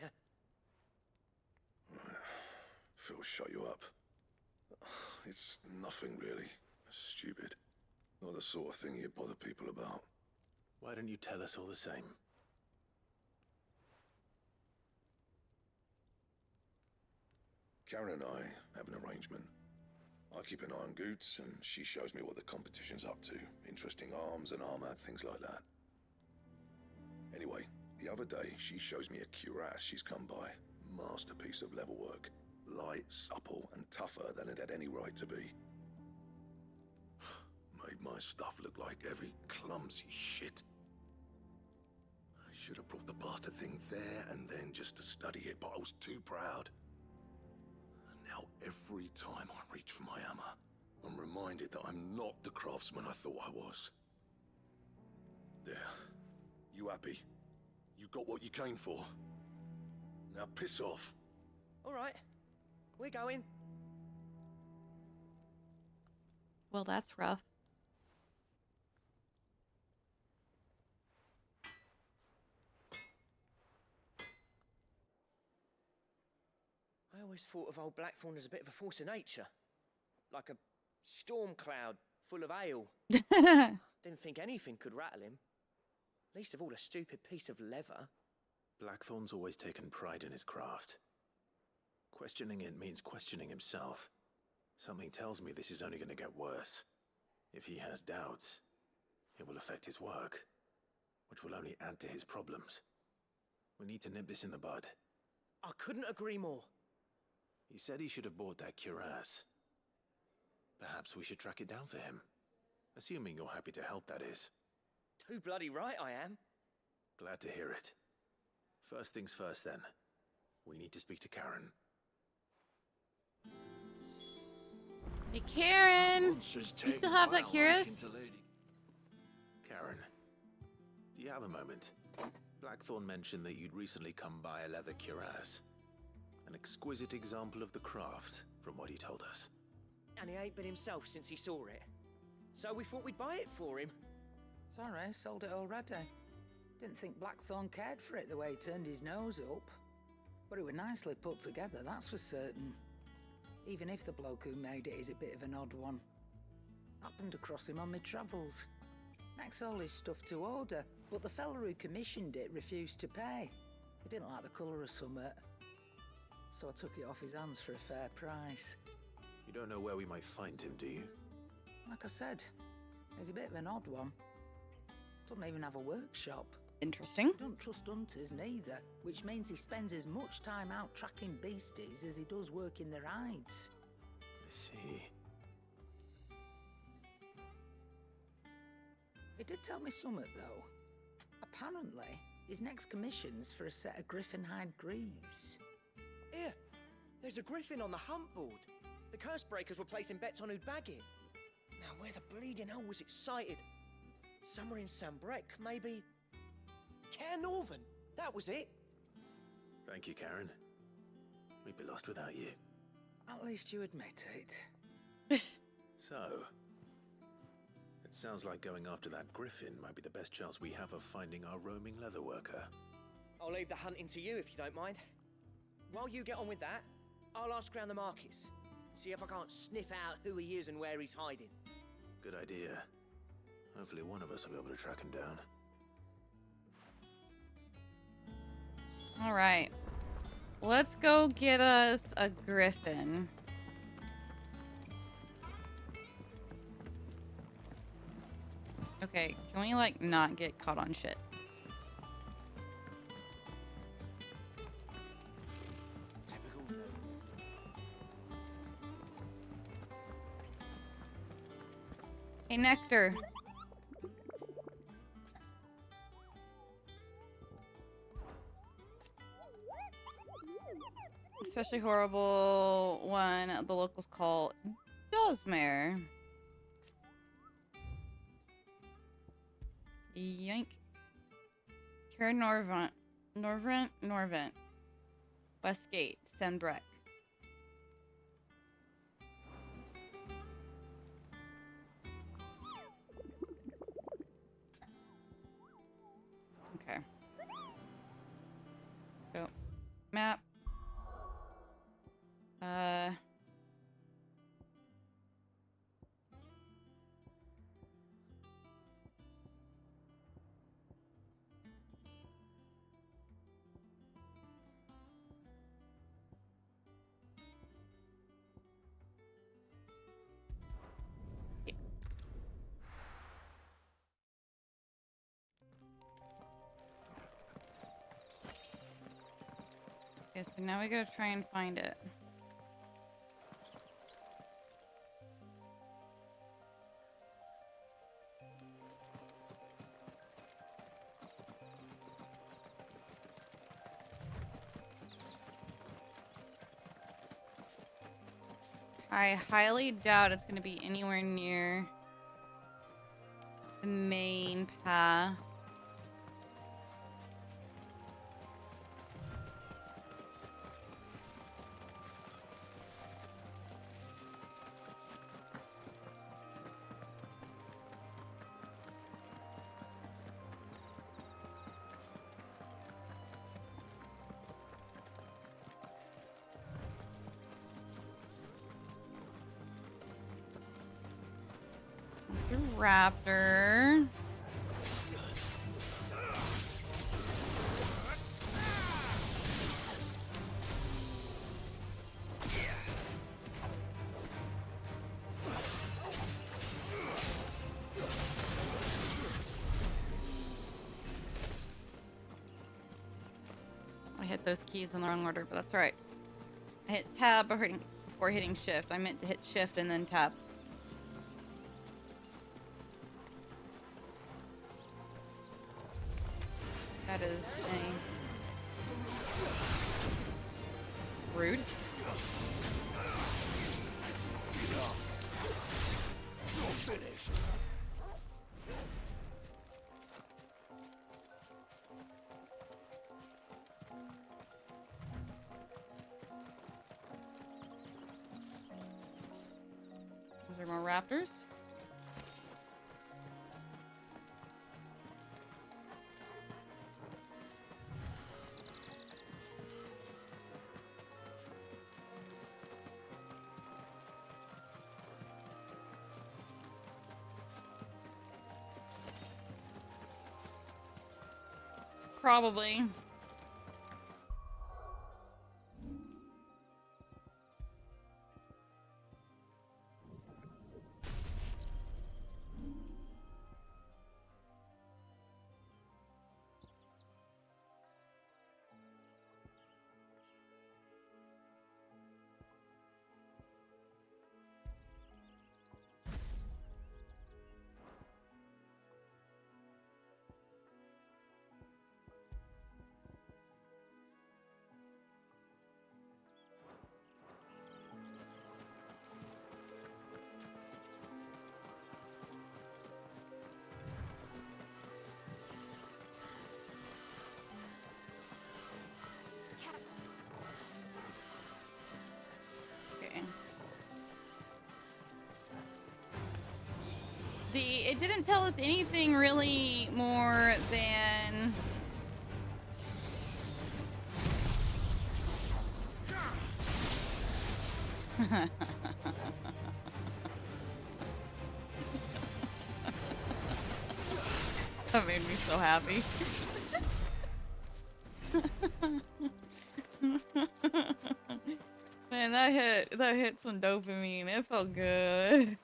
Phil shut you up. It's nothing really. Stupid. Not the sort of thing you bother people about. Why don't you tell us all the same? Karen and I have an arrangement. I keep an eye on Goots, and she shows me what the competition's up to. Interesting arms and armor, things like that. Anyway, the other day, she shows me a cuirass she's come by. Masterpiece of level work. Light, supple, and tougher than it had any right to be. Made my stuff look like every clumsy shit. I should have brought the bastard thing there and then just to study it, but I was too proud. And now every time I reach for my hammer, I'm reminded that I'm not the craftsman I thought I was. There. You happy? You got what you came for. Now piss off. All right. We're going. Well, that's rough. I always thought of old Blackthorn as a bit of a force of nature. Like a storm cloud full of hail. Didn't think anything could rattle him. Least of all a stupid piece of leather. Blackthorn's always taken pride in his craft. Questioning it means questioning himself. Something tells me this is only going to get worse. If he has doubts, it will affect his work, which will only add to his problems. We need to nip this in the bud. I couldn't agree more. He said he should have bought that cuirass. Perhaps we should track it down for him. Assuming you're happy to help, that is. Too bloody right I am. Glad to hear it. First things first, then. We need to speak to Karen. Hey, Karen! You still have that cuirass? Karen, do you have a moment? Blackthorn mentioned that you'd recently come by a leather cuirass. An exquisite example of the craft, from what he told us. And he ain't been himself since he saw it. So we thought we'd buy it for him. Sorry, sold it already. Didn't think Blackthorn cared for it the way he turned his nose up. But it was nicely put together, that's for certain. Even if the bloke who made it is a bit of an odd one. Happened across him on my travels. Makes all his stuff to order, but the fella who commissioned it refused to pay. He didn't like the colour of summit. So I took it off his hands for a fair price. You don't know where we might find him, do you? Like I said, he's a bit of an odd one. Doesn't even have a workshop. Interesting. Don't trust hunters neither, which means he spends as much time out tracking beasties as he does working their hides. I see. He did tell me something, though. Apparently, his next commission's for a set of griffin hide greaves. Here, there's a griffin on the hunt board. The curse breakers were placing bets on who'd bag it. Now, where the bleeding hell was it sighted? Somewhere in Sambrec, maybe... Caer Northern, that was it. Thank you, Karen. We'd be lost without you. At least you admit it. So, it sounds like going after that griffin might be the best chance we have of finding our roaming leatherworker. I'll leave the hunting to you if you don't mind. While you get on with that, I'll ask around the markets. See if I can't sniff out who he is and where he's hiding. Good idea. Hopefully one of us will be able to track him down. All right. Let's go get us a griffin. Okay, can we, like, not get caught on shit? Hey, Nectar. Especially horrible one the locals call Dosmare. Yoink. Karen Norvent. Westgate, Senbreck. Okay. Go. Map. Okay, so now we gotta try and find it. I highly doubt it's gonna be anywhere near the main path. Raptors. I hit those keys in the wrong order, but that's all right. I hit tab before hitting shift. I meant to hit shift and then tab. That is rude. Finished. Is there more raptors? Probably. It didn't tell us anything really more than that made me so happy. Man, that hit some dopamine. It felt good.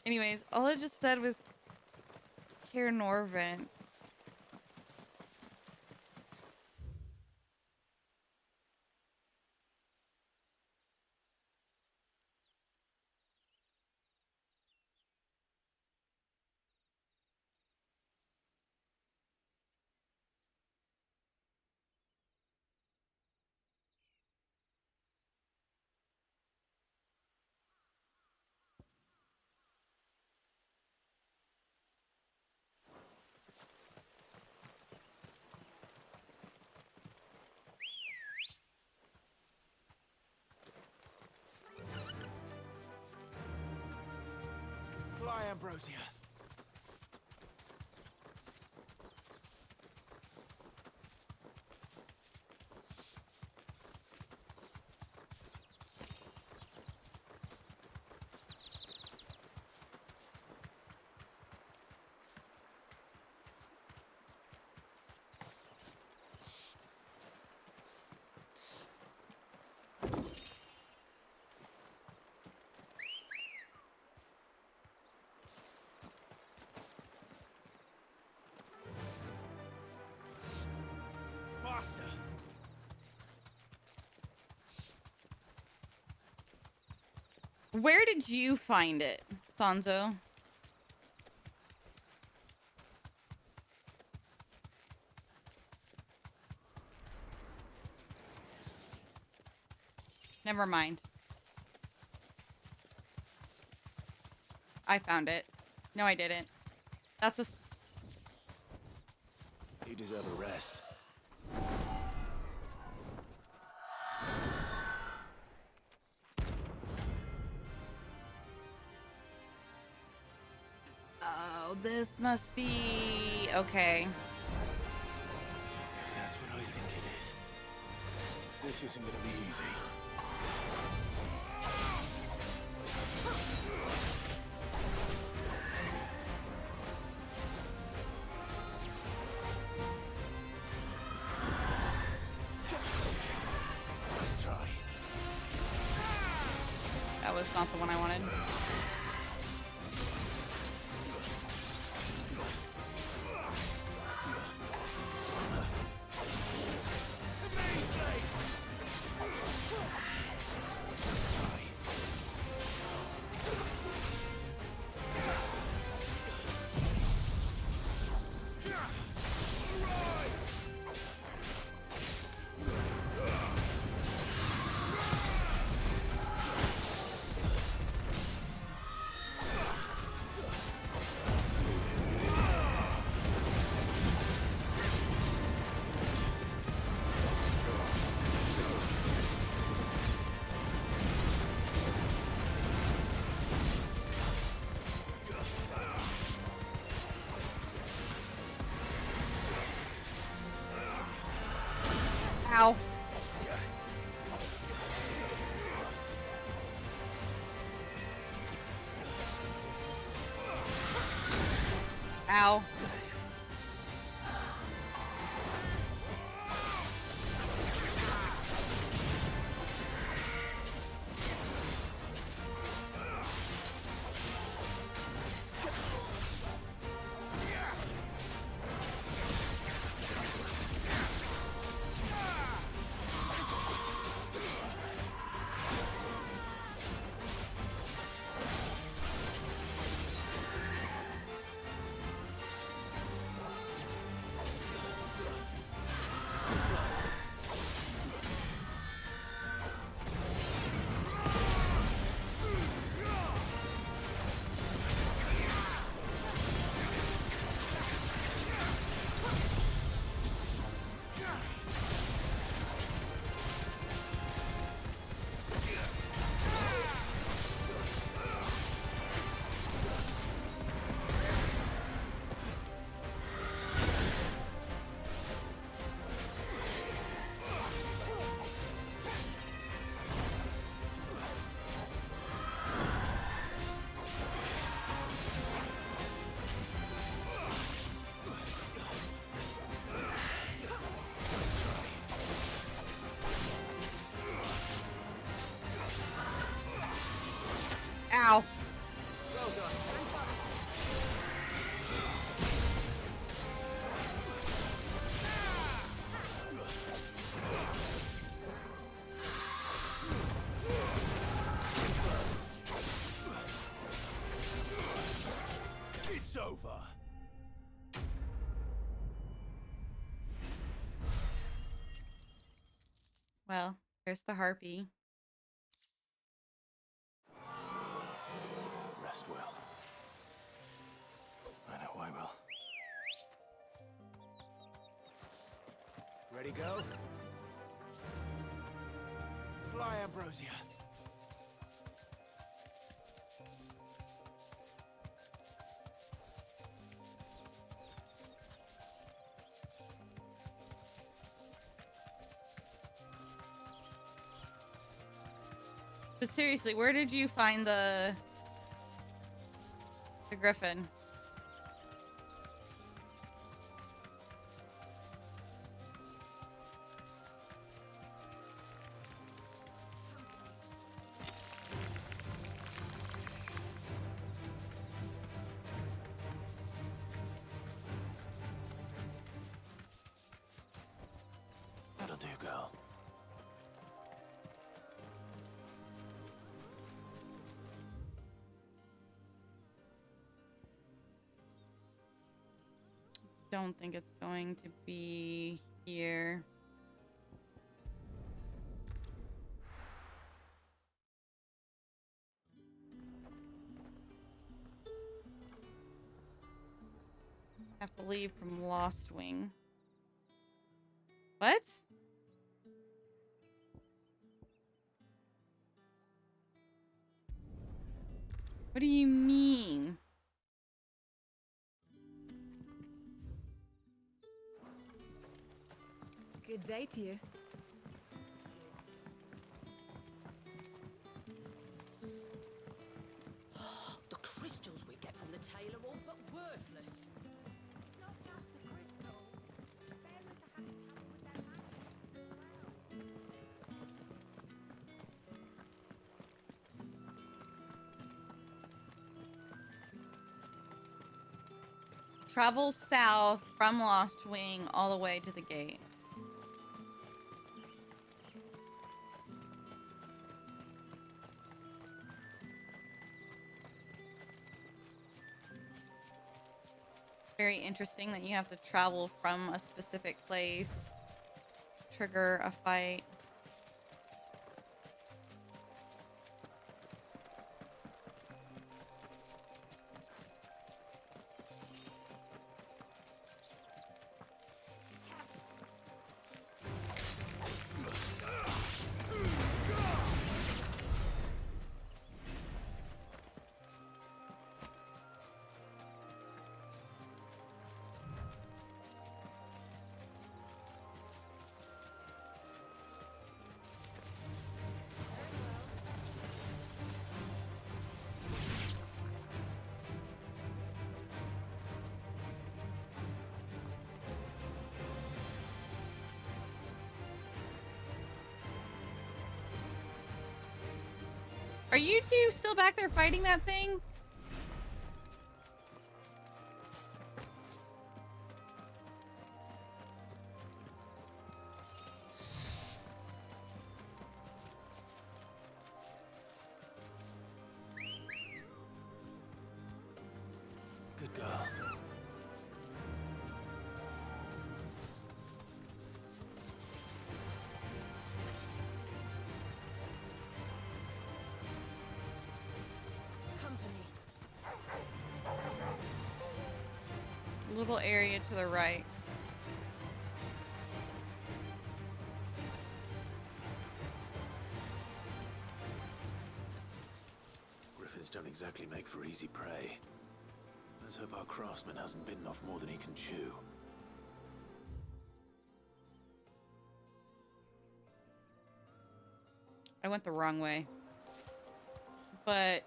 Anyways, all it just said was Care Norvent. Ambrosia. Faster. Where did you find it, Fonzo? Never mind. I found it. No, I didn't. That's a... You deserve a rest. Oh, this must be... Okay. If that's what I think it is, this isn't gonna be easy. Let's try. That was not the one I wanted. Ow. Ow. Ow. Well done. It's over. Well, there's the harpy. Rest well. I know I will. Ready, go? Fly, Ambrosia. But seriously, where did you find the griffin? That'll do, girl. Don't think it's going to be here. Have to leave from Lost Wing. What? What do you mean? Good day to you. The crystals we get from the tail are all but worthless. It's not just the crystals. The bearers are having trouble with their magnets as well. Travel south from Lost Wing all the way to the gate. Very interesting that you have to travel from a specific place, trigger a fight. Are you two still back there fighting that thing? Good girl. Little area to the right. Griffins don't exactly make for easy prey. Let's hope our craftsman hasn't bitten off more than he can chew. I went the wrong way. But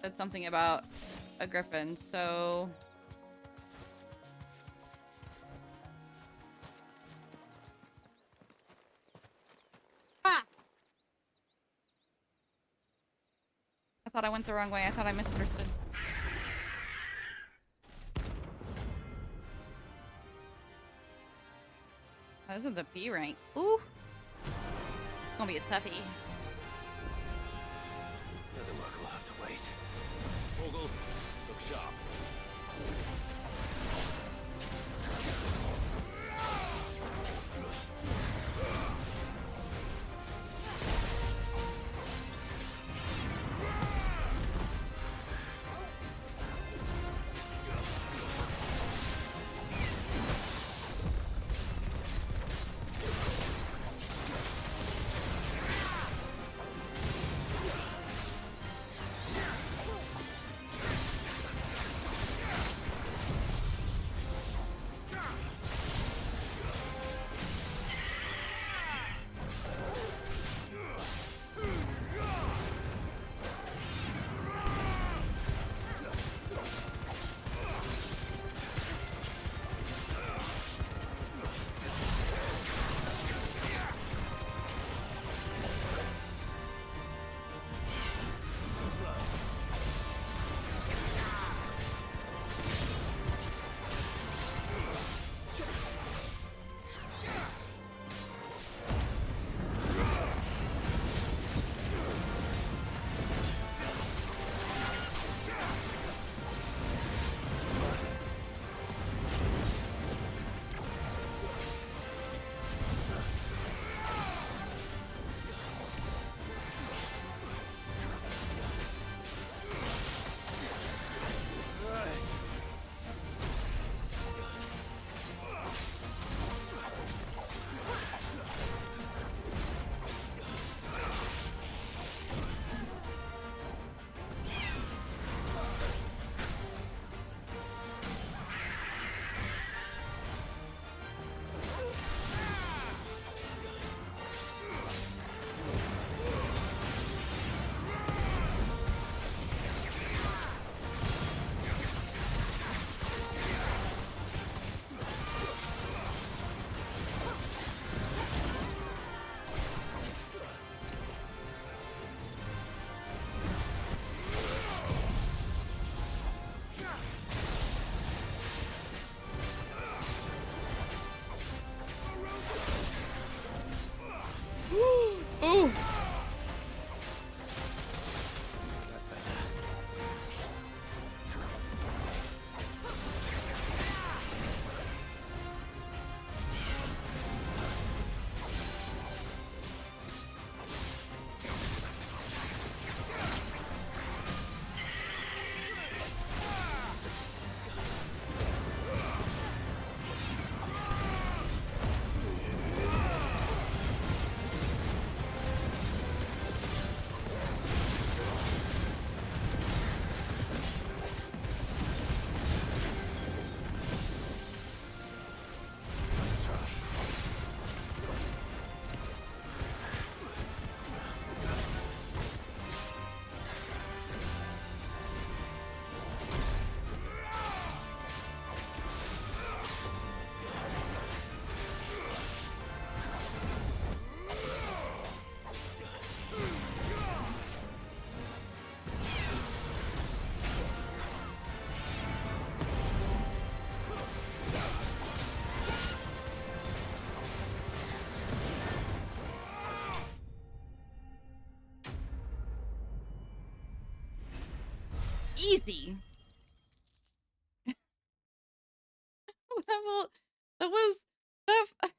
said something about a griffin, so ah! I thought I went the wrong way. I thought I misunderstood. Oh, this one's a B rank. Ooh. It's gonna be a toughie. The other work will have to wait. Vogel, look sharp. easy. that was that.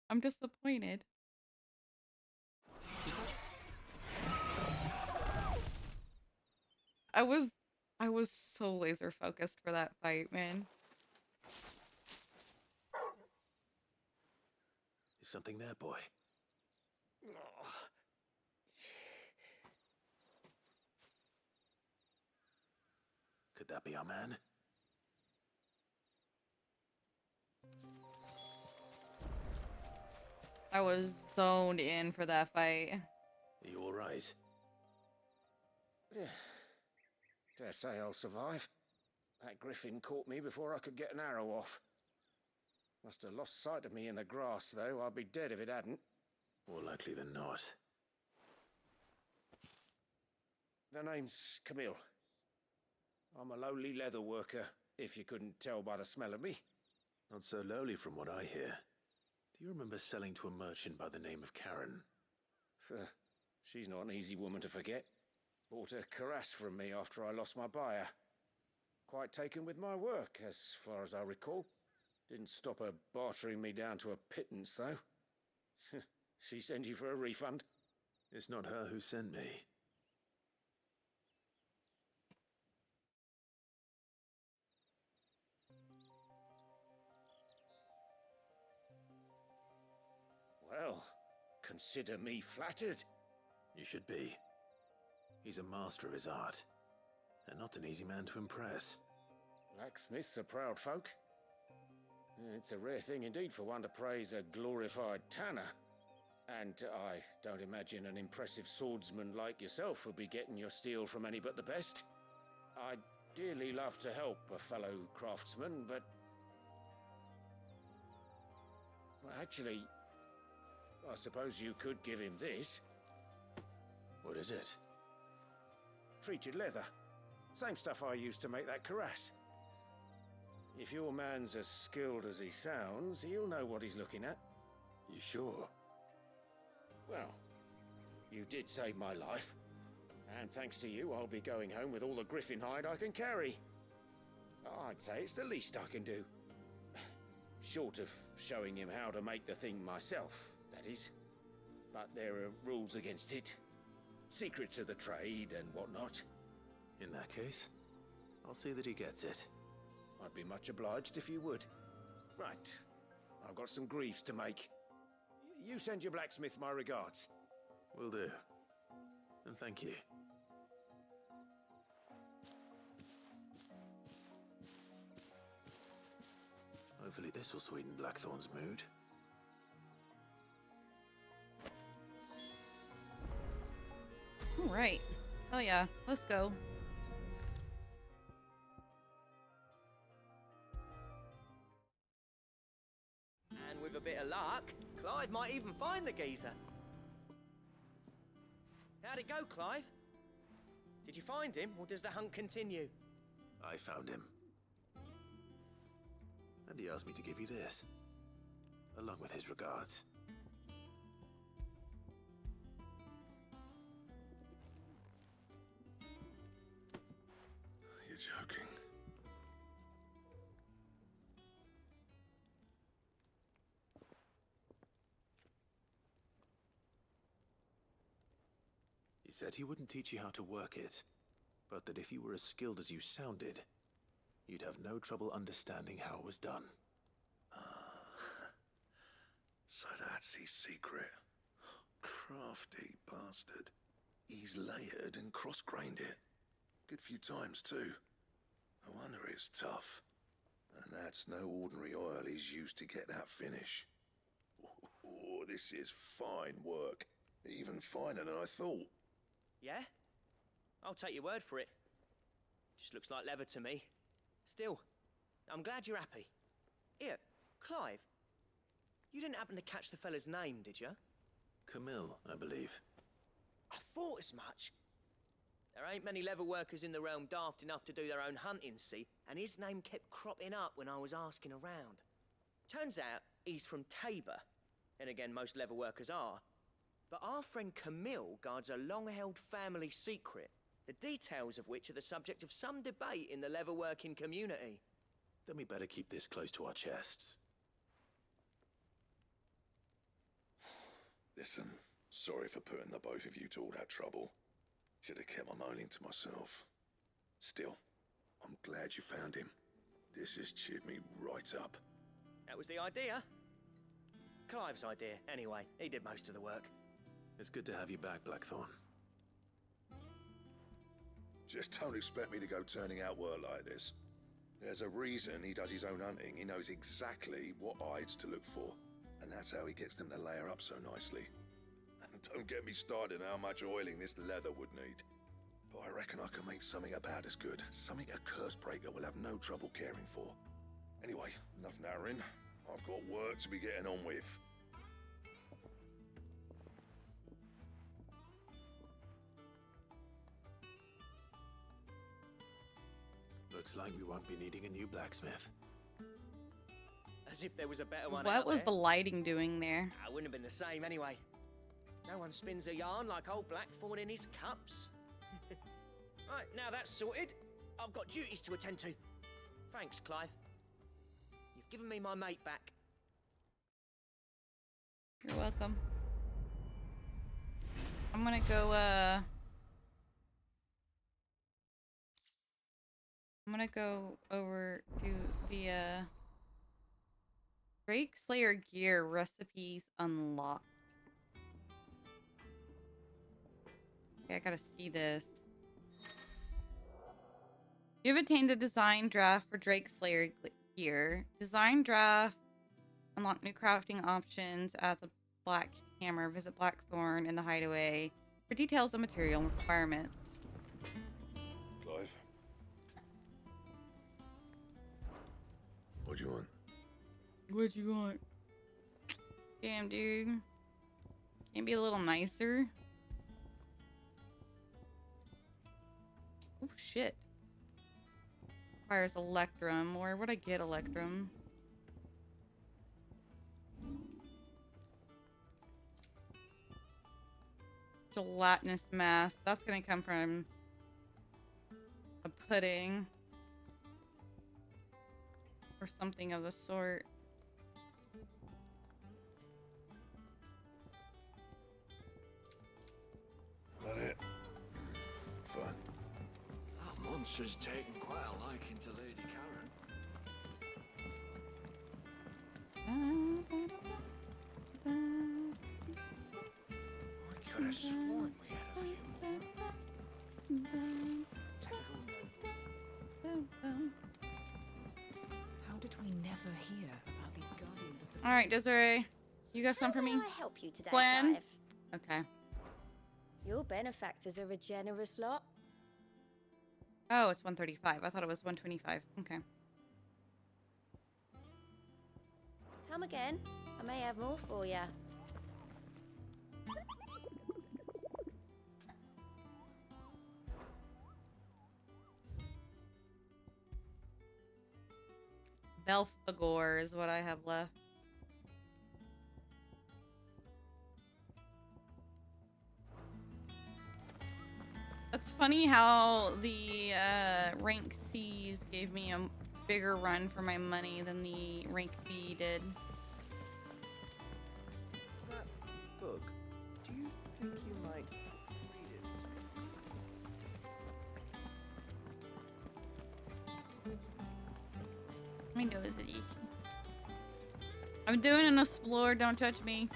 I'm disappointed. I was so laser focused for that fight, man. Is something there, boy? Could that be our man? I was zoned in for that fight. Are you all right? Dare say I'll survive. That griffin caught me before I could get an arrow off. Must have lost sight of me in the grass, though. I'd be dead if it hadn't. More likely than not. The name's Camille. I'm a lowly leather worker, if you couldn't tell by the smell of me. Not so lowly from what I hear. Do you remember selling to a merchant by the name of Karen? She's not an easy woman to forget. Bought a cuirass from me after I lost my buyer. Quite taken with my work, as far as I recall. Didn't stop her bartering me down to a pittance, though. She sent you for a refund? It's not her who sent me. Well, consider me flattered. You should be. He's a master of his art, and not an easy man to impress. Blacksmiths are proud folk. It's a rare thing indeed for one to praise a glorified tanner. And I don't imagine an impressive swordsman like yourself would be getting your steel from any but the best. I'd dearly love to help a fellow craftsman, but... Well, actually, I suppose you could give him this. What is it? Treated leather. Same stuff I used to make that cuirass. If your man's as skilled as he sounds, he'll know what he's looking at. You sure? Well, you did save my life. And thanks to you, I'll be going home with all the griffin hide I can carry. I'd say it's the least I can do. Short of showing him how to make the thing myself, that is. But there are rules against it. Secrets of the trade and whatnot. In that case, I'll see that he gets it. I'd be much obliged if you would. Right. I've got some greaves to make. You send your blacksmith my regards. Will do. And thank you. Hopefully this will sweeten Blackthorn's mood. All right. Oh yeah, let's go. And with a bit of luck, Clive might even find the geezer. How'd it go, Clive? Did you find him, or does the hunt continue? I found him. And he asked me to give you this, along with his regards. You're joking. He said he wouldn't teach you how to work it, but that if you were as skilled as you sounded, you'd have no trouble understanding how it was done. So that's his secret. Crafty bastard. He's layered and cross-grained it. Good few times, too. No wonder it's tough. And that's no ordinary oil he's used to get that finish. Oh, this is fine work. Even finer than I thought. Yeah? I'll take your word for it. Just looks like leather to me. Still, I'm glad you're happy. Here, Clive, you didn't happen to catch the fella's name, did you? Camille, I believe. I thought as much. There ain't many leather workers in the realm daft enough to do their own hunting, see, and his name kept cropping up when I was asking around. Turns out he's from Tabor. Then again, most leather workers are. But our friend Camille guards a long-held family secret the details of which are the subject of some debate in the leatherworking community. Then we better keep this close to our chests. Listen, sorry for putting the both of you to all that trouble. Should have kept my moaning to myself. Still, I'm glad you found him. This has cheered me right up. That was the idea. Clive's idea, anyway. He did most of the work. It's good to have you back, Blackthorn. Just don't expect me to go turning out work like this. There's a reason he does his own hunting. He knows exactly what hides to look for. And that's how he gets them to layer up so nicely. And don't get me started on how much oiling this leather would need. But I reckon I can make something about as good. Something a Cursebreaker will have no trouble caring for. Anyway, enough narrowing. I've got work to be getting on with. Looks like we won't be needing a new blacksmith. As if there was a better one What out was there. the lighting doing there? I wouldn't have been the same anyway. No one spins a yarn like old Blackthorn in his cups. Right, now that's sorted, I've got duties to attend to. Thanks, Clive. You've given me my mate back. You're welcome. I'm gonna go, I'm gonna go over to the, Drake Slayer gear recipes unlocked. Okay, I gotta see this. You've attained the design draft for Drake Slayer gear. Design draft. Unlock new crafting options. Add the black hammer. Visit Blackthorn in the hideaway for details of material requirements. Clive? What do you want? What you want? Damn, dude. Can't be a little nicer? Oh, shit. Requires Electrum. Where would I get Electrum? Gelatinous mass. That's gonna come from a pudding. Or something of the sort. That it? Fine. That monster's taken quite a liking to Lady Karen. I could have sworn we had a few more. How did we never hear about these guardians of the Alright, Desiree. You got some for me? How may I help you today, Glenn? Clive? Okay. Your benefactors are a generous lot. Oh, it's 135. I thought it was 125. Okay. Come again. I may have more for you. Belphegor is what I have left. It's funny how the rank C's gave me a bigger run for my money than the rank B did. That book, do you think you might read it? Let me do it. I'm doing an explore, don't judge me.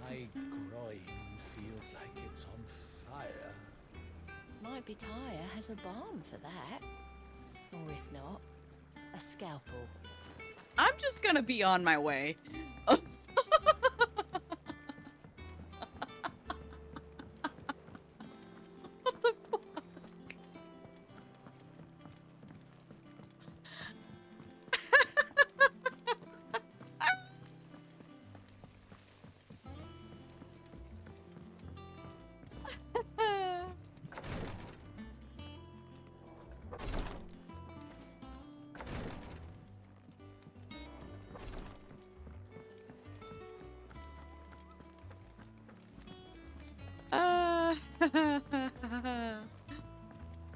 My groin feels like it's on fire. Might be Tyre has a balm for that. Or if not, a scalpel. I'm just gonna be on my way.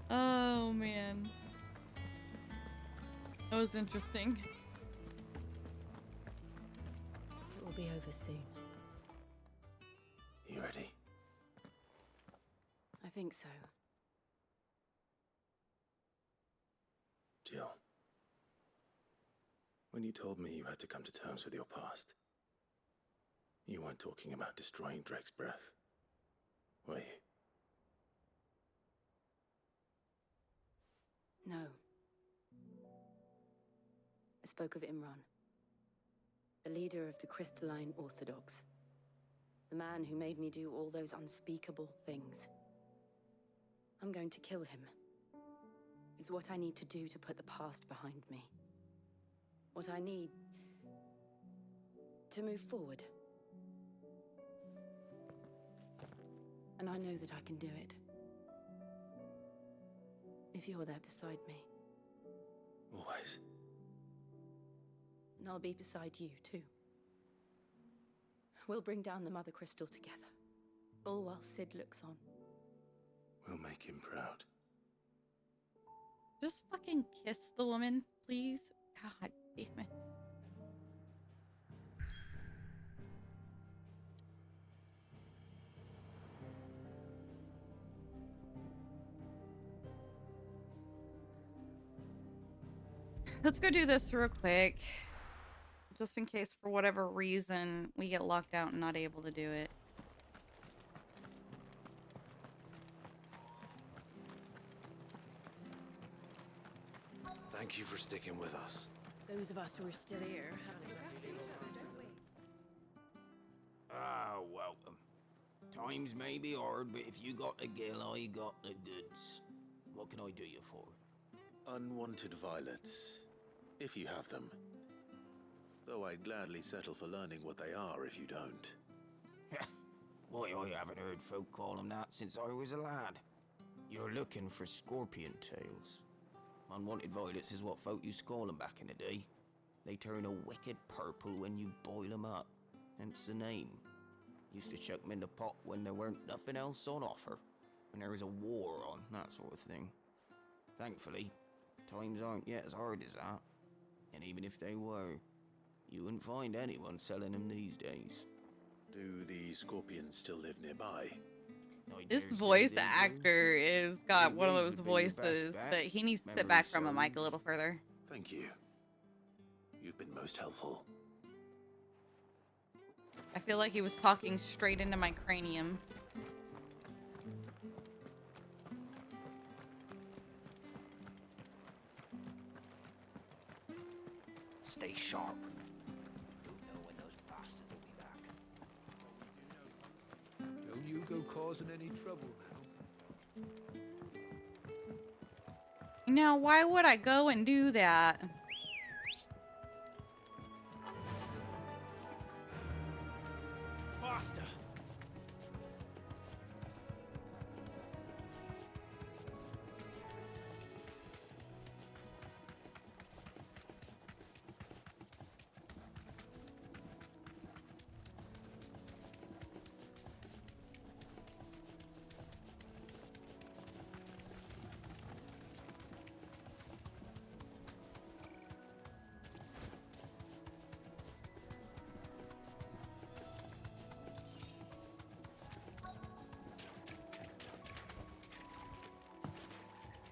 Oh man. That was interesting. It will be over soon. You ready? I think so. Jill. When you told me you had to come to terms with your past, you weren't talking about destroying Drake's breath, were you? No. I spoke of Imran, the leader of the Crystalline Orthodox. The man who made me do all those unspeakable things. I'm going to kill him. It's what I need to do to put the past behind me. What I need to move forward. And I know that I can do it. If you're there beside me. Always. And I'll be beside you, too. We'll bring down the Mother Crystal together. All while Sid looks on. We'll make him proud. Just fucking kiss the woman, please. God damn it. Let's go do this real quick. Just in case, for whatever reason, we get locked out and not able to do it. Thank you for sticking with us. Those of us who are still here have to... Ah, welcome. Times may be hard, but if you got the gill, I got the goods. What can I do you for? Unwanted violets, if you have them. Though I'd gladly settle for learning what they are if you don't. Why, I haven't heard folk call them that since I was a lad. You're looking for scorpion tails. Unwanted violets is what folk used to call them back in the day. They turn a wicked purple when you boil them up, hence the name. Used to chuck them in the pot when there weren't nothing else on offer, when there was a war on, that sort of thing. Thankfully, times aren't yet as hard as that. And even if they were, you wouldn't find anyone selling them these days. Do the scorpions still live nearby? This voice actor is got one of those voices that he needs to sit back from a mic a little further. Thank you. You've been most helpful. I feel like he was talking straight into my cranium. Stay sharp. Don't know when those bastards will be back. Don't you go causing any trouble now. Now, why would I go and do that? Faster!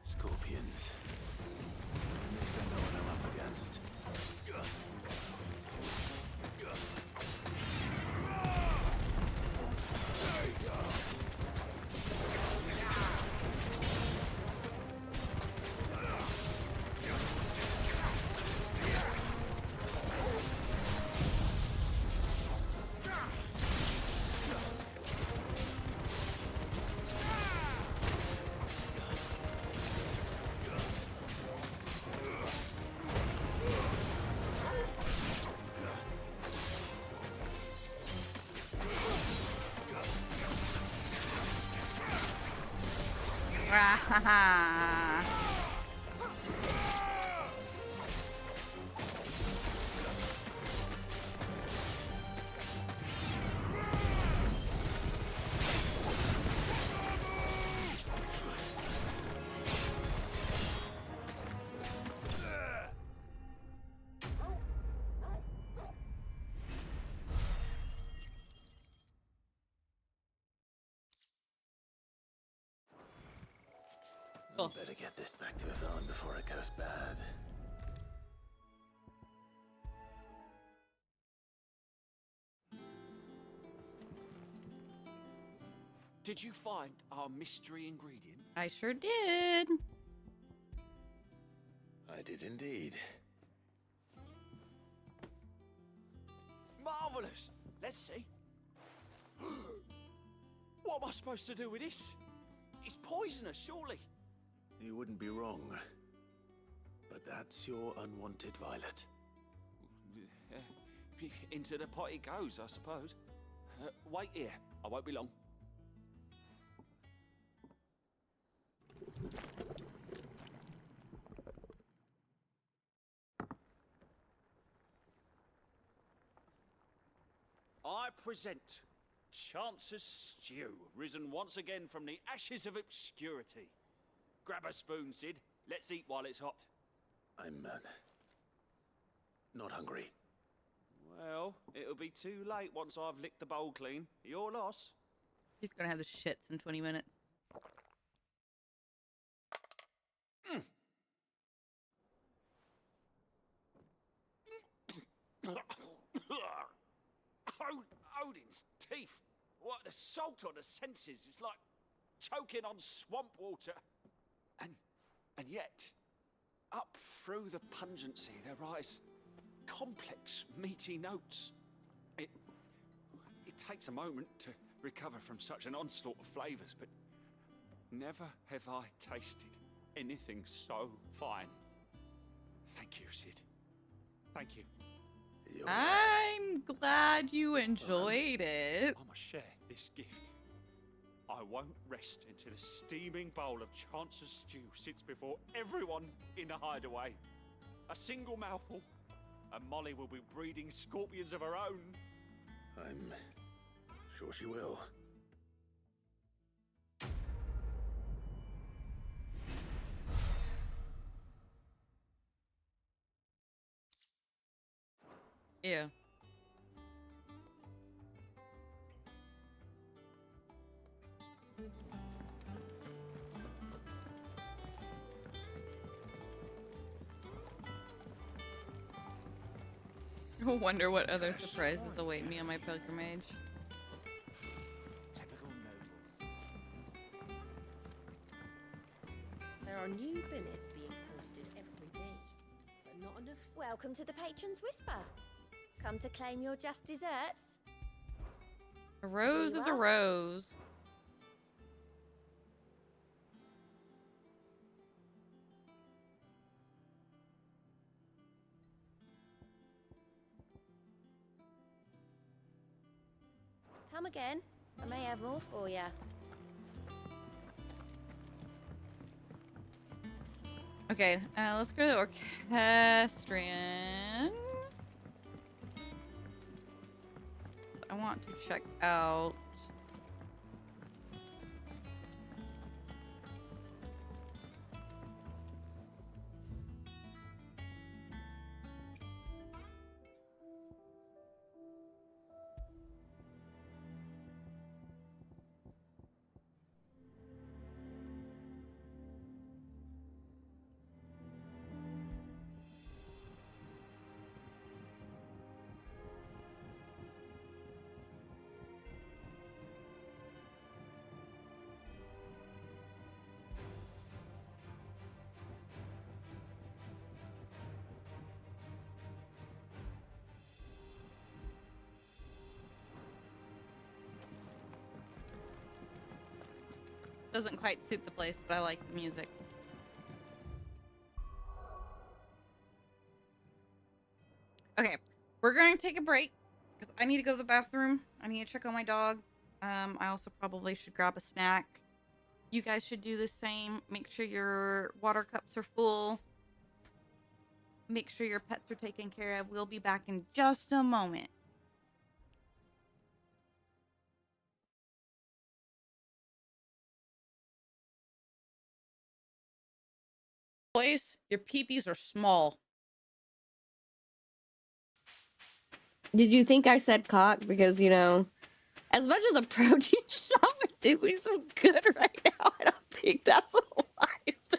Scorpions. At least I know what I'm up against. Ah, Cool. I better get this back to Yvonne before it goes bad. Did you find our mystery ingredient? I sure did. I did indeed. Marvelous! Let's see. What am I supposed to do with this? It's poisonous, surely. You wouldn't be wrong. But that's your unwanted violet. Into the pot it goes, I suppose. Wait here. I won't be long. I present Chance's Stew, risen once again from the ashes of obscurity. Grab a spoon, Sid. Let's eat while it's hot. I'm, not hungry. Well, it'll be too late once I've licked the bowl clean. Your loss. He's gonna have the shits in 20 minutes. Odin's teeth. What, the salt on the senses? It's like choking on swamp water. And yet, up through the pungency, there rise complex, meaty notes. It takes a moment to recover from such an onslaught of flavors, but never have I tasted anything so fine. Thank you, Sid. Thank you. I'm glad you enjoyed it. I must share this gift. I won't rest until a steaming bowl of Chance's Stew sits before everyone in the hideaway. A single mouthful, and Molly will be breeding scorpions of her own. I'm sure she will. Yeah. I wonder what other surprises await me on my pilgrimage. Typical nobles. There are new billets being posted every day, but not enough. Welcome to the Patron's Whisper. Come to claim your just desserts. A rose is a rose. Come again. I may have more for you. Okay, let's go to the orchestrion. I want to check out. Doesn't quite suit the place, but I like the music. Okay, we're going to take a break because I need to go to the bathroom. I need to check on my dog. I also probably should grab a snack. You guys should do the same. Make sure your water cups are full. Make sure your pets are taken care of. We'll be back in just a moment. Boys, your peepees are small. Did you think I said cock? Because, you know, as much as a protein shot would do me some good right now, I don't think that's a wise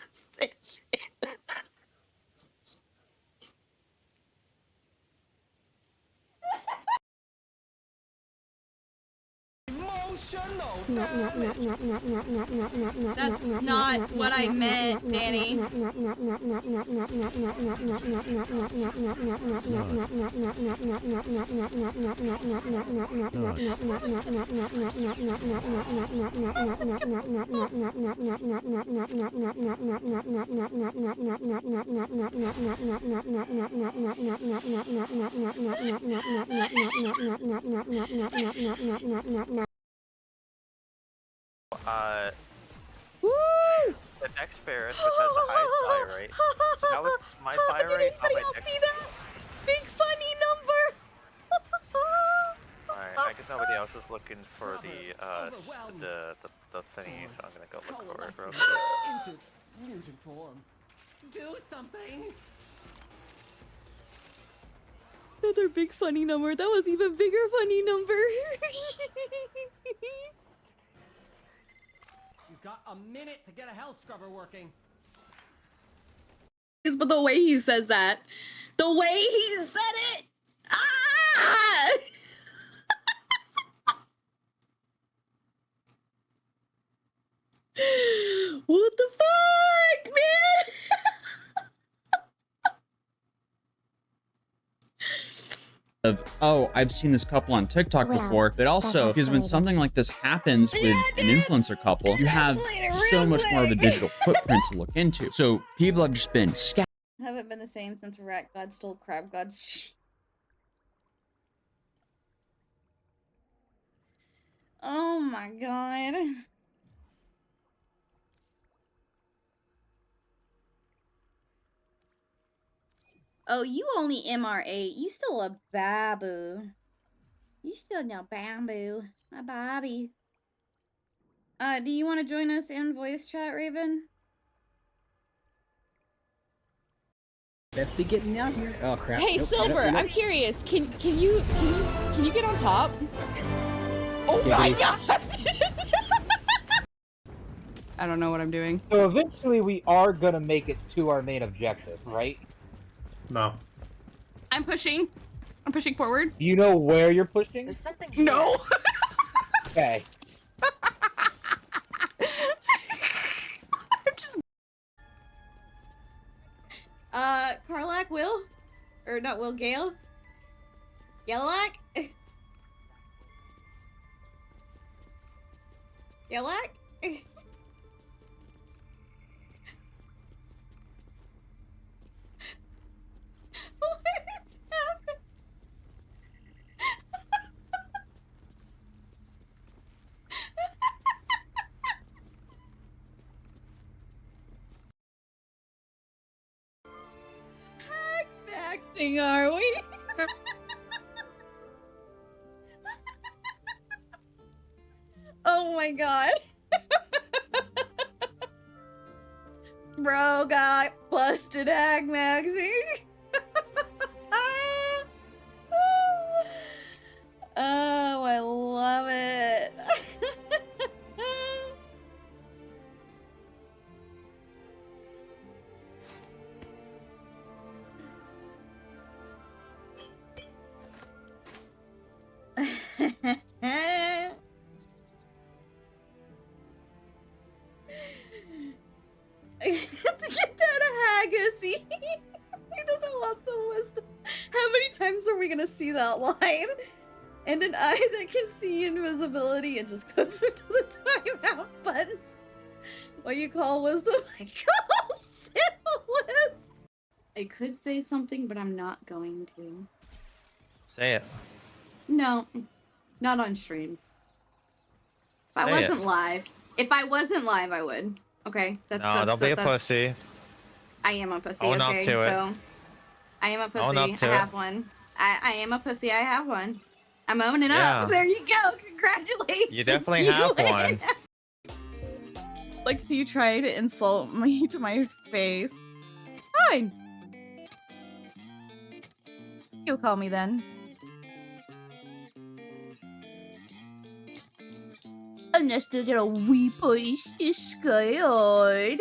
That's not what I meant, Danny. Woo! The next Ferris, which has the highest fire rate. So now it's my fire rate on my next. Big funny number. Alright, I guess nobody else is looking for the thingy, so I'm gonna go look for it real quick. Into mutant form. Do something. Another big funny number. That was even bigger funny number. You've got a minute to get a hell scrubber working. But the way he says that, the way he said it. Ah! What the fuck, man? Oh, I've seen this couple on TikTok before, but also because when something like this happens with an influencer couple, you have so much more of a digital footprint to look into. So people have just been scattered. Haven't been the same since Rat God stole Crab God's. Oh my god. Oh, you only MR8. You still a babu. You still no bamboo. My Bobby. Do you want to join us in voice chat, Raven? Let's be getting out here. Oh crap. Hey, Nope, Silver, nope. I'm curious. Can you get on top? Oh Yeah, my dude. god! I don't know what I'm doing. So eventually we are gonna make it to our main objective, right? No. I'm pushing. I'm pushing forward. Do you know where you're pushing? There's something. No. Okay. Karlak, Will? Or not Will, Gale? Yellowlack? Yellowlack? What is happening? Hack-maxing, are we? Oh my god. Bro got busted hack-maxing. Oh, I love it. Get that Haggassy. He doesn't want some wisdom. How many times are we gonna see that line? And an eye that can see invisibility and just closer to the timeout button. What you call wisdom, I call syphilis. I could say something, but I'm not going to. Say it. No, not on stream. If I Say it. wasn't live. If I wasn't live, I would. Okay, No, don't be a pussy. I am a pussy. Own up Okay, to it. so I am a pussy. Own up I to it. have one. I am a pussy. I have one. I'm owning Yeah. up. There you go. Congratulations. You definitely have one. Like, so you try to insult me to my face. Fine. You call me then. And I still get a wee push scared.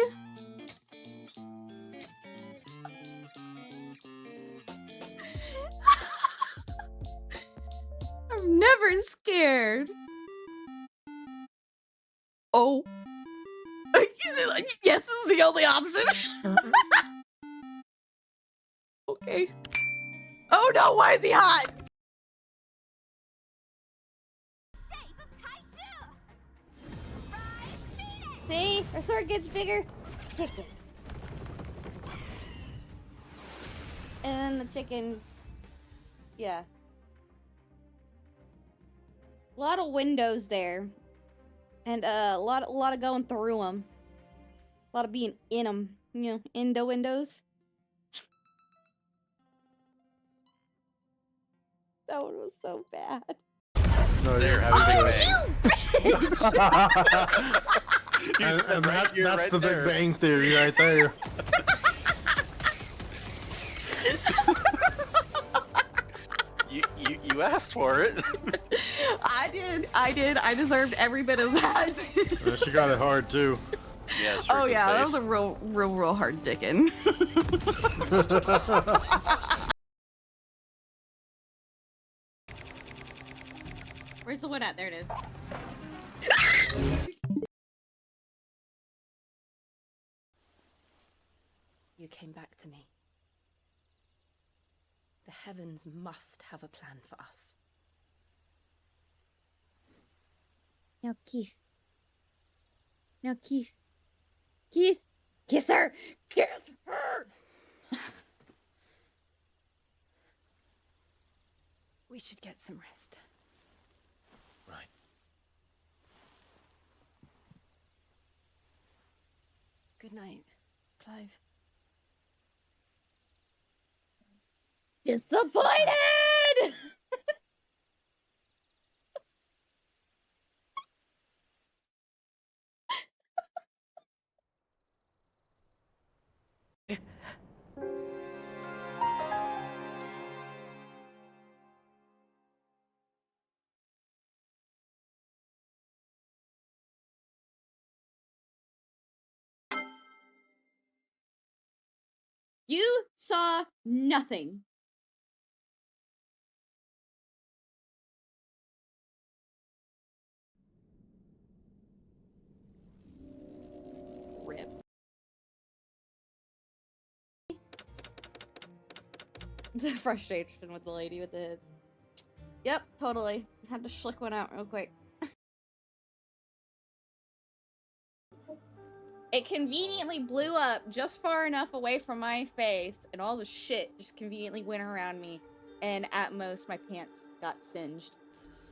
I'm never scared. Oh. Yes is the only option. Okay. Oh no, why is he hot? See? Our sword gets bigger. Chicken. And then the chicken. Yeah. A lot of windows there. And a lot of going through them. A lot of being in them. You know, into windows. That one was so bad. No, they're having Big Bang. And that's the Big Bang Theory right there. You asked for it. I did. I deserved every bit of that. She got it hard too. Yeah. Oh yeah, that was a real hard dickin'. Where's the wood at? There it is. You came back to me. The heavens must have a plan for us. Now, Keith. Now, Keith. Keith! Kiss her! Kiss her! We should get some rest. Right. Good night, Clive. Disappointed! You saw nothing. Rip. The frustration with the lady with the hips. Yep, totally. Had to schlick one out real quick. It conveniently blew up just far enough away from my face, and all the shit just conveniently went around me, and at most my pants got singed.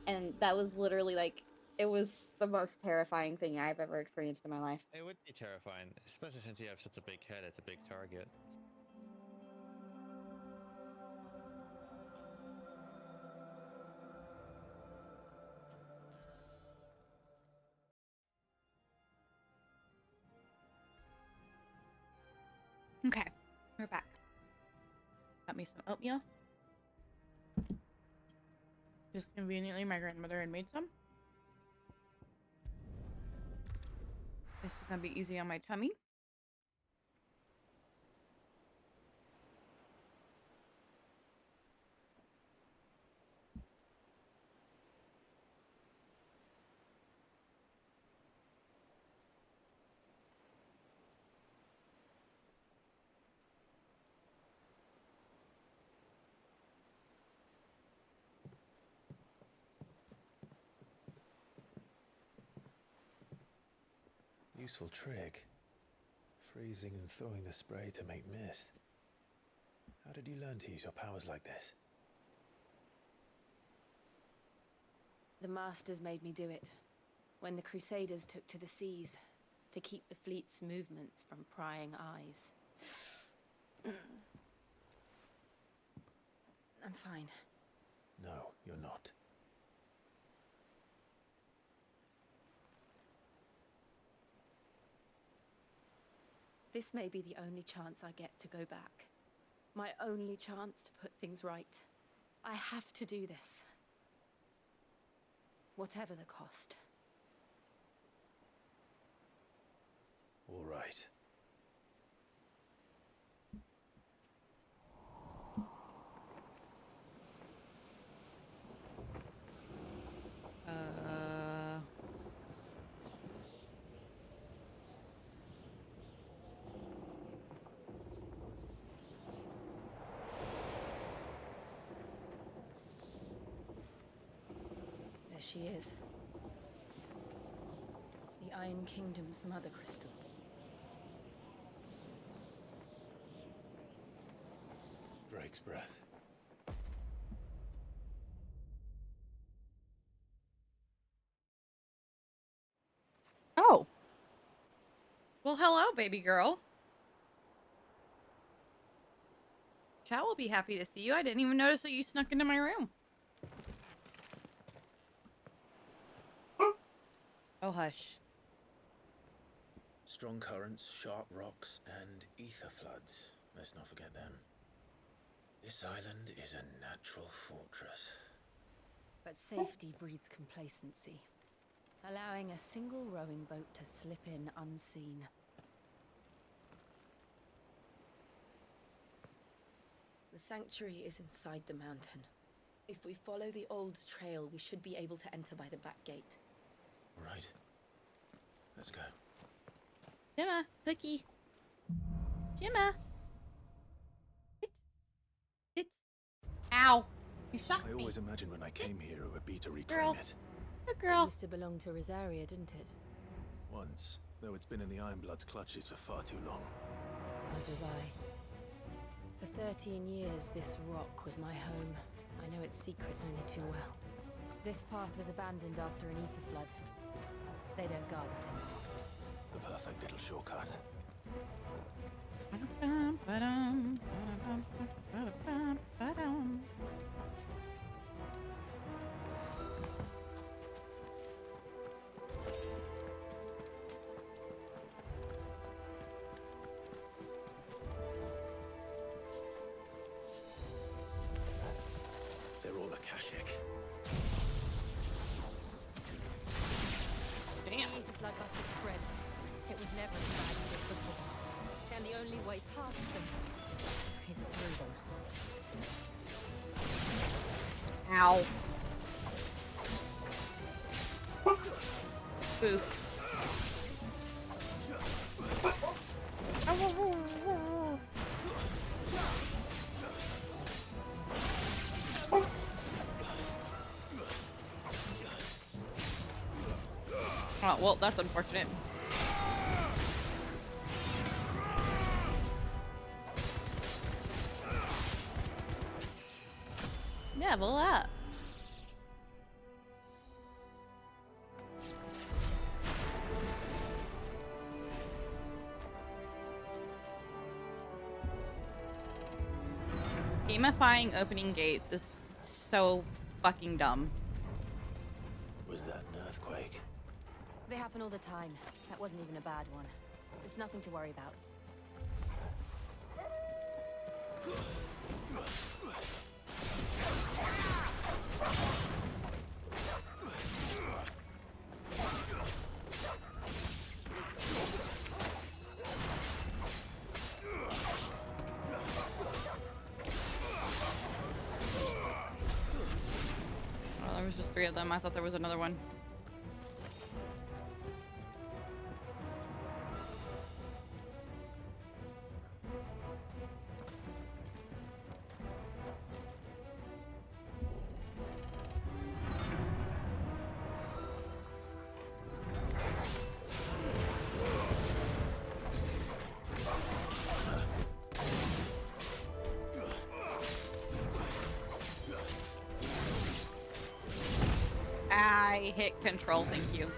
And that was literally like, it was the most terrifying thing I've ever experienced in my life. It would be terrifying, especially since you have such a big head, it's a big target. Okay, we're back. Got me some oatmeal. Just conveniently, my grandmother had made some. This is gonna be easy on my tummy. Useful trick. Freezing and throwing the spray to make mist. How did you learn to use your powers like this? The Masters made me do it. When the Crusaders took to the seas, to keep the fleet's movements from prying eyes. I'm fine. No, you're not. This may be the only chance I get to go back. My only chance to put things right. I have to do this. Whatever the cost. All right. she is. The Iron Kingdom's mother crystal. Drake's breath. Oh. Well, hello, baby girl. Chow will be happy to see you. I didn't even notice that you snuck into my room. Oh, hush. Strong currents, sharp rocks, and ether floods. Let's not forget them. This island is a natural fortress. But safety breeds complacency, allowing a single rowing boat to slip in unseen. The sanctuary is inside the mountain. If we follow the old trail, we should be able to enter by the back gate. Right. Let's go. Gemma, Cookie. Gemma. Sit. Ow. You shot I me. always imagined when I came here it would be to reclaim Girl. it. Good girl. It used to belong to Rosaria, didn't it? Once, though it's been in the Ironblood's clutches for far too long. As was I. For 13 years, this rock was my home. I know its secrets only too well. This path was abandoned after an ether flood. They don't guard it anymore. The perfect little shortcut. They're all Akashic. Damn. The blood must have spread. It was never as bad as it before. And the only way past them is through them. Ow. Boo. Oh, well, that's unfortunate. Level up. Gamifying opening gates is so fucking dumb. Was that an earthquake? They happen all the time. That wasn't even a bad one. It's nothing to worry about. Oh, there was just 3 of them. I thought there was another one. I hit control, thank you.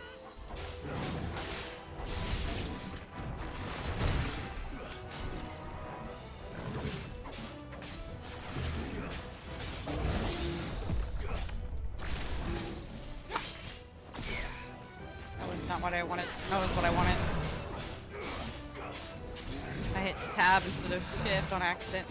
That was not what I wanted. That was what I wanted. I hit tab instead of shift on accident.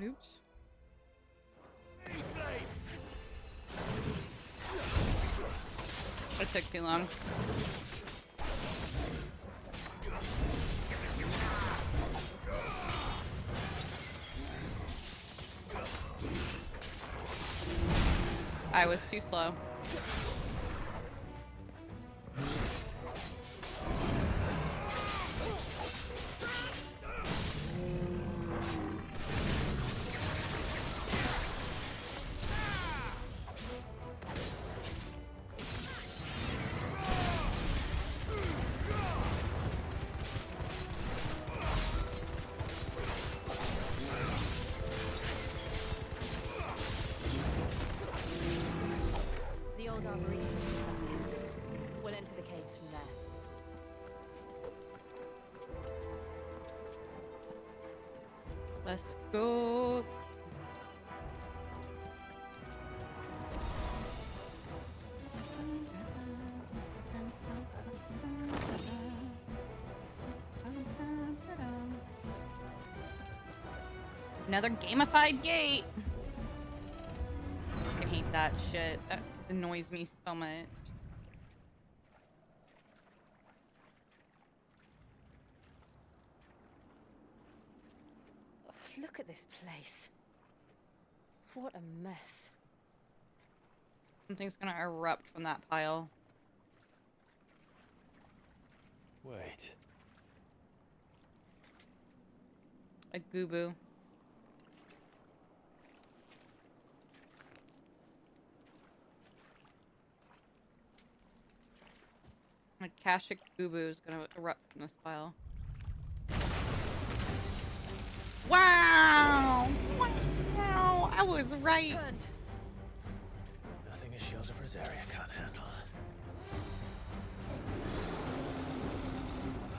Oops. That took too long. I was too slow. The old arboretum is back. We'll enter the caves from there. Let's go. Another gamified gate. I hate that shit. That annoys me so much. Ugh, look at this place. What a mess. Something's gonna erupt from that pile. Wait. A Goobu. A Kashik Goobu is gonna erupt from this pile. Wow! Wow! I was right. Nothing a shield of Rosaria can't handle.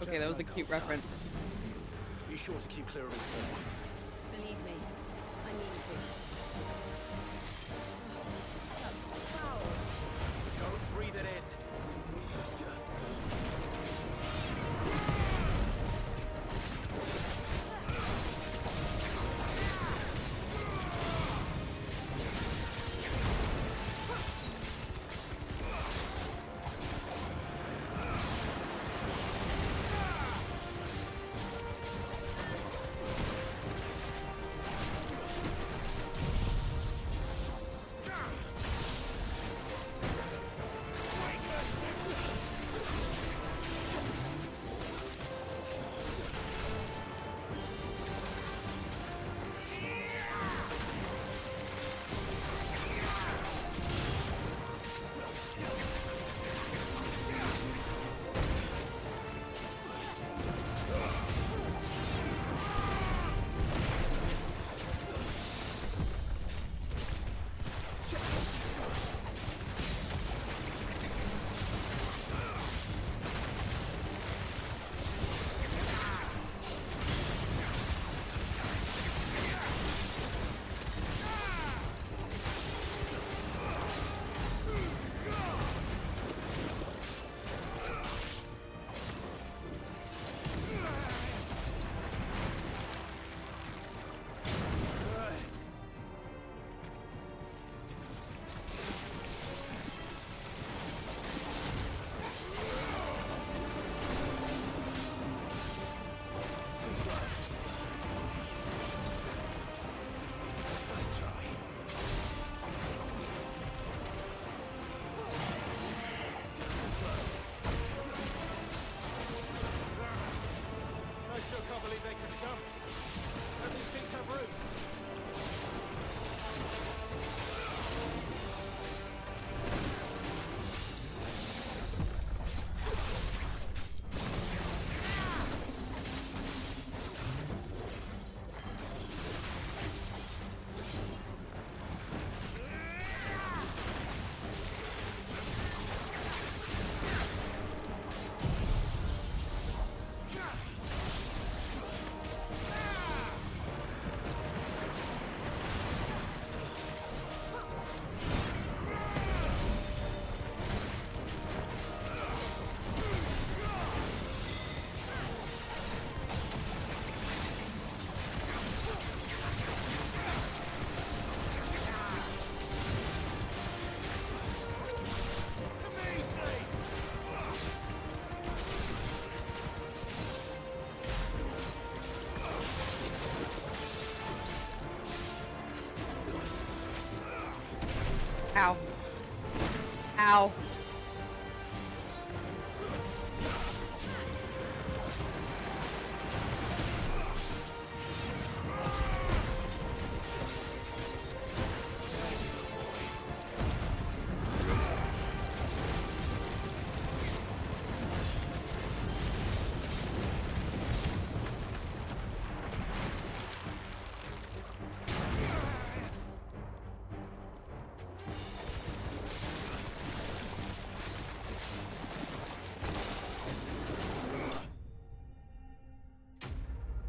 Okay, that was a cute reference. Be sure to keep clear of his way. Believe me, I mean to. That's foul. Don't breathe it in. Ow. Ow.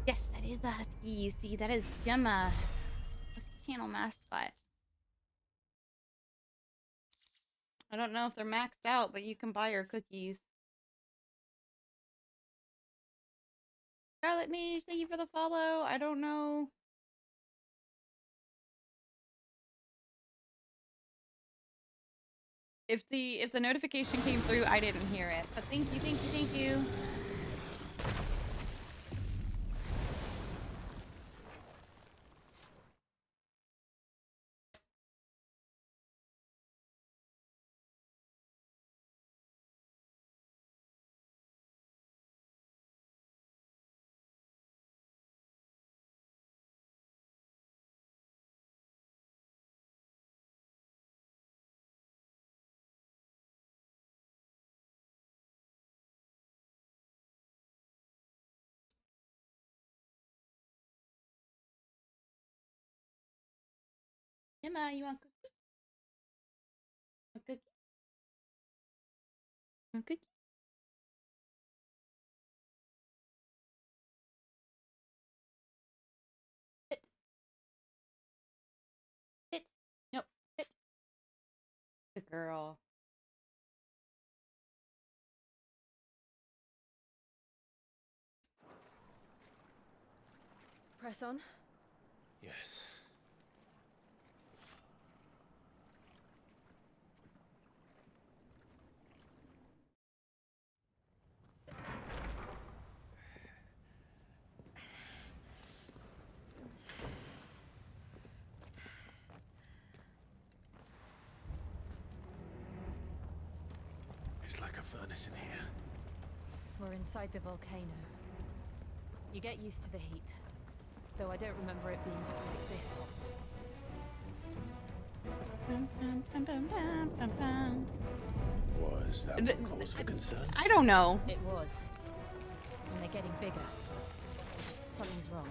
Yes, that is a husky. You see, that is Gemma, channel mascot. I don't know if they're maxed out, but you can buy her cookies. Scarlet Mage, thank you for the follow. I don't know. If the notification came through, I didn't hear it. But thank you, thank you, thank you. Emma, you want cookie? A cookie? A cookie? Sit. Sit. Nope. Sit. Good girl. Press on. Yes. It's like a furnace in here. We're inside the volcano. You get used to the heat, though I don't remember it being like this hot. Was that one cause for concern? I don't know. It was. And they're getting bigger. Something's wrong.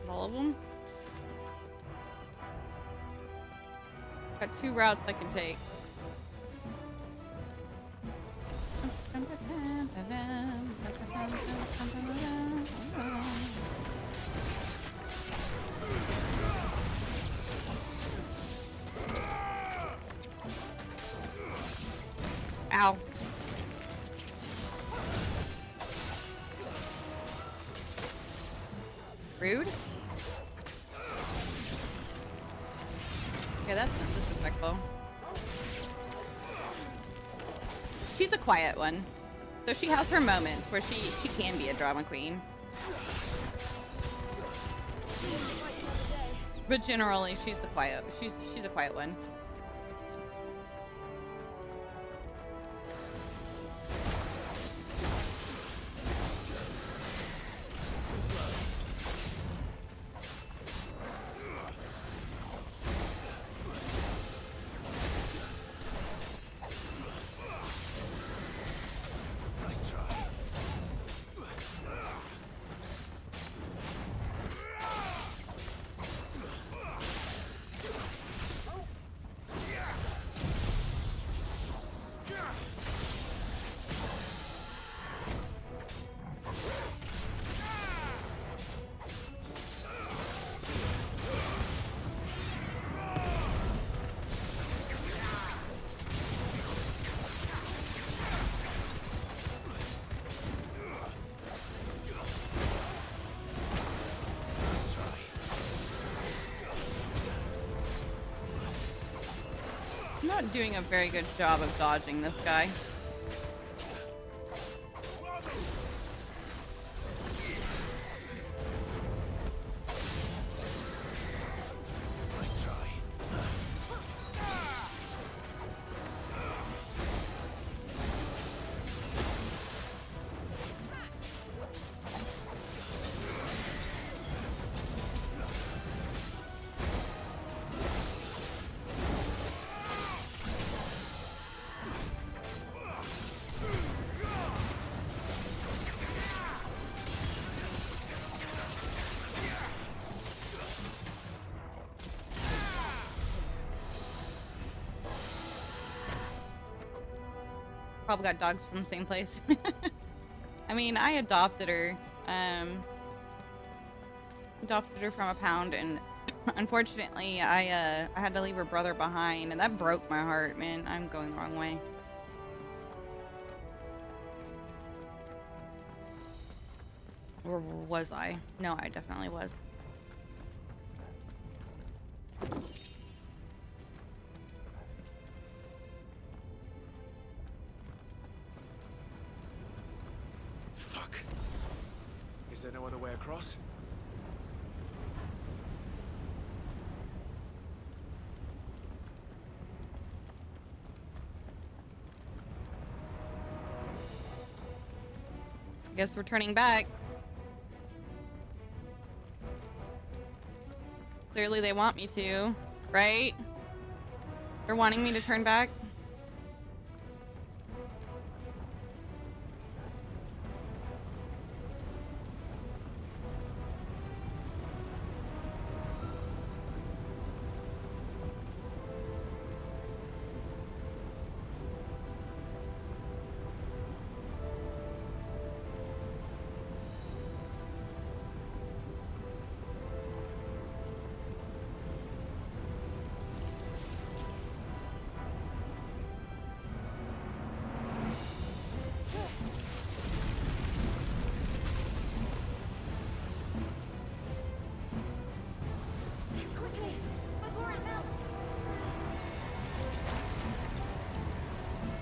All of them? Got 2 routes I can take. Ow. Rude? Okay, that's disrespectful. She's a quiet one. So she has her moments where she can be a drama queen. But generally she's the quiet she's a quiet one. I'm not doing a very good job of dodging this guy. Nice try. Probably got dogs from the same place. I mean, I adopted her. Adopted her from a pound, and unfortunately, I had to leave her brother behind, and that broke my heart, man. I'm going the wrong way. Or was I? No, I definitely was. Fuck. Is there no other way across? Guess we're turning back. Clearly they want me to, right? They're wanting me to turn back. Quickly, before it melts.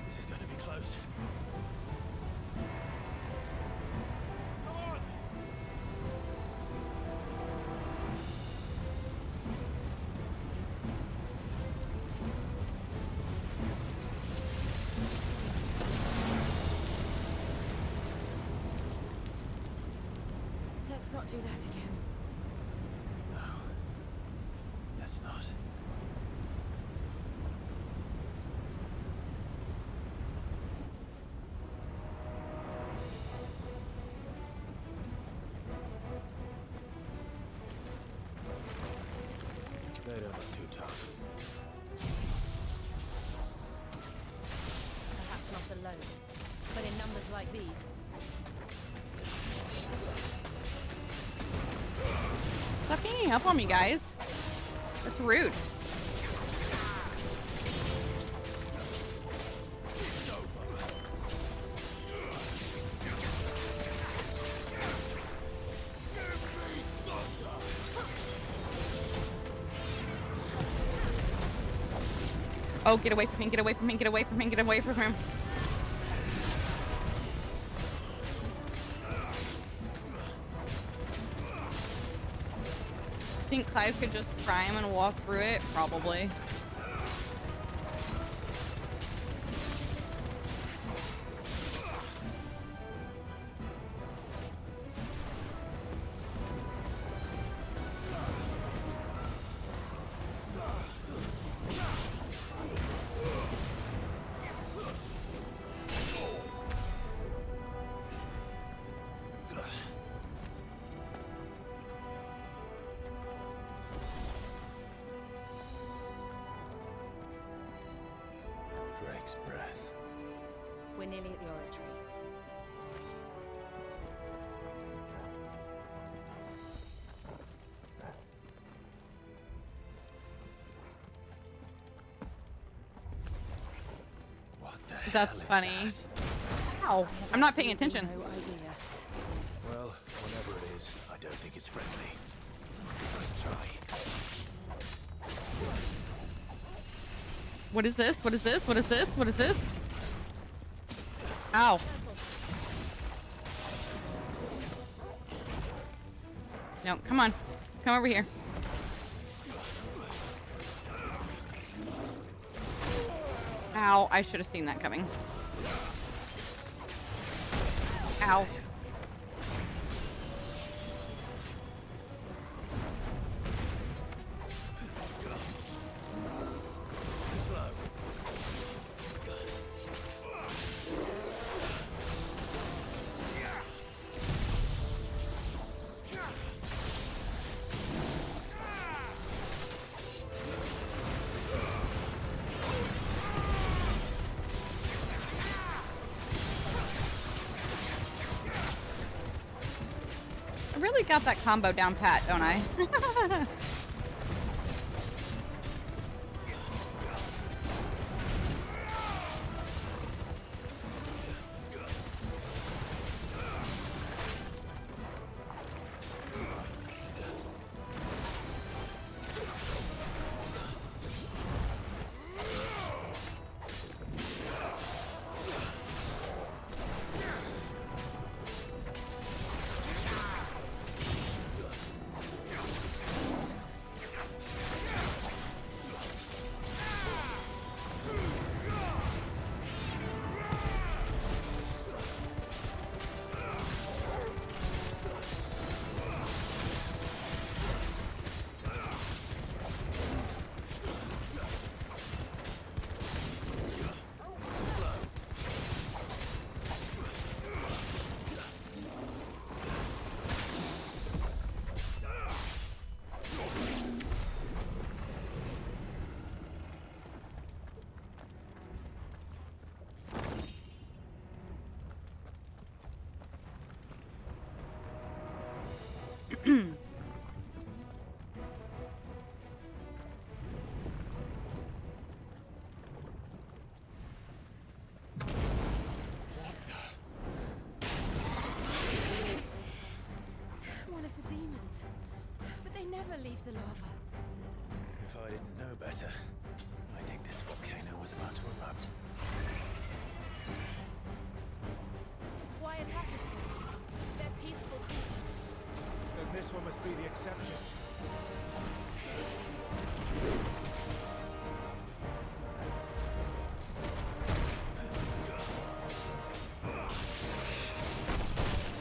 This is going to be close. Let's not do that again. No. Let's not. They don't look too tough. Perhaps not alone, but in numbers like these. Stop ganging up on me, guys. That's rude. Oh, get away from him, get away from him, get away from him, get away from him. Think Clive could just try him and walk through it? Probably. Drake's breath. We're nearly at the oratory. What the That's hell is funny. that? Ow, I'm not paying attention. No idea. Well, whatever it is, I don't think it's friendly. Nice try. What is this? What is this? What is this? What is this? Ow. No, come on. Come over here. Ow, I should have seen that coming. Ow. I really got that combo down pat, don't I? One of the demons. But they never leave the lava. If I didn't know better, I think this volcano was about to erupt. Why attack us then? They're peaceful creatures. Then this one must be the exception.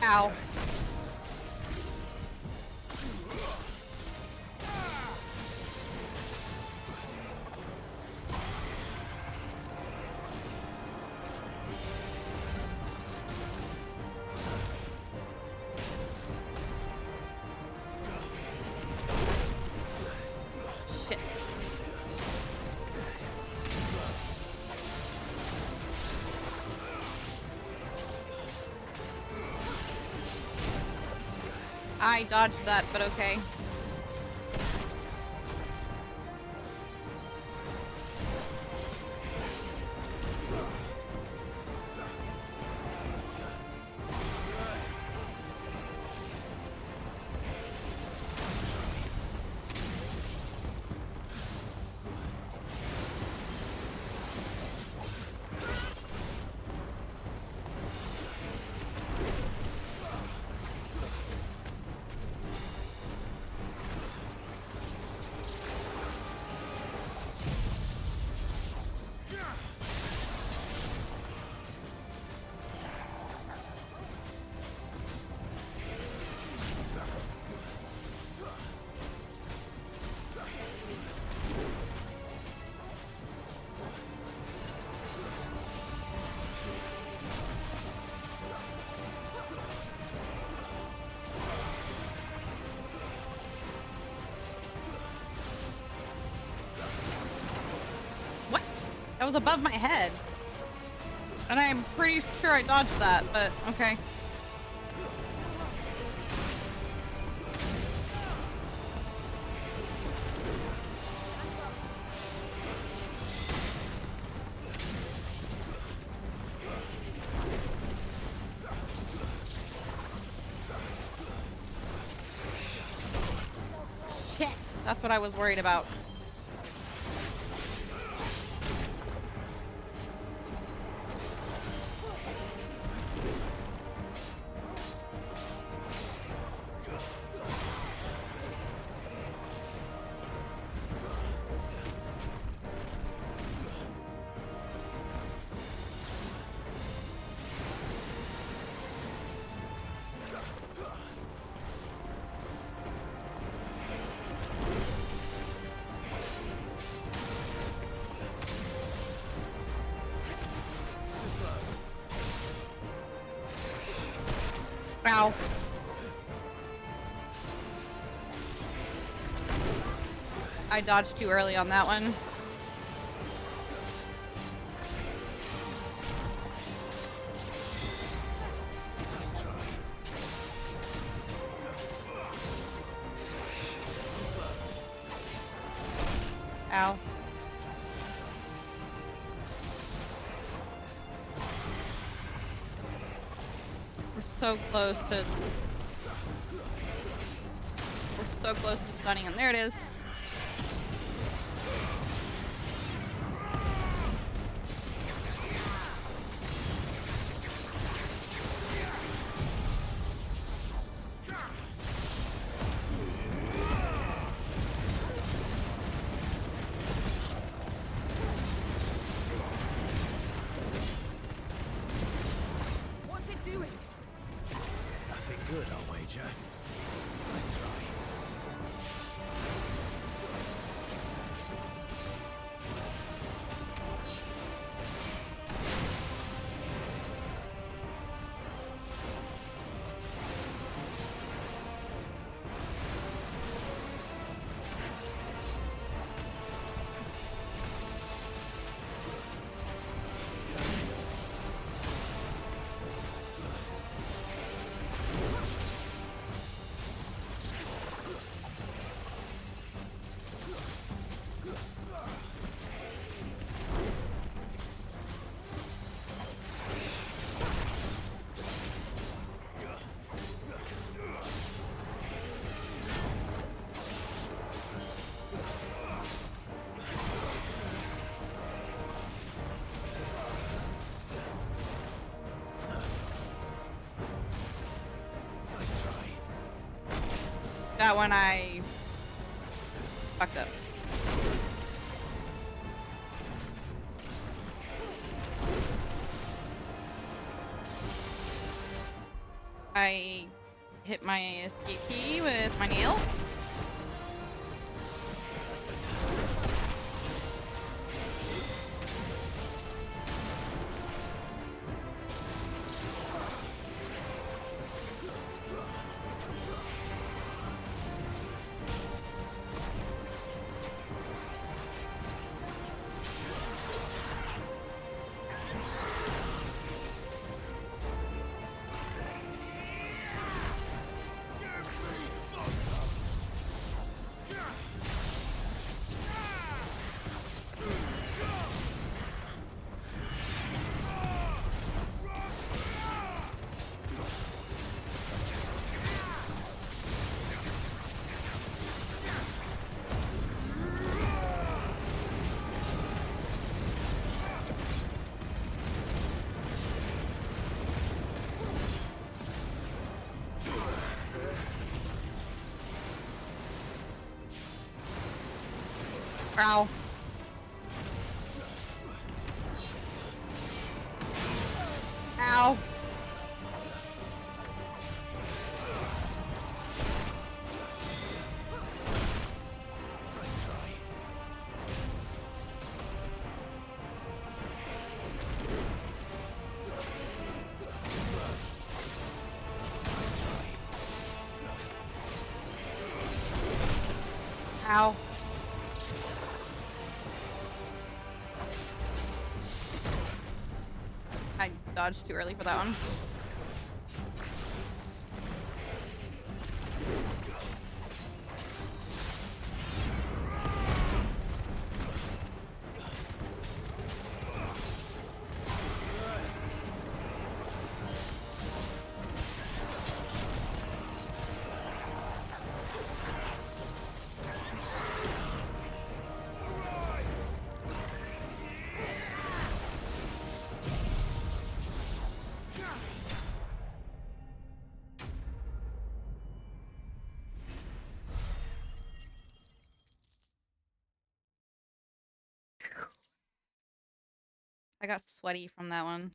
Ow. Shit. I dodged that, but okay. That was above my head. And I'm pretty sure I dodged that, but okay. Shit, that's what I was worried about. Ow. I dodged too early on that one. Ow. We're so close to... We're so close to stunning him. There it is. What's it doing? Nothing good, I'll wager. Nice try. That one I fucked up. I hit my escape key with my nail. Ow. Ow. Ow. I dodged too early for that one. I got sweaty from that one.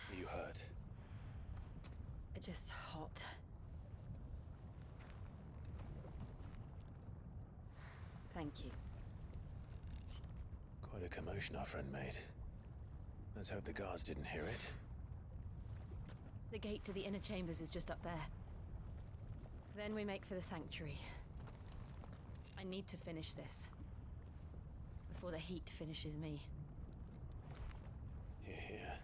Are you hurt? Just hot. Thank you. Quite a commotion our friend made. Let's hope the guards didn't hear it. The gate to the inner chambers is just up there. Then we make for the sanctuary. I need to finish this. Before the heat finishes me. Hear, hear.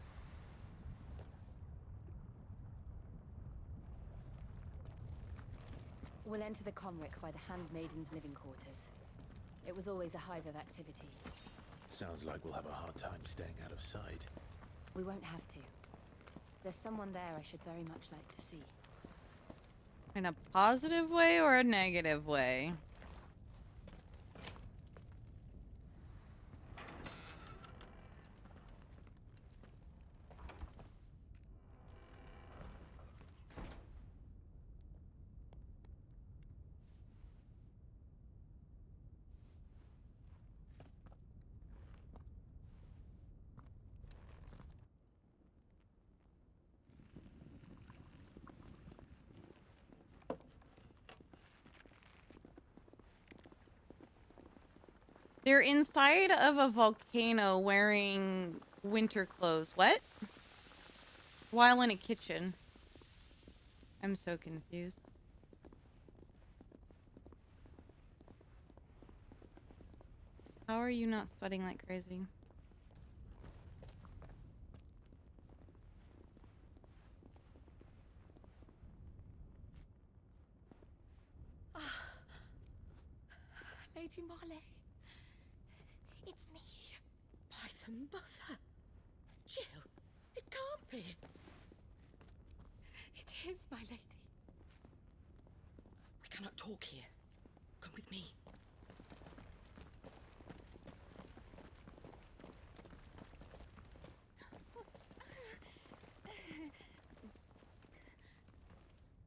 We'll enter the Comric by the Handmaiden's living quarters. It was always a hive of activity. Sounds like we'll have a hard time staying out of sight. We won't have to. There's someone there I should very much like to see. In a positive way or a negative way? They're inside of a volcano wearing winter clothes. What? While in a kitchen. I'm so confused. How are you not sweating like crazy? Lady Marley. It's me. Python Butler. Jill, it can't be. It is, my lady. We cannot talk here. Come with me.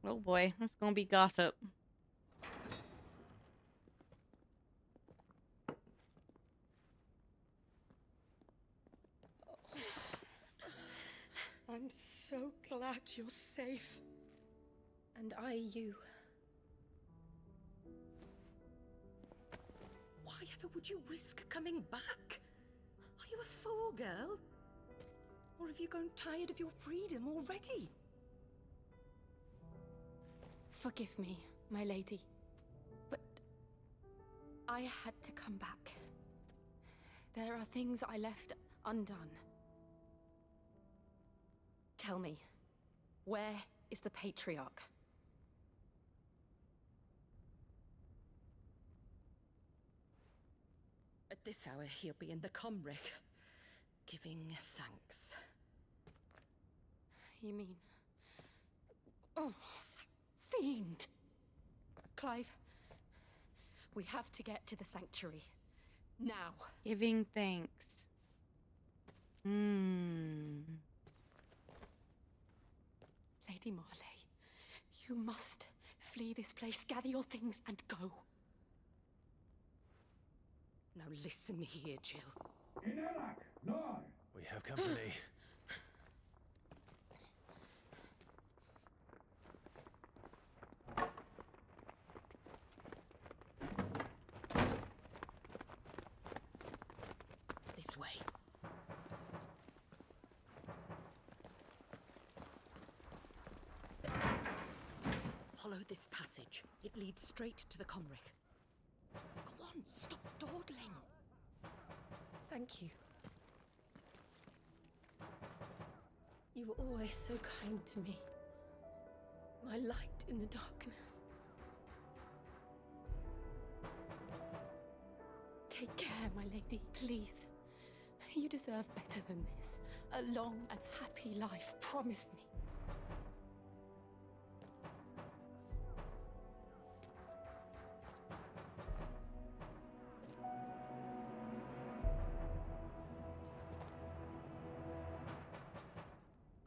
Oh boy, that's gonna be gossip. I'm so glad you're safe. And I you. Why ever would you risk coming back? Are you a fool, girl? Or have you grown tired of your freedom already? Forgive me, my lady, but I had to come back. There are things I left undone. Tell me, where is the Patriarch? At this hour, he'll be in the Comric, giving thanks. You mean... Oh, that fiend! Clive, we have to get to the sanctuary. Now. Giving thanks. Lady Marley, you must flee this place, gather your things, and go. Now listen here, Jill. We have company. This way. Follow this passage. It leads straight to the Comric. Go on, stop dawdling. Thank you. You were always so kind to me. My light in the darkness. Take care, my lady, please. You deserve better than this. A long and happy life, promise me.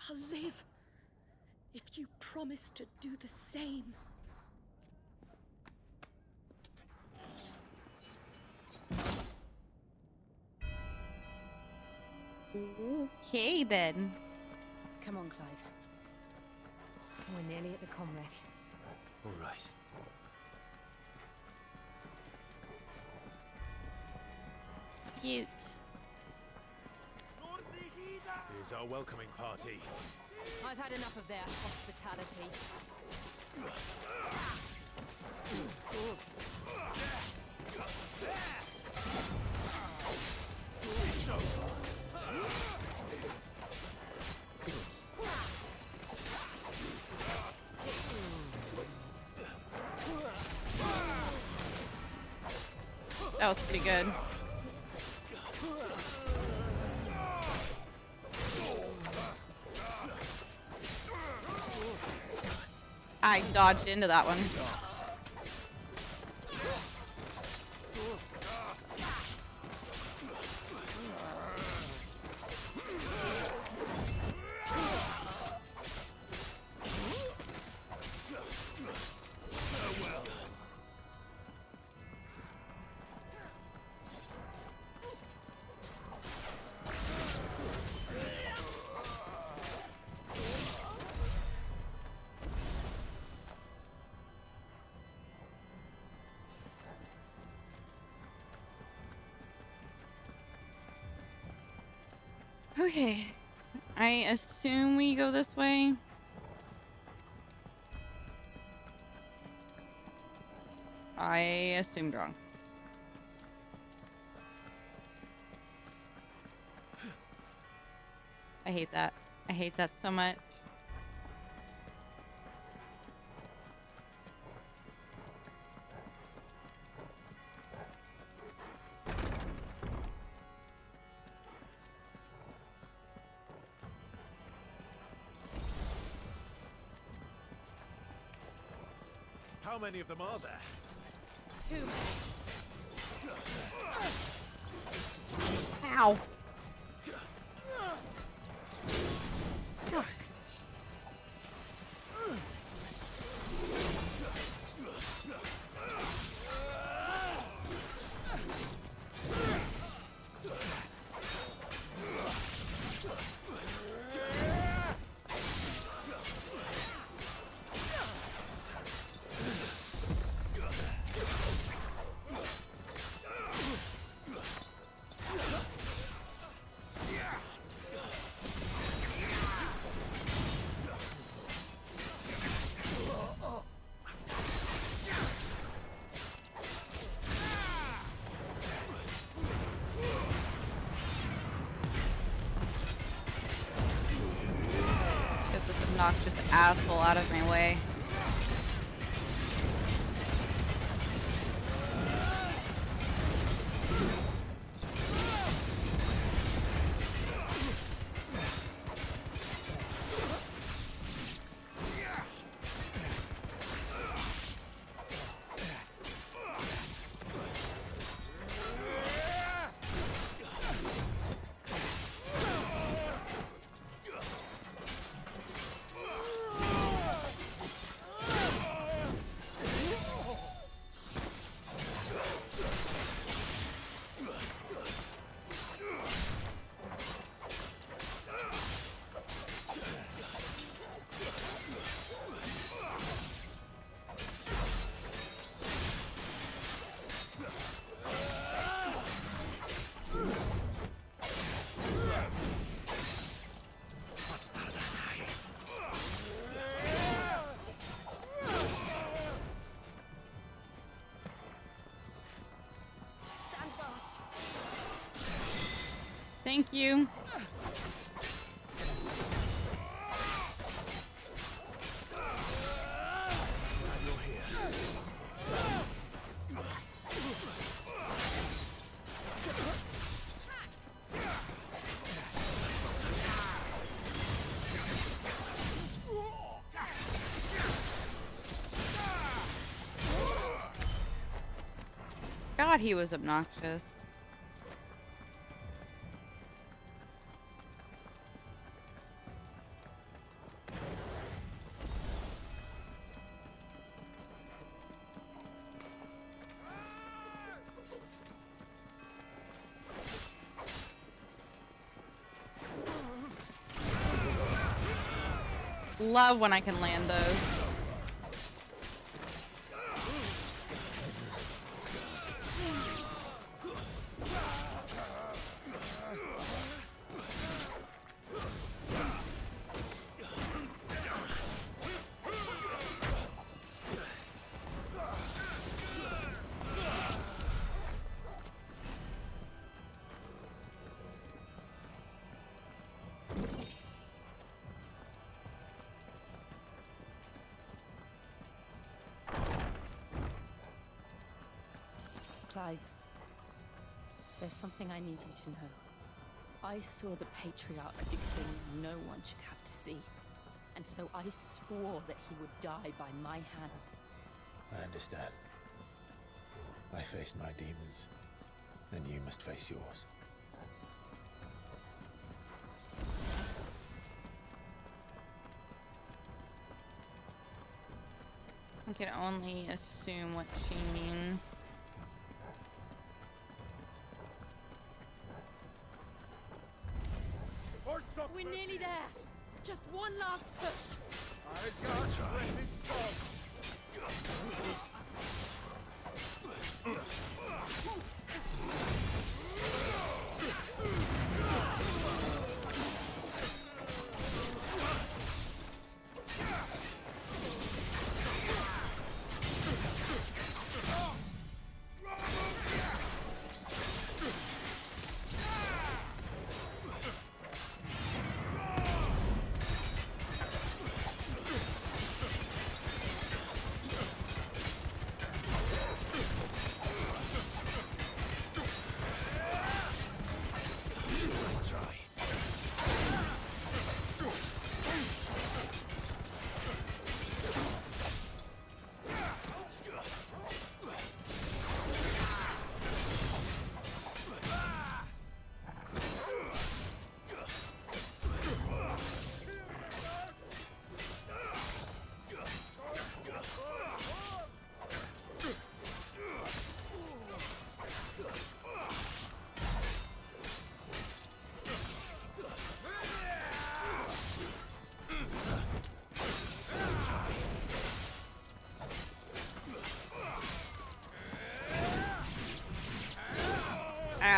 I'll live if you promise to do the same. Okay, then. Come on, Clive. We're nearly at the Comric. All right. cute. Here's our welcoming party. I've had enough of their hospitality. That was pretty good. I dodged into that one. Okay, I assume we go this way. I assumed wrong. I hate that. I hate that so much. How many of them are there? Too many. Ow. Obnoxious asshole out of my way. Thank you. God, he was obnoxious. Love when I can land those. There's something I need you to know. I saw the Patriarch do things no one should have to see. And so I swore that he would die by my hand. I understand. I faced my demons, then you must face yours. I can only assume what she means. We're nearly there. Just one last push. Let's try.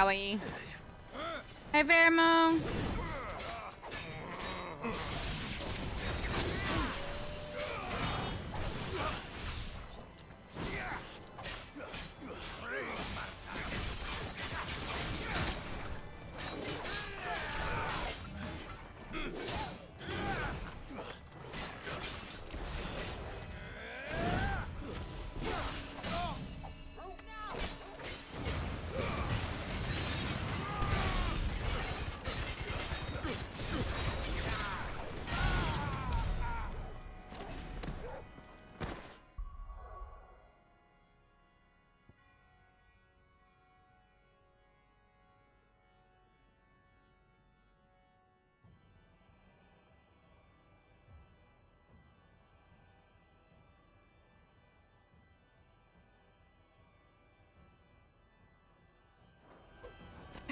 Owie. Hey, Vermo.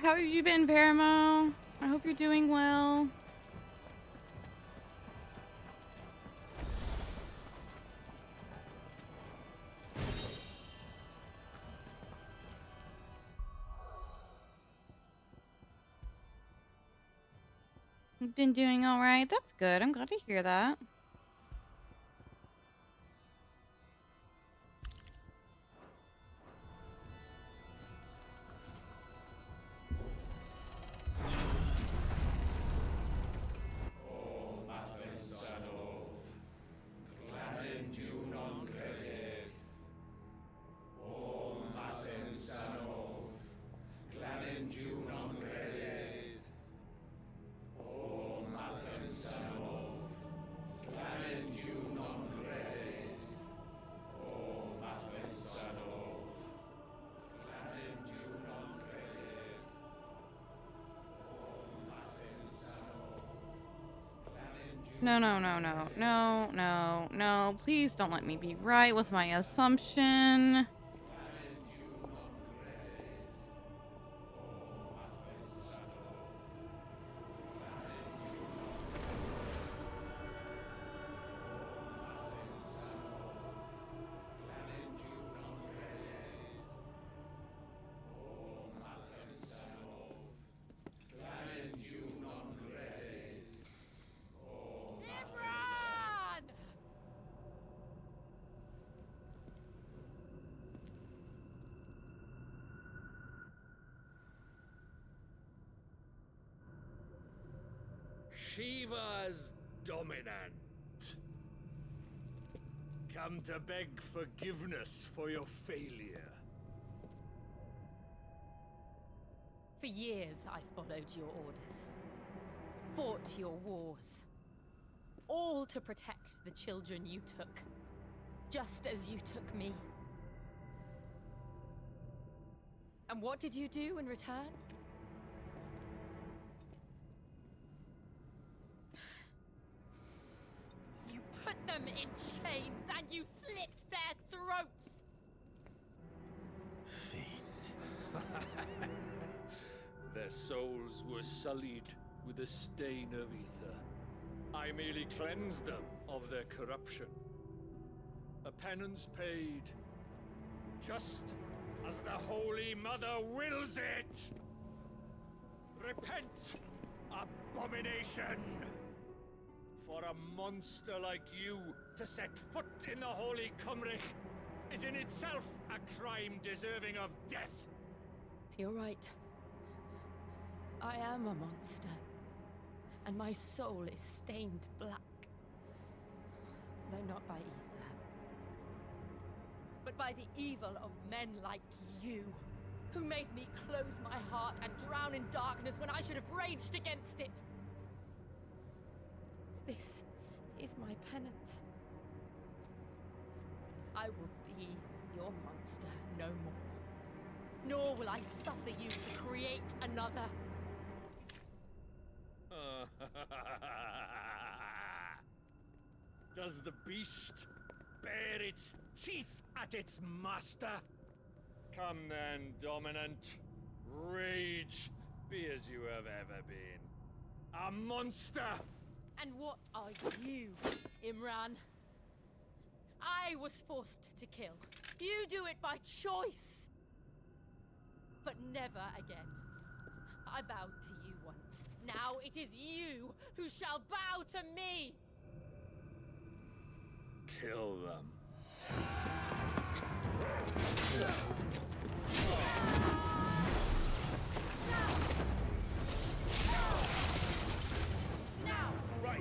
How have you been, Vermo? I hope you're doing well. You've been doing all right. That's good. I'm glad to hear that. No, no, no, no, no, no, no. Please don't let me be right with my assumption. Shiva's dominant. Come to beg forgiveness for your failure. For years, I followed your orders, fought your wars, all to protect the children you took, just as you took me. And what did you do in return? You put them in chains and you slit their throats! Their souls were sullied with the stain of ether. I merely cleansed them of their corruption. A penance paid, just as the Holy Mother wills it! Repent, abomination! For a monster like you to set foot in the Holy Cymric is in itself a crime deserving of death. You're right. I am a monster, and my soul is stained black. Though not by ether, but by the evil of men like you, who made me close my heart and drown in darkness when I should have raged against it. This is my penance. I will be your monster no more. Nor will I suffer you to create another. Does the beast bare its teeth at its master? Come then, Dominant. Rage, be as you have ever been. A monster! And what are you, Imran? I was forced to kill. You do it by choice. But never again. I bowed to you once. Now it is you who shall bow to me! Kill them. Now! Right.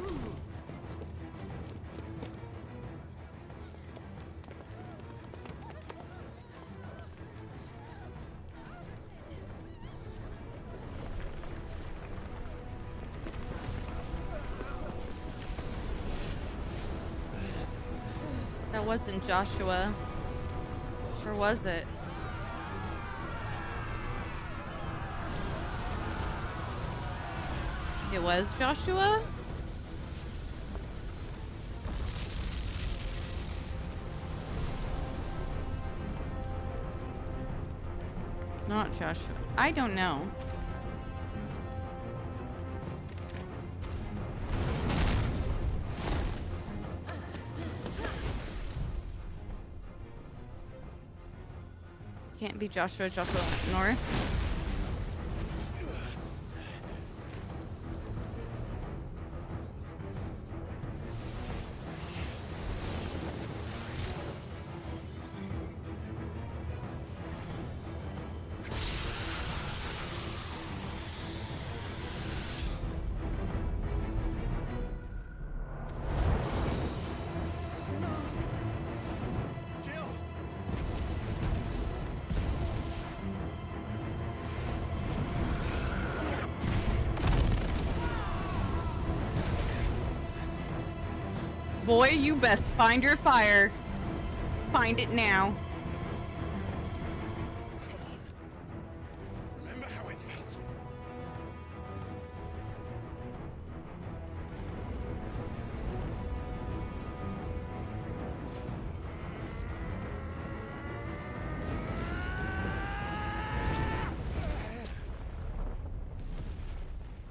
That wasn't Joshua. Or was it? It was Joshua? It's not Joshua. I don't know. Can't be Joshua North. Boy, you best find your fire. Find it now. Remember how it felt?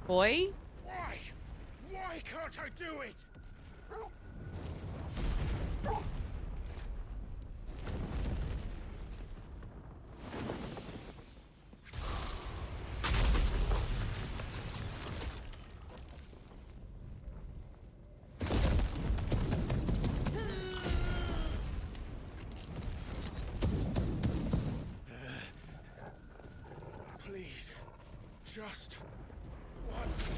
Boy? Why? Why can't I do it? Please, just once.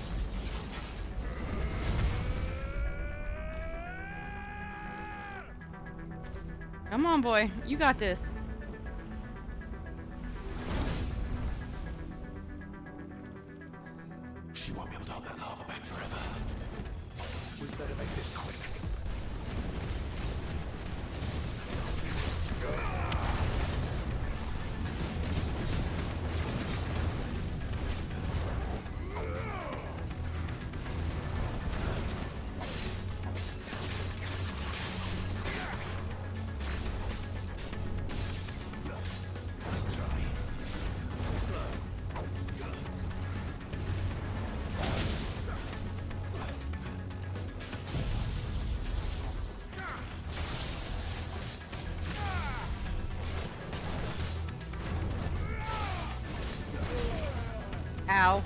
Come on, boy. You got this. She won't be able to hold that lava back forever. We better make this quick. Nice try. Slow. Ow.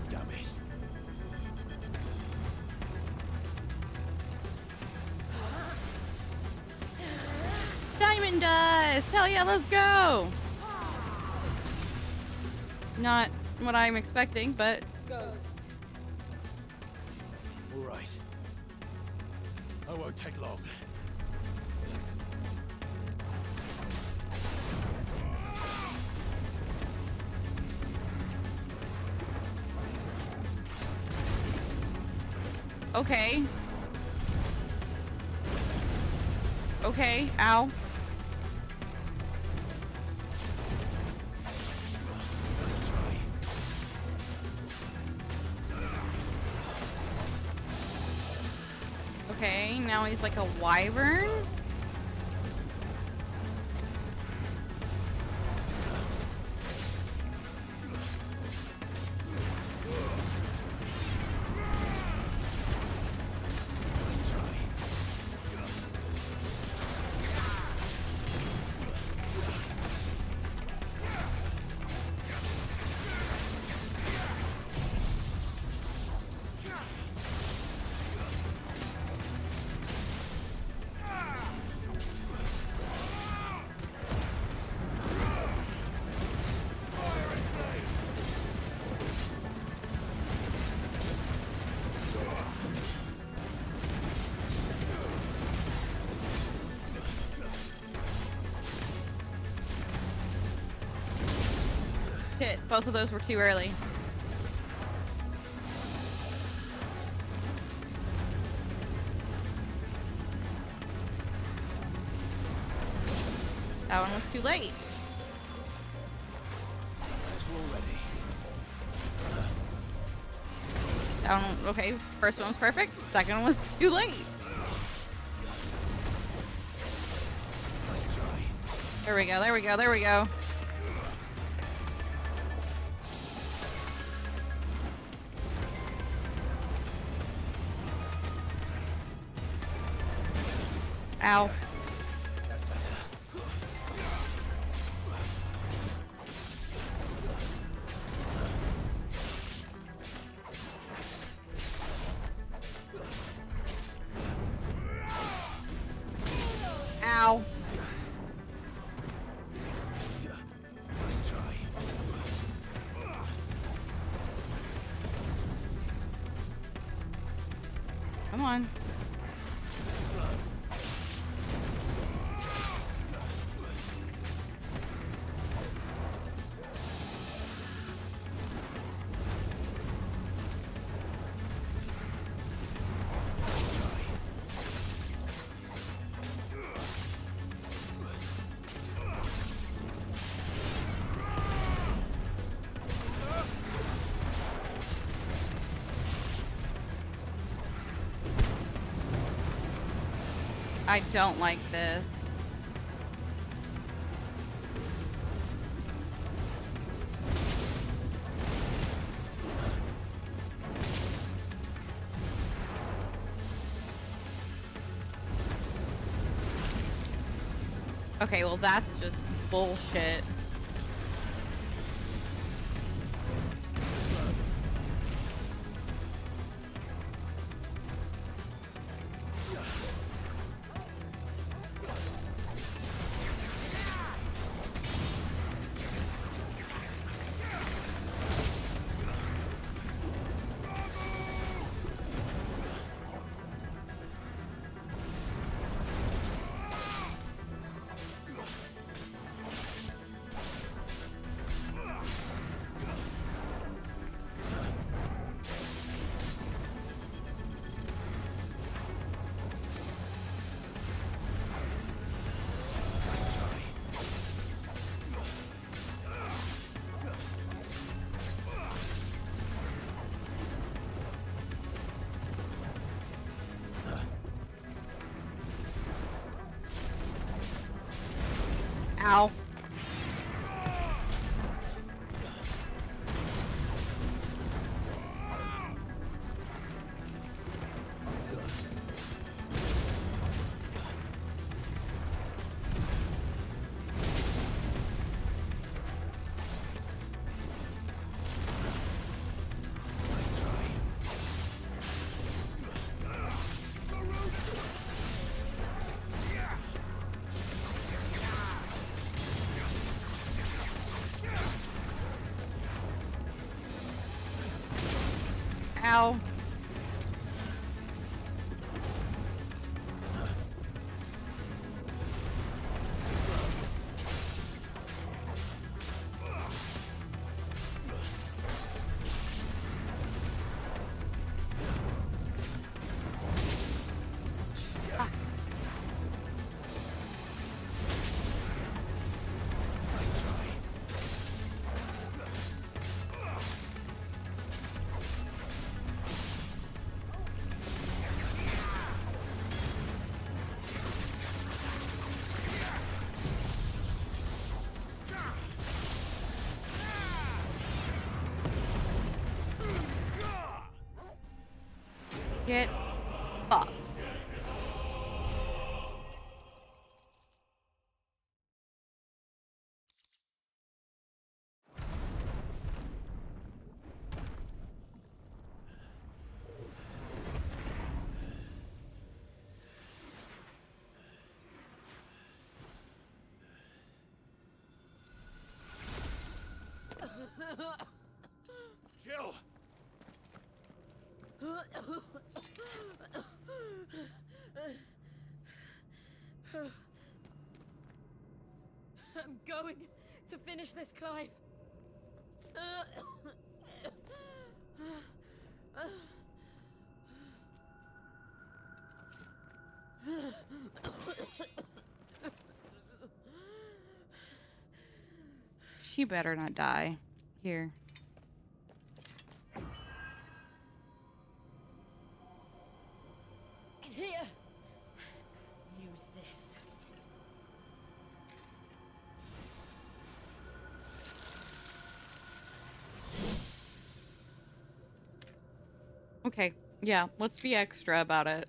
Damn it. Diamond dust! Hell yeah, let's go! Not what I'm expecting, but All right. I won't take long. okay. Okay, ow. Okay, now he's like a wyvern. Shit, both of those were too early. That one was too late. That one, okay, first one was perfect, second one was too late. There we go, there we go, there we go. Ow. That's better. Ow. Nice try. Come on. I don't like this. Okay, well that's just bullshit. Ow. Ow. Get fucked. Jill! I'm going to finish this, Clive. She better not die. Here. Here. Use this. Okay. Yeah, let's be extra about it.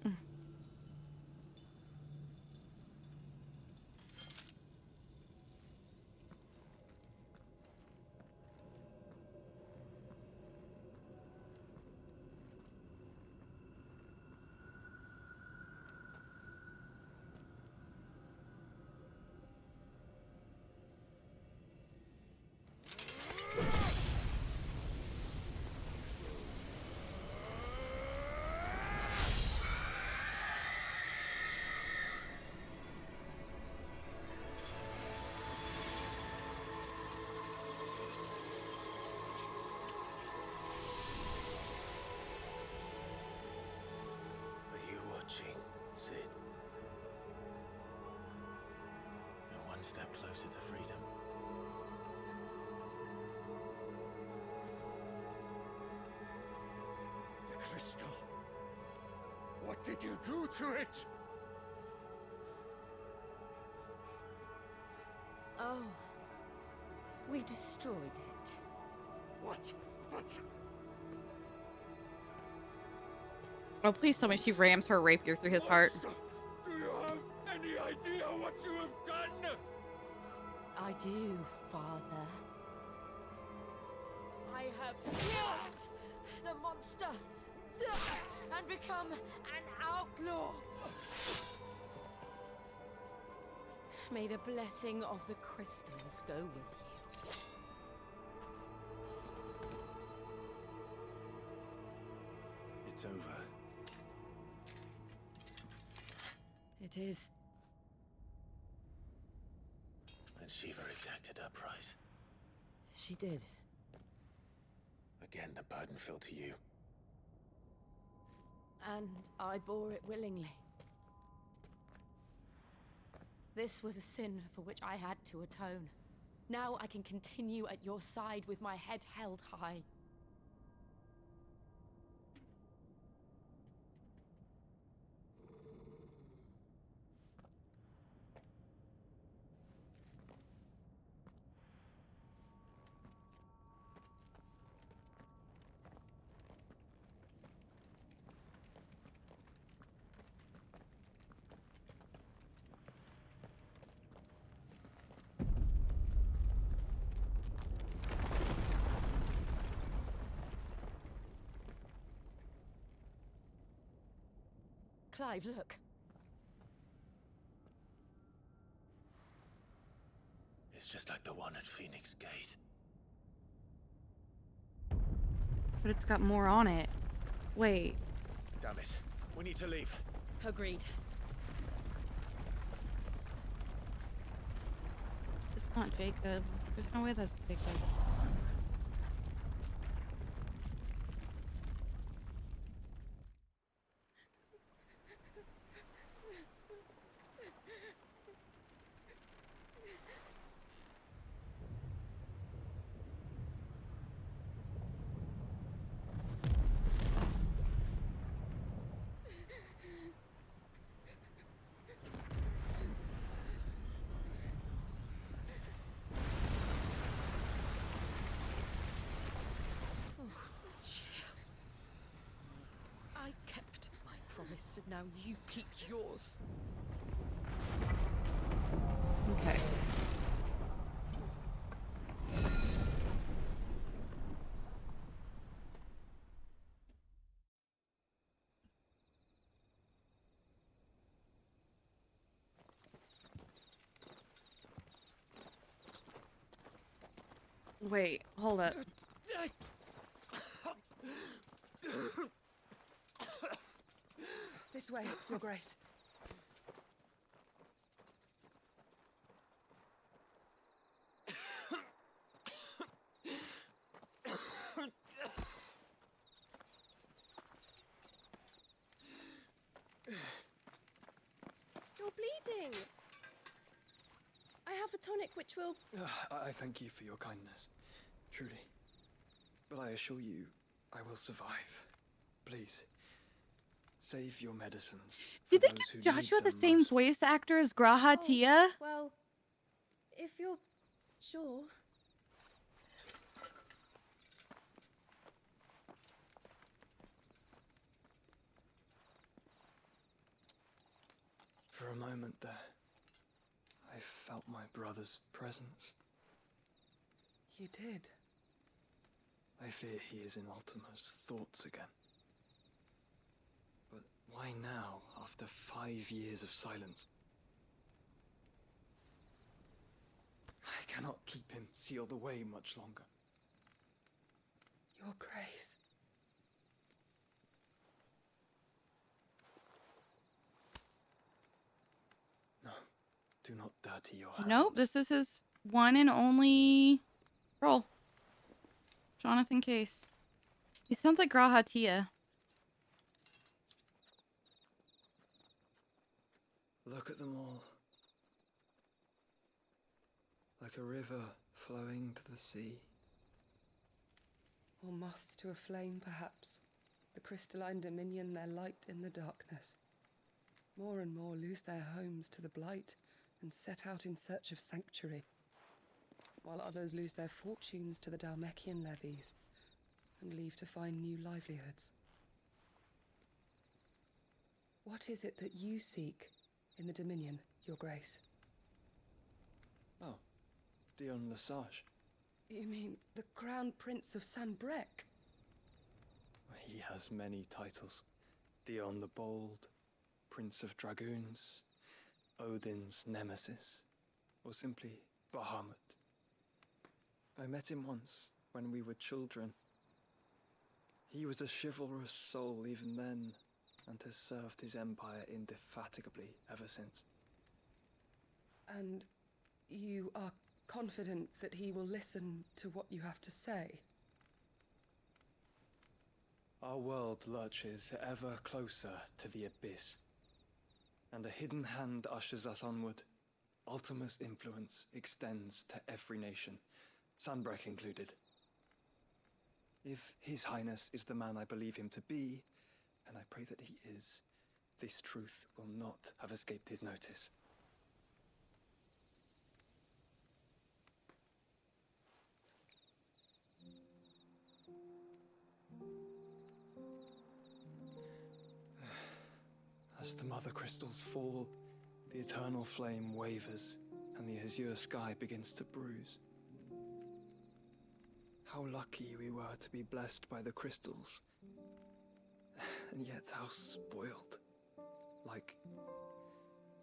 Are you watching, Sid? You're one step closer to freedom. The crystal. What did you do to it? we destroyed it. What? But Oh, please tell me she rams her rapier through his heart. do you have any idea what you have done? I do, Father. I have killed the monster and become an outlaw. May the blessing of the crystals go with you. It's over. It is. And Shiva exacted her price. She did. Again, the burden fell to you. And I bore it willingly. This was a sin for which I had to atone. Now I can continue at your side with my head held high. Clive, look. It's just like the one at Phoenix Gate. But it's got more on it. Wait. Damn it. We need to leave. Agreed. It's not Jacob. There's no way that's Jacob. I kept my promise, and now you keep yours. Okay. Wait, hold up. This way, Your Grace. You're bleeding. I have a tonic which will... I thank you for your kindness, truly. But I assure you, I will survive. Please, save your medicines. Did they for those who give need Joshua the them same most. voice actor as Graha Tia? Well, if you're sure. For a moment there, I felt my brother's presence. You did. I fear he is in Ultima's thoughts again. But why now, after 5 years of silence? I cannot keep him sealed away much longer. Your Grace. No, do not dirty your hands. Nope, this is his one and only role. Jonathan Case. He sounds like Graha Tia. Look at them all. Like a river flowing to the sea. Or moths to a flame, perhaps. The crystalline dominion their light in the darkness. More and more lose their homes to the blight and set out in search of sanctuary. while others lose their fortunes to the Dhalmekian levies and leave to find new livelihoods. What is it that you seek in the Dominion, Your Grace? Oh, Dion Lesage. You mean the Crown Prince of Sanbreque? He has many titles. Dion the Bold, Prince of Dragoons, Odin's Nemesis, or simply Bahamut. I met him once, when we were children. He was a chivalrous soul even then, and has served his empire indefatigably ever since. And you are confident that he will listen to what you have to say? Our world lurches ever closer to the abyss, and a hidden hand ushers us onward. Ultima's influence extends to every nation, Sanbreque included. If His Highness is the man I believe him to be, and I pray that he is, this truth will not have escaped his notice. As the mother crystals fall, the eternal flame wavers, and the azure sky begins to bruise. How lucky we were to be blessed by the crystals, and yet how spoiled. Like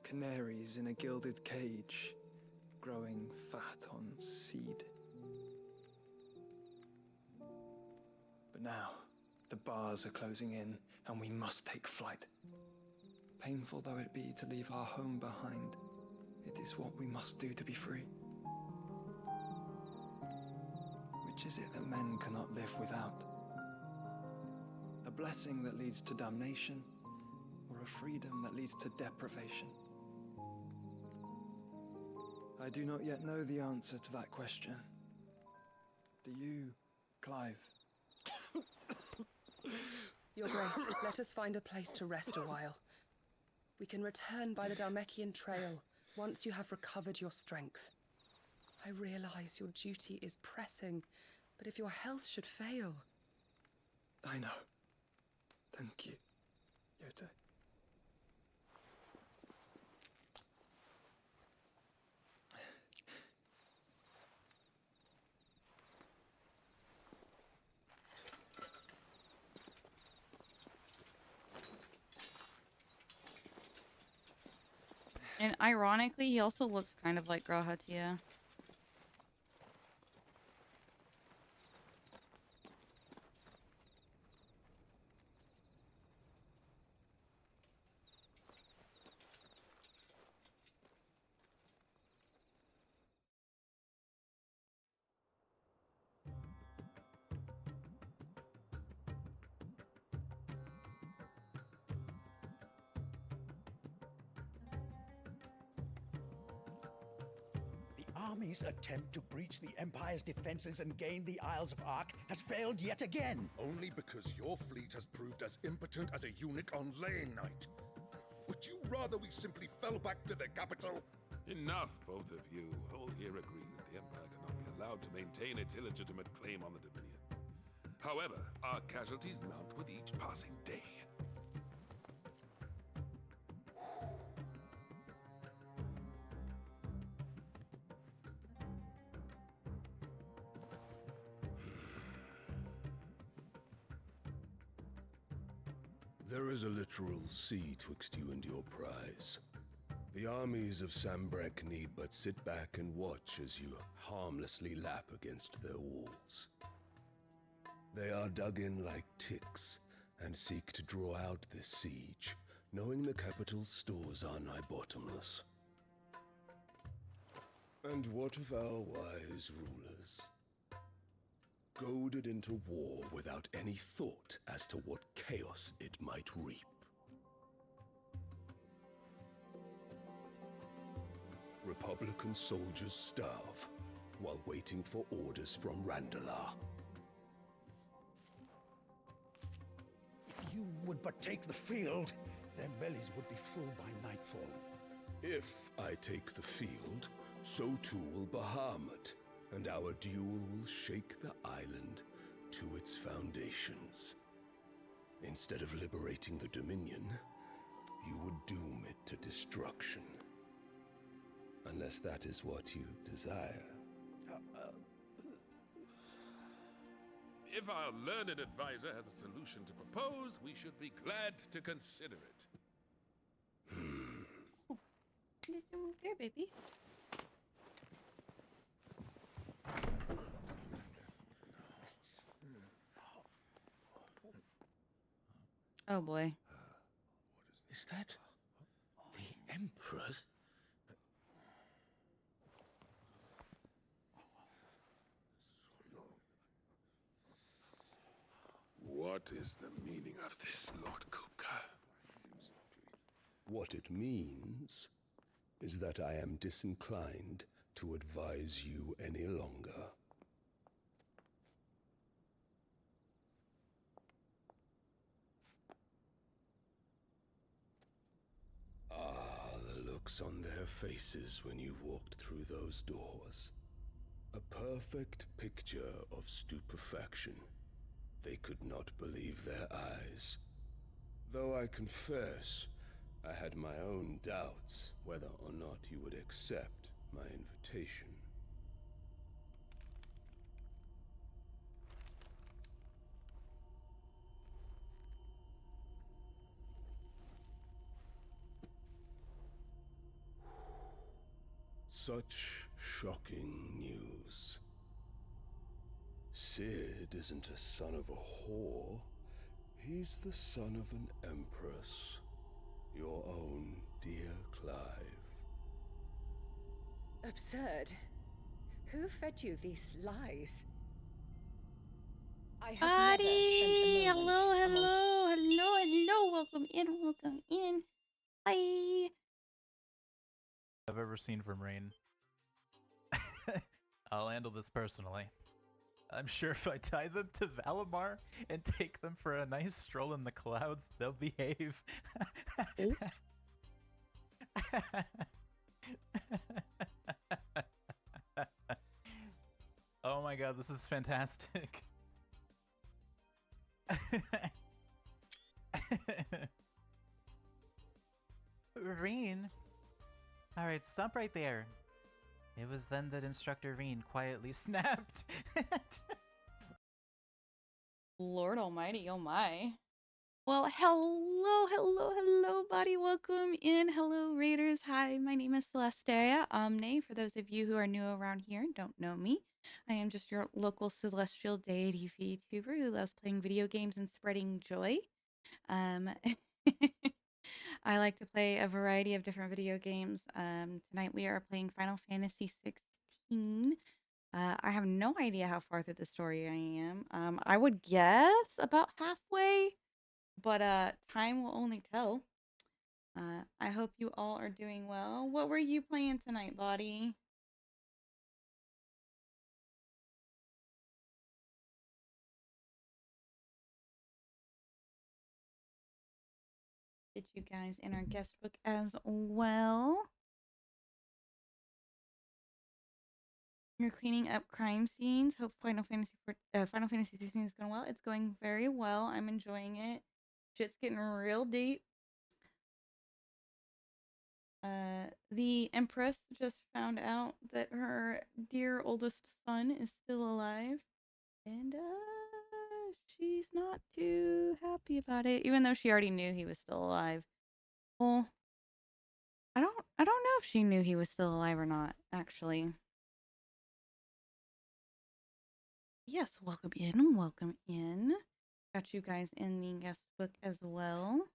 canaries in a gilded cage, growing fat on seed. But now, the bars are closing in, and we must take flight. Painful though it be to leave our home behind, it is what we must do to be free. Which is it that men cannot live without? A blessing that leads to damnation, or a freedom that leads to deprivation? I do not yet know the answer to that question. Do you, Clive? Your Grace, let us find a place to rest a while. We can return by the Dhalmekian trail once you have recovered your strength. I realize your duty is pressing, but if your health should fail... I know. Thank you, Yote. And ironically, he also looks kind of like Grahatia. Army's attempt to breach the Empire's defenses and gain the Isles of Ark has failed yet again. Only because your fleet has proved as impotent as a eunuch on Lane Night. Would you rather we simply fell back to the capital? Enough, both of you. All here agree that the Empire cannot be allowed to maintain its illegitimate claim on the Dominion. However, our casualties mount with each passing day. There is a literal sea twixt you and your prize. The armies of Sanbreque need but sit back and watch as you harmlessly lap against their walls. They are dug in like ticks and seek to draw out this siege, knowing the capital's stores are nigh bottomless. And what of our wise rulers? Goaded into war without any thought as to what chaos it might reap. Republican soldiers starve while waiting for orders from Randalar. If you would but take the field, their bellies would be full by nightfall. If I take the field, so too will Bahamut. and our duel will shake the island to its foundations. Instead of liberating the Dominion, you would doom it to destruction. Unless that is what you desire. If our learned advisor has a solution to propose, we should be glad to consider it. There, baby. Oh boy. Is that the Emperor's? What is the meaning of this, Lord Kupka? What it means is that I am disinclined to advise you any longer. Ah, the looks on their faces when you walked through those doors. A perfect picture of stupefaction. They could not believe their eyes. Though I confess, I had my own doubts whether or not you would accept my invitation. Such shocking news. Sid isn't a son of a whore. He's the son of an empress. Your own dear Clive. Absurd. Who fed you these lies? I have Buddy! never spent a moment Hello. Welcome in. Hi. I've ever seen from Rain. I'll handle this personally. I'm sure if I tie them to Valimar and take them for a nice stroll in the clouds, they'll behave. Oh my god, this is fantastic. Reen? Alright, stop right there. It was then that Instructor Reen quietly snapped. Lord almighty, oh my. Well, hello, buddy. Welcome in. Hello, Raiders. Hi, my name is Celesteria Omne. For those of you who are new around here and don't know me, I am just your local celestial deity VTuber who loves playing video games and spreading joy. I like to play a variety of different video games. Tonight we are playing Final Fantasy 16. I have no idea how far through the story I am. I would guess about halfway, but time will only tell. I hope you all are doing well. What were you playing tonight, buddy? Get you guys in our guest book as well. You're cleaning up crime scenes. Hope Final Fantasy 16 is going well. It's going very well. I'm enjoying it. Shit's getting real deep. The Empress just found out that her dear oldest son is still alive, and she's not too happy about it, even though she already knew he was still alive. Well, I don't know if she knew he was still alive or not, actually. Yes, welcome in. Got you guys in the guest book as well.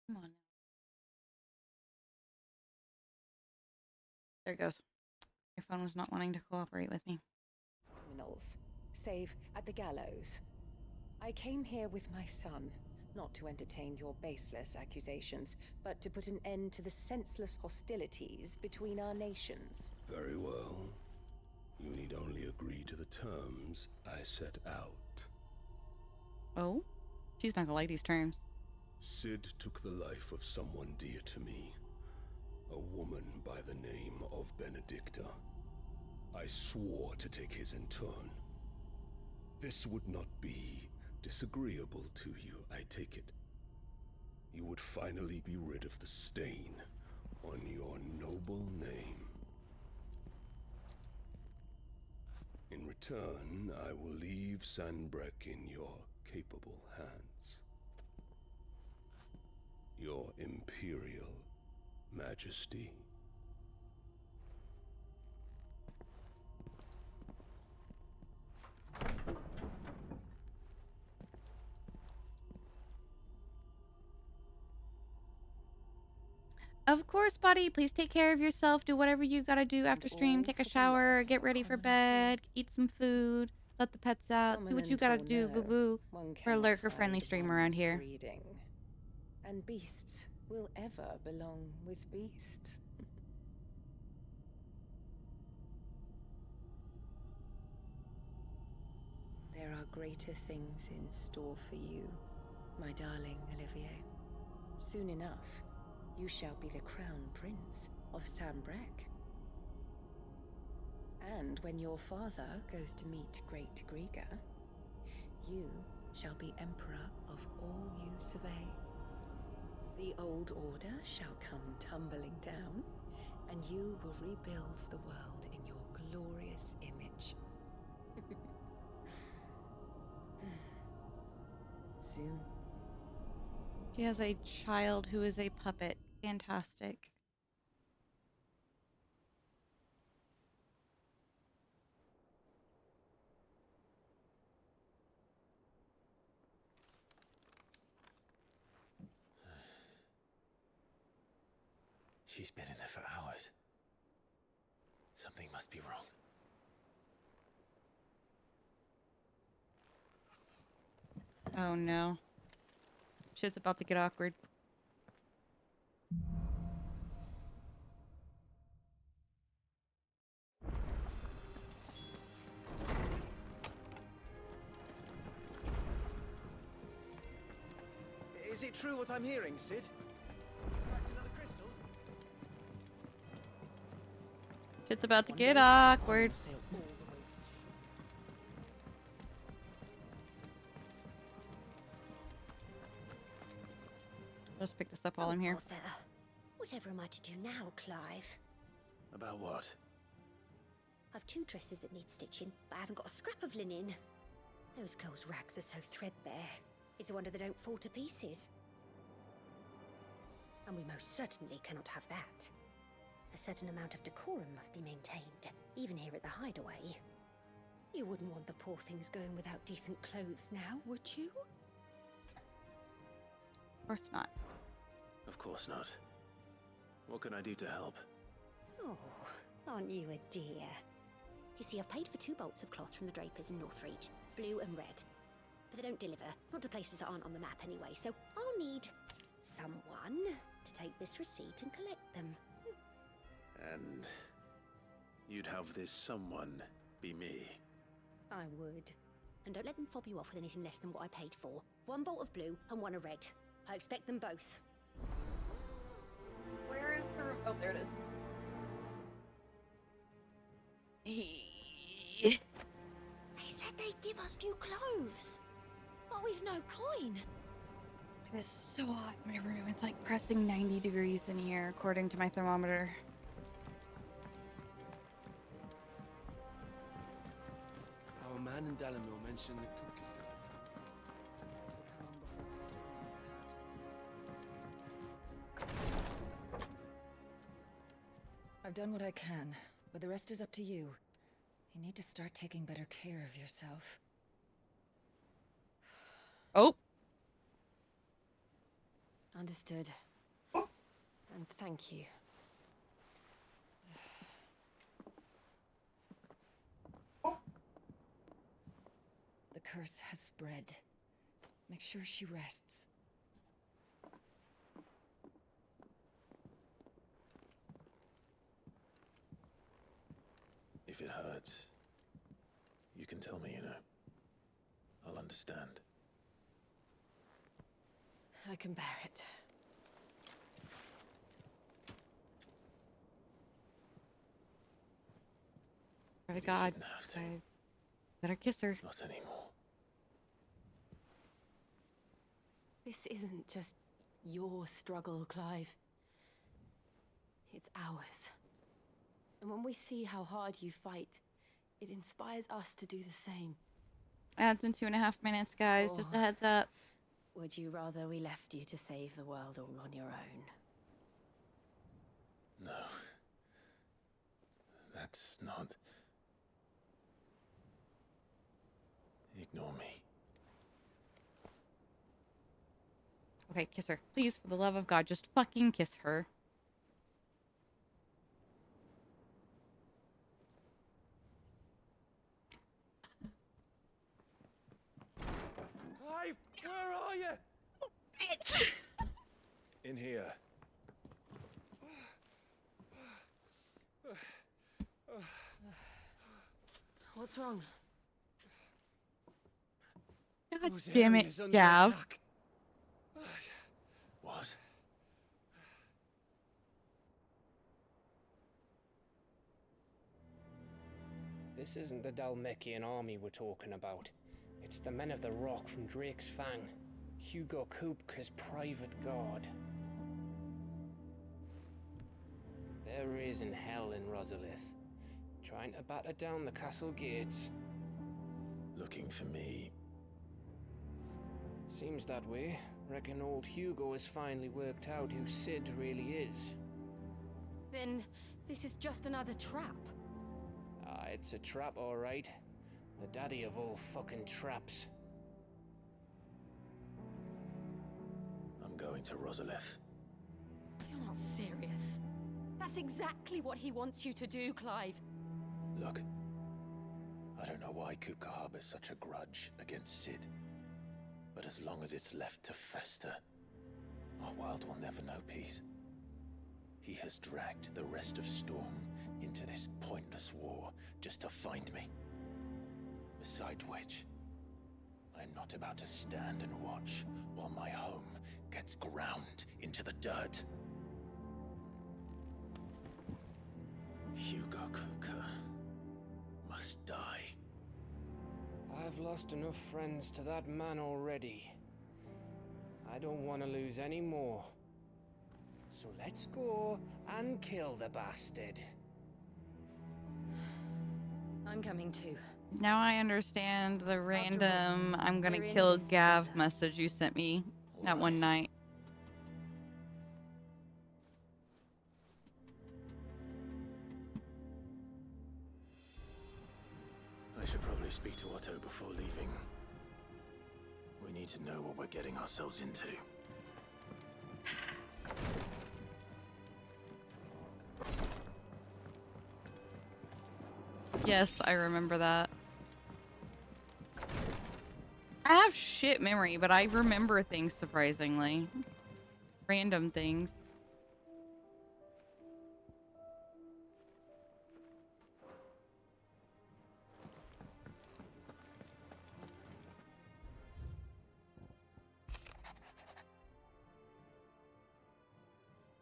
Come on. There it goes. My phone was not wanting to cooperate with me. criminals, save at the gallows. I came here with my son, not to entertain your baseless accusations, but to put an end to the senseless hostilities between our nations. Very well. You need only agree to the terms I set out. Oh? She's not gonna like these terms. Sid took the life of someone dear to me. A woman woman by the name of Benedicta. I swore to take his in turn. This would not be disagreeable to you, I take it. You would finally be rid of the stain on your noble name. In return, I will leave Sanbreque in your capable hands. Your Imperial Majesty. Of course, buddy. Please take care of yourself. Do whatever you gotta do after stream. Take a shower. Get ready for bed. Eat some food. Let the pets out. Do what you gotta do, boo boo. For a lurker-friendly stream around here. Breeding. And beasts will ever belong with beasts. There are greater things in store for you, my darling Olivier. Soon enough, you shall be the crown prince of Sanbreque. And when your father goes to meet Great Griga, you shall be emperor of all you survey. The old order shall come tumbling down, and you will rebuild the world in your glorious image. Soon. She has a child who is a puppet. Fantastic. She's been in there for hours. Something must be wrong. Oh no. Shit's about to get awkward. Is it true what I'm hearing, Sid? That's another crystal? Shit's about to get awkward. I'll just pick this up while I'm here. Bother. Whatever am I to do now, Clive? About what? I've 2 dresses that need stitching, but I haven't got a scrap of linen. Those girls' rags are so threadbare. It's a wonder they don't fall to pieces. And we most certainly cannot have that. A certain amount of decorum must be maintained, even here at the hideaway. You wouldn't want the poor things going without decent clothes now, would you? Of course not. Of course not. What can I do to help? Oh, aren't you a dear? You see, I've paid for 2 bolts of cloth from the drapers in Northreach, blue and red. But they don't deliver, not to places that aren't on the map anyway, so I'll need someone to take this receipt and collect them. And you'd have this someone be me. I would. And don't let them fob you off with anything less than what I paid for. 1 bolt of blue and 1 of red. I expect them both. Where is the room? Oh, there it is. They said they'd give us new clothes. But we've no coin. It is so hot in my room. It's like pressing 90 degrees in here, according to my thermometer. Our man in Dalamil mentioned the cook is I've done what I can, but the rest is up to you. You need to start taking better care of yourself. Oh. Understood. And thank you. The curse has spread. Make sure she rests. If it hurts, you can tell me, you know. I'll understand. I can bear it. to God. shouldn't have to. I better kiss her. Not anymore. This isn't just your struggle, Clive. It's ours. And when we see how hard you fight, it inspires us to do the same. Adds in 2.5 minutes, guys. Just a heads up. Would you rather we left you to save the world all on your own? No. That's not... Ignore me. Okay, kiss her. Please, for the love of God, just fucking kiss her. Clive, where are you? Bitch! In here. What's wrong? God Those damn it, areas under Gav. attack. What? This isn't the Dhalmekian army we're talking about. It's the Men of the Rock from Drake's Fang. Hugo Kupka's private guard. There is in hell in Rosalith, trying to batter down the castle gates. Looking for me. Seems that way. Reckon old Hugo has finally worked out who Sid really is. Then this is just another trap. Ah, it's a trap, all right. The daddy of all fucking traps. I'm going to Rosalith. You're not serious. That's exactly what he wants you to do, Clive. Look, I don't know why Kupka harbors such a grudge against Sid. But as long as it's left to fester, our world will never know peace. He has dragged the rest of Storm into this pointless war just to find me. Besides which, I'm not about to stand and watch while my home gets ground into the dirt. Hugo Kupka must die. I've lost enough friends to that man already. I don't want to lose any more. So let's go and kill the bastard. I'm coming too. Now I understand the random I'm gonna we're in kill this Gav message you sent me that one night. I should probably speak to Otto before leaving. We need to know what we're getting ourselves into. Yes, I remember that. I have shit memory, but I remember things surprisingly. Random things.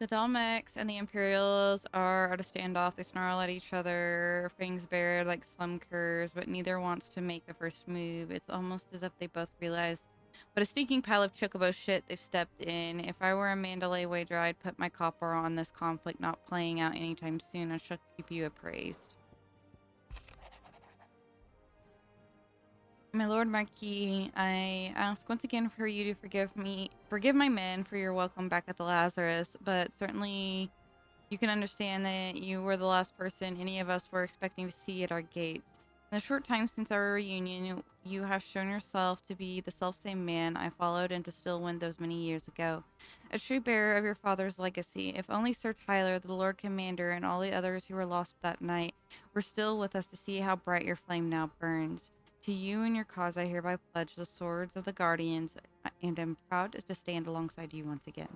The Dalmex and the Imperials are at a standoff. They snarl at each other, fangs bared like slum curs, but neither wants to make the first move. It's almost as if they both realize what a stinking pile of chocobo shit they've stepped in. If I were a Mandalay wager, I'd put my copper on this conflict not playing out anytime soon. I shall keep you appraised. My Lord Marquis, I ask once again for you to forgive my men for your welcome back at the Lazarus, but certainly you can understand that you were the last person any of us were expecting to see at our gates. In the short time since our reunion, you have shown yourself to be the selfsame man I followed into Stillwind those many years ago, a true bearer of your father's legacy. If only Sir Tyler, the Lord Commander, and all the others who were lost that night were still with us to see how bright your flame now burns. To you and your cause, I hereby pledge the swords of the Guardians, and am proud to stand alongside you once again.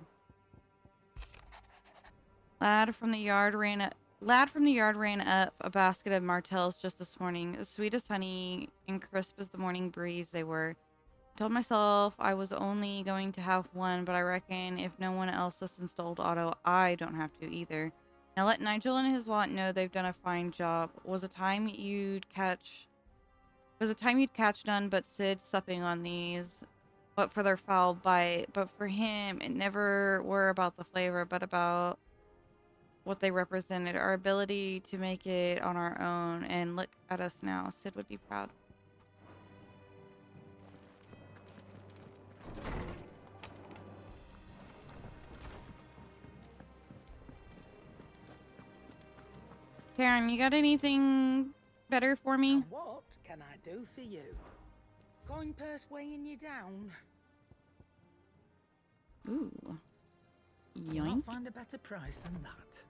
Lad from the yard ran up a basket of martels just this morning, as sweet as honey and crisp as the morning breeze they were. I told myself I was only going to have one, but I reckon if no one else listens to old Otto, I don't have to either. Now let Nigel and his lot know they've done a fine job. Was a time you'd catch none but Sid supping on these, but for their foul bite. But for him, it never were about the flavor, but about what they represented, our ability to make it on our own. And look at us now. Sid would be proud. Karen, you got anything better for me? And what can I do for you? Coin purse weighing you down? Ooh. You'll not Yoink. find a better price than that.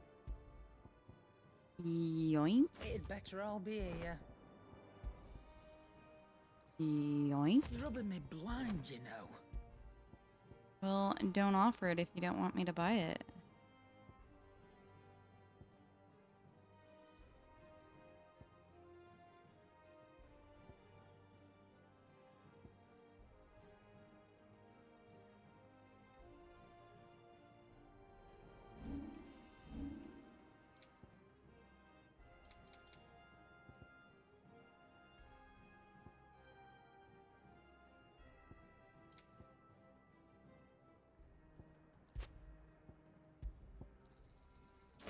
Yoink. It'd better all be here. Yoink. You're rubbing me blind, you know. Well, don't offer it if you don't want me to buy it.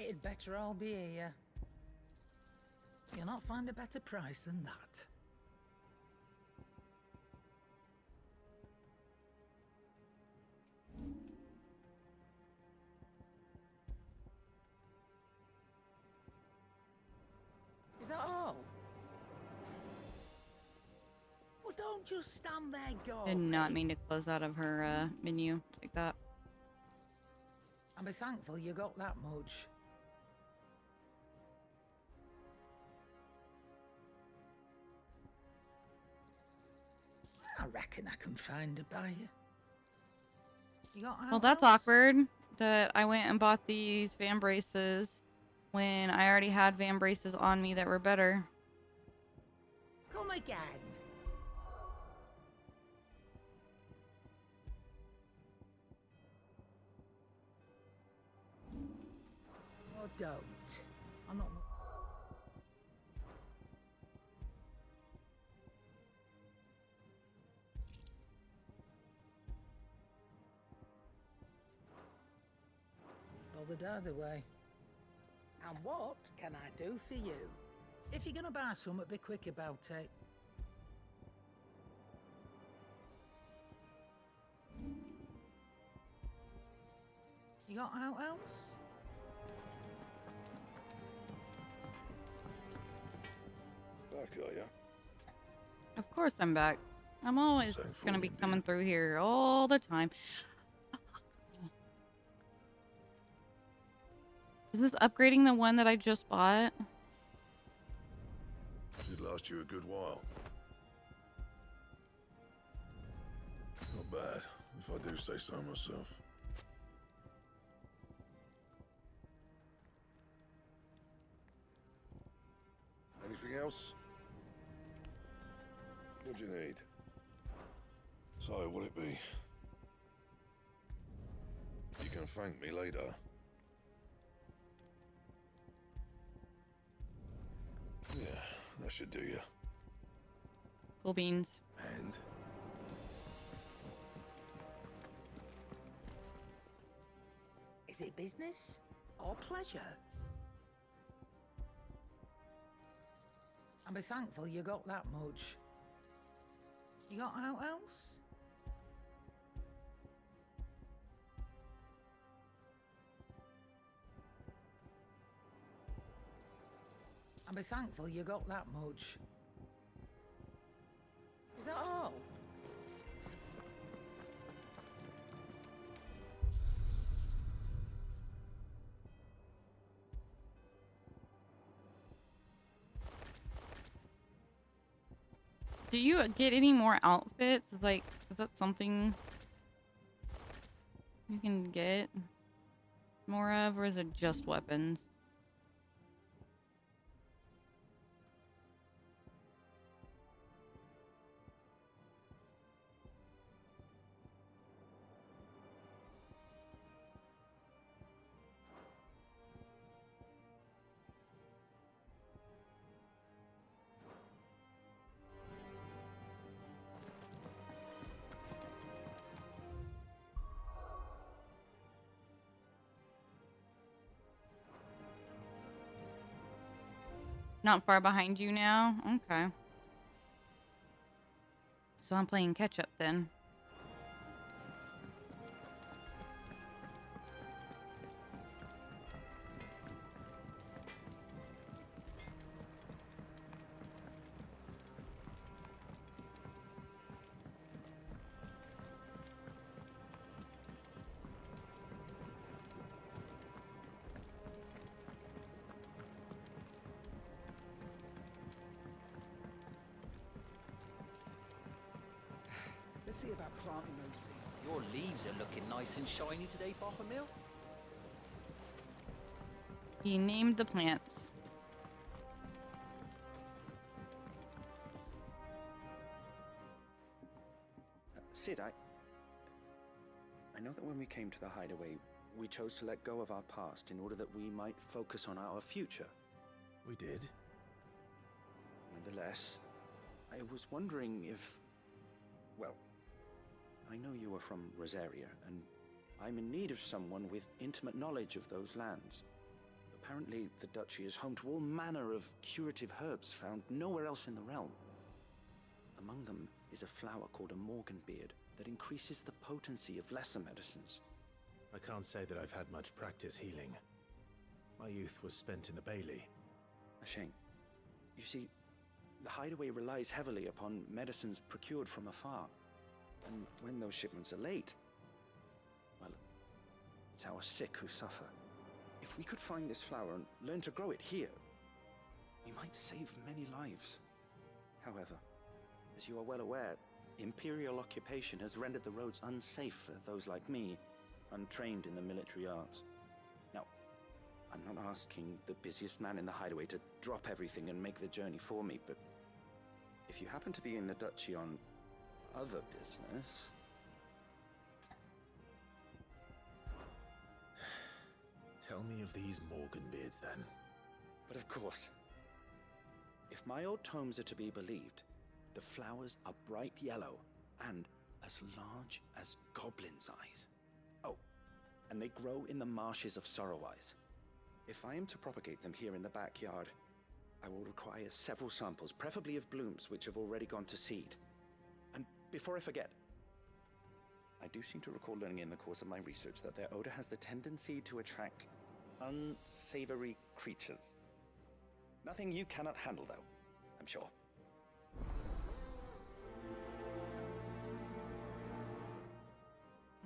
It'd better all be here. You'll not find a better price than that. Is that all? Well, don't just stand there Did gawping. not mean to close out of her menu like that. And be thankful you got that much. I reckon I can find a buyer. You got Well, that's else? awkward that I went and bought these van braces when I already had van braces on me that were better. Come again. Or don't. I'm not. Bothered either way. And what can I do for you? If you're gonna buy something, be quick about it. You got out else? Back, are ya? Of course I'm back. I'm always Same just gonna for be me, coming through here all the time. Is this upgrading the one that I just bought? Should last you a good while. Not bad, if I do say so myself. Anything else? What do you need? So, what'll it be? You can thank me later. Yeah, that should do you. Cool beans. And? Is it business or pleasure? And be thankful you got that much. You got out else? And be thankful you got that much. Is that all? Do you get any more outfits? Like, is that something you can get more of, or is it just weapons? Not far behind you now? Okay. So I'm playing catch up then. Let's see about planting those seeds. Your leaves are looking nice and shiny today, Bothermill. He named the plants. Sid, I know that when we came to the hideaway, we chose to let go of our past in order that we might focus on our future. We did. Nonetheless, I was wondering if... Well, I know you are from Rosaria, and I'm in need of someone with intimate knowledge of those lands. Apparently, the duchy is home to all manner of curative herbs found nowhere else in the realm. Among them is a flower called a Morganbeard that increases the potency of lesser medicines. I can't say that I've had much practice healing. My youth was spent in the Bailey. A shame. You see, the hideaway relies heavily upon medicines procured from afar. And when those shipments are late, well, it's our sick who suffer. If we could find this flower and learn to grow it here, we might save many lives. However, as you are well aware, Imperial occupation has rendered the roads unsafe for those like me, untrained in the military arts. Now, I'm not asking the busiest man in the hideaway to drop everything and make the journey for me, but if you happen to be in the duchy on other business... Tell me of these Morganbeards, then. But of course. If my old tomes are to be believed, the flowers are bright yellow and as large as goblins' eyes. Oh, and they grow in the marshes of Sorrowwise. If I am to propagate them here in the backyard, I will require several samples, preferably of blooms which have already gone to seed. And before I forget, I do seem to recall learning in the course of my research that their odor has the tendency to attract unsavory creatures. Nothing you cannot handle, though, I'm sure.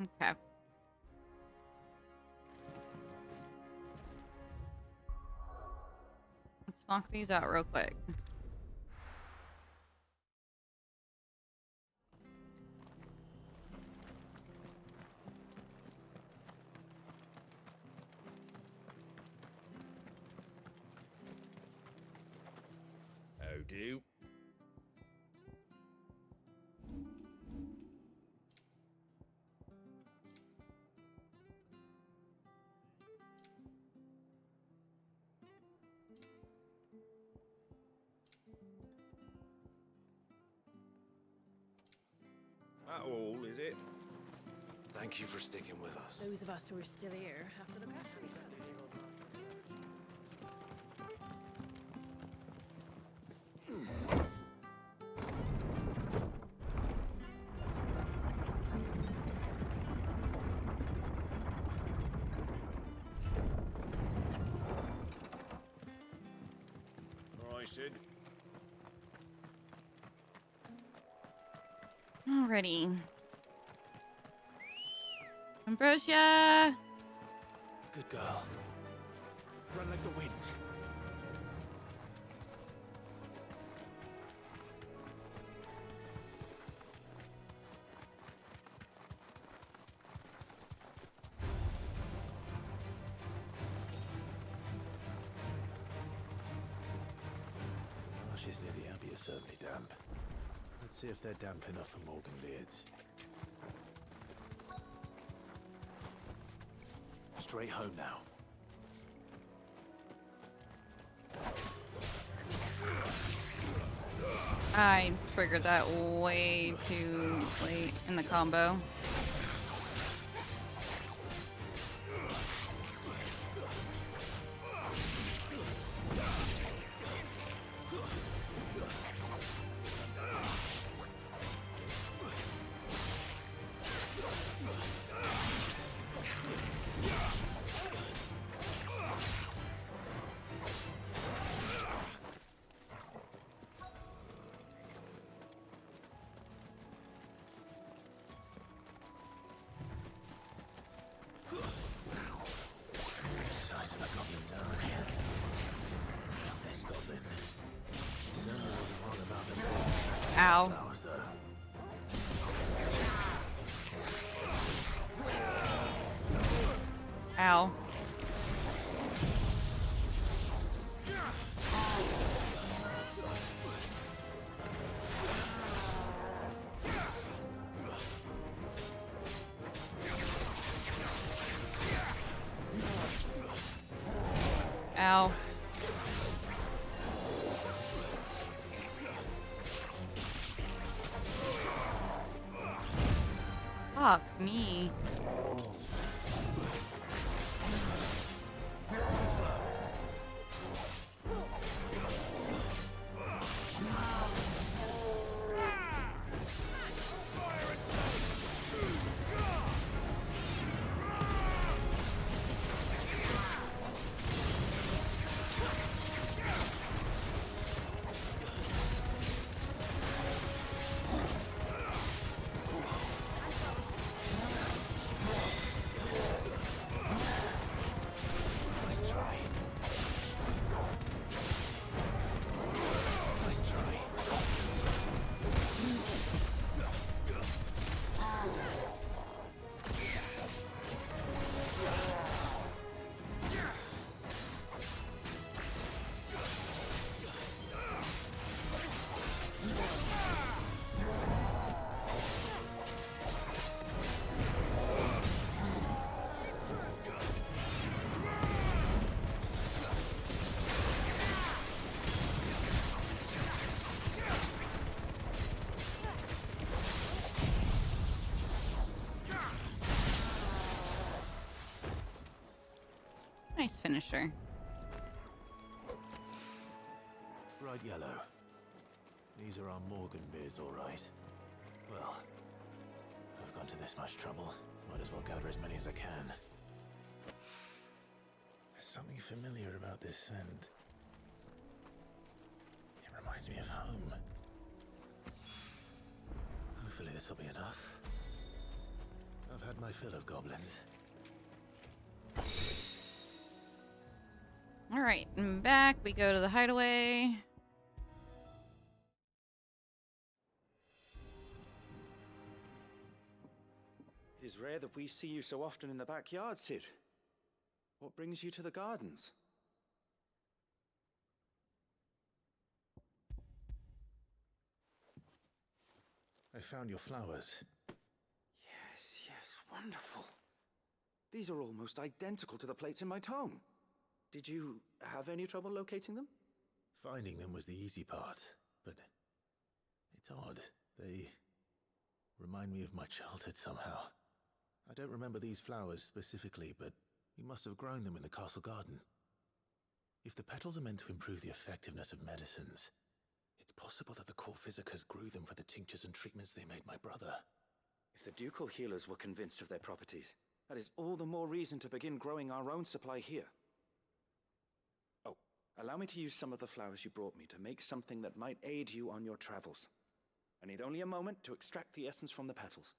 Okay. Let's knock these out real quick. How do? That all, is it? Thank you for sticking with us. Those of us who are still here have to look after each other. All right, Sid. Alrighty. Ambrosia! Good girl. Run like the wind. Marshes near the Abbey are certainly damp. Let's see if they're damp enough for Morganbeards. Straight home now. I triggered that way too late in the combo. This goblin certainly wasn't wrong about the Ow. flowers, though. Ow. Ow. Fuck me. Nice try. Nice try. Nice finisher. Bright yellow. These are our Morgan beards, all right. Well, I've gone to this much trouble. Might as well gather as many as I can. There's something familiar about this scent. It reminds me of home. Hopefully this will be enough. I've had my fill of goblins. All right, and back we go to the hideaway. It is rare that we see you so often in the backyard, Cid. What brings you to the gardens? I found your flowers. Yes, wonderful. These are almost identical to the plates in my tome. Did you have any trouble locating them? Finding them was the easy part, but it's odd. They remind me of my childhood somehow. I don't remember these flowers specifically, but we must have grown them in the castle garden. If the petals are meant to improve the effectiveness of medicines, it's possible that the court physicers grew them for the tinctures and treatments they made my brother. If the ducal healers were convinced of their properties, that is all the more reason to begin growing our own supply here. Oh, allow me to use some of the flowers you brought me to make something that might aid you on your travels. I need only a moment to extract the essence from the petals.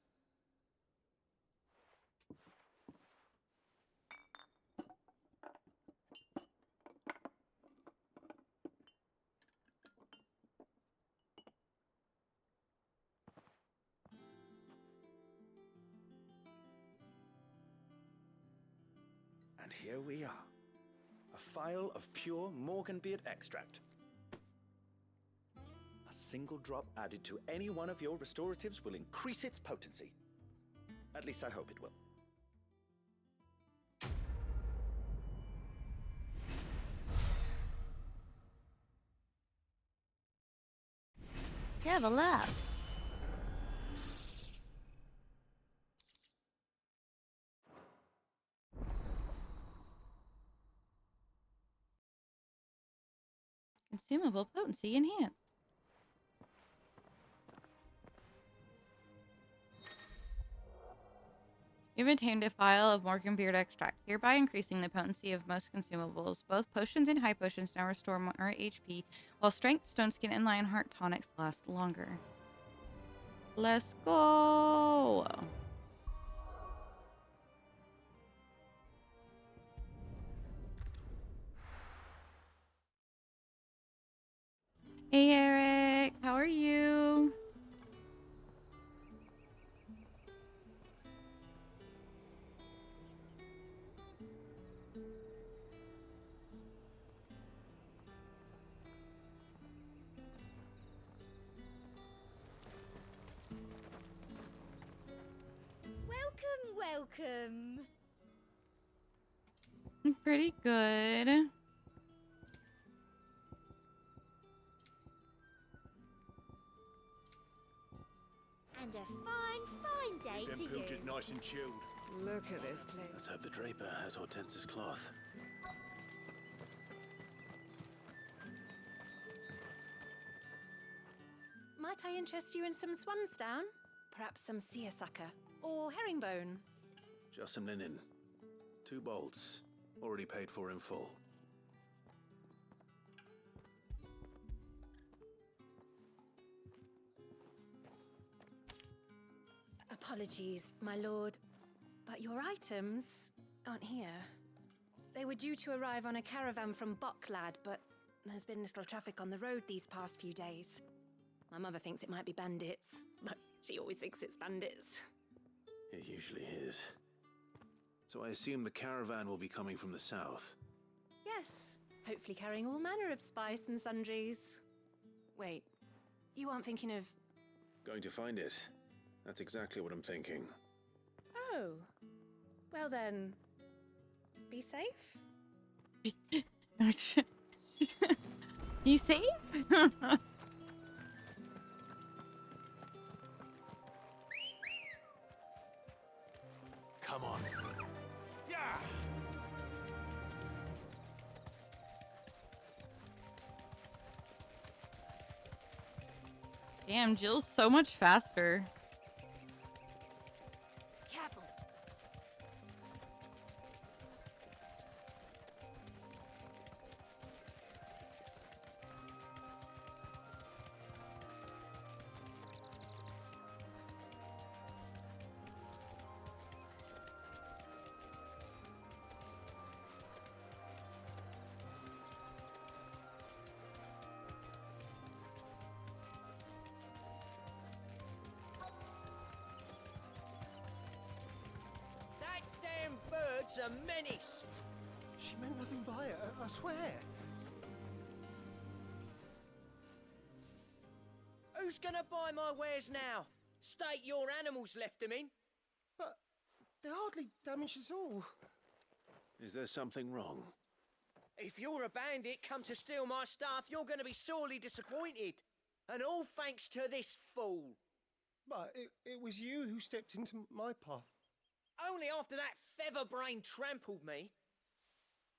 And here we are. A phial of pure Morganbeard extract. A single drop added to any one of your restoratives will increase its potency. At least I hope it will. Have a laugh. Consumable potency enhanced. You've obtained a phial of Morganbeard extract, hereby increasing the potency of most consumables. Both potions and high potions now restore more HP, while strength, stone skin, and lionheart tonics last longer. Let's go! welcome. Pretty good. And a fine day Them to you. pilchards nice and chilled. Look at this place. Let's hope the draper has Hortense's cloth. Might I interest you in some swansdown? Perhaps some seersucker or herringbone? Just some linen. 2 bolts. Already paid for in full. Apologies, my lord, but your items aren't here. They were due to arrive on a caravan from Boklad, but there's been little traffic on the road these past few days. My mother thinks it might be bandits, but she always thinks it's bandits. It usually is. So I assume the caravan will be coming from the south. Yes, hopefully carrying all manner of spice and sundries. Wait, you aren't thinking of... Going to find it. That's exactly what I'm thinking. Oh, well then, be safe? You safe? Come on. Yeah. Damn, Jill's so much faster. Careful. That damn bird's a menace. She meant nothing by it, I swear. Who's gonna buy my wares now? State your animals left them in. But they're hardly damaged at all. Is there something wrong? If you're a bandit come to steal my stuff, you're gonna be sorely disappointed. And all thanks to this fool. But it was you who stepped into my path. Only after that featherbrain trampled me.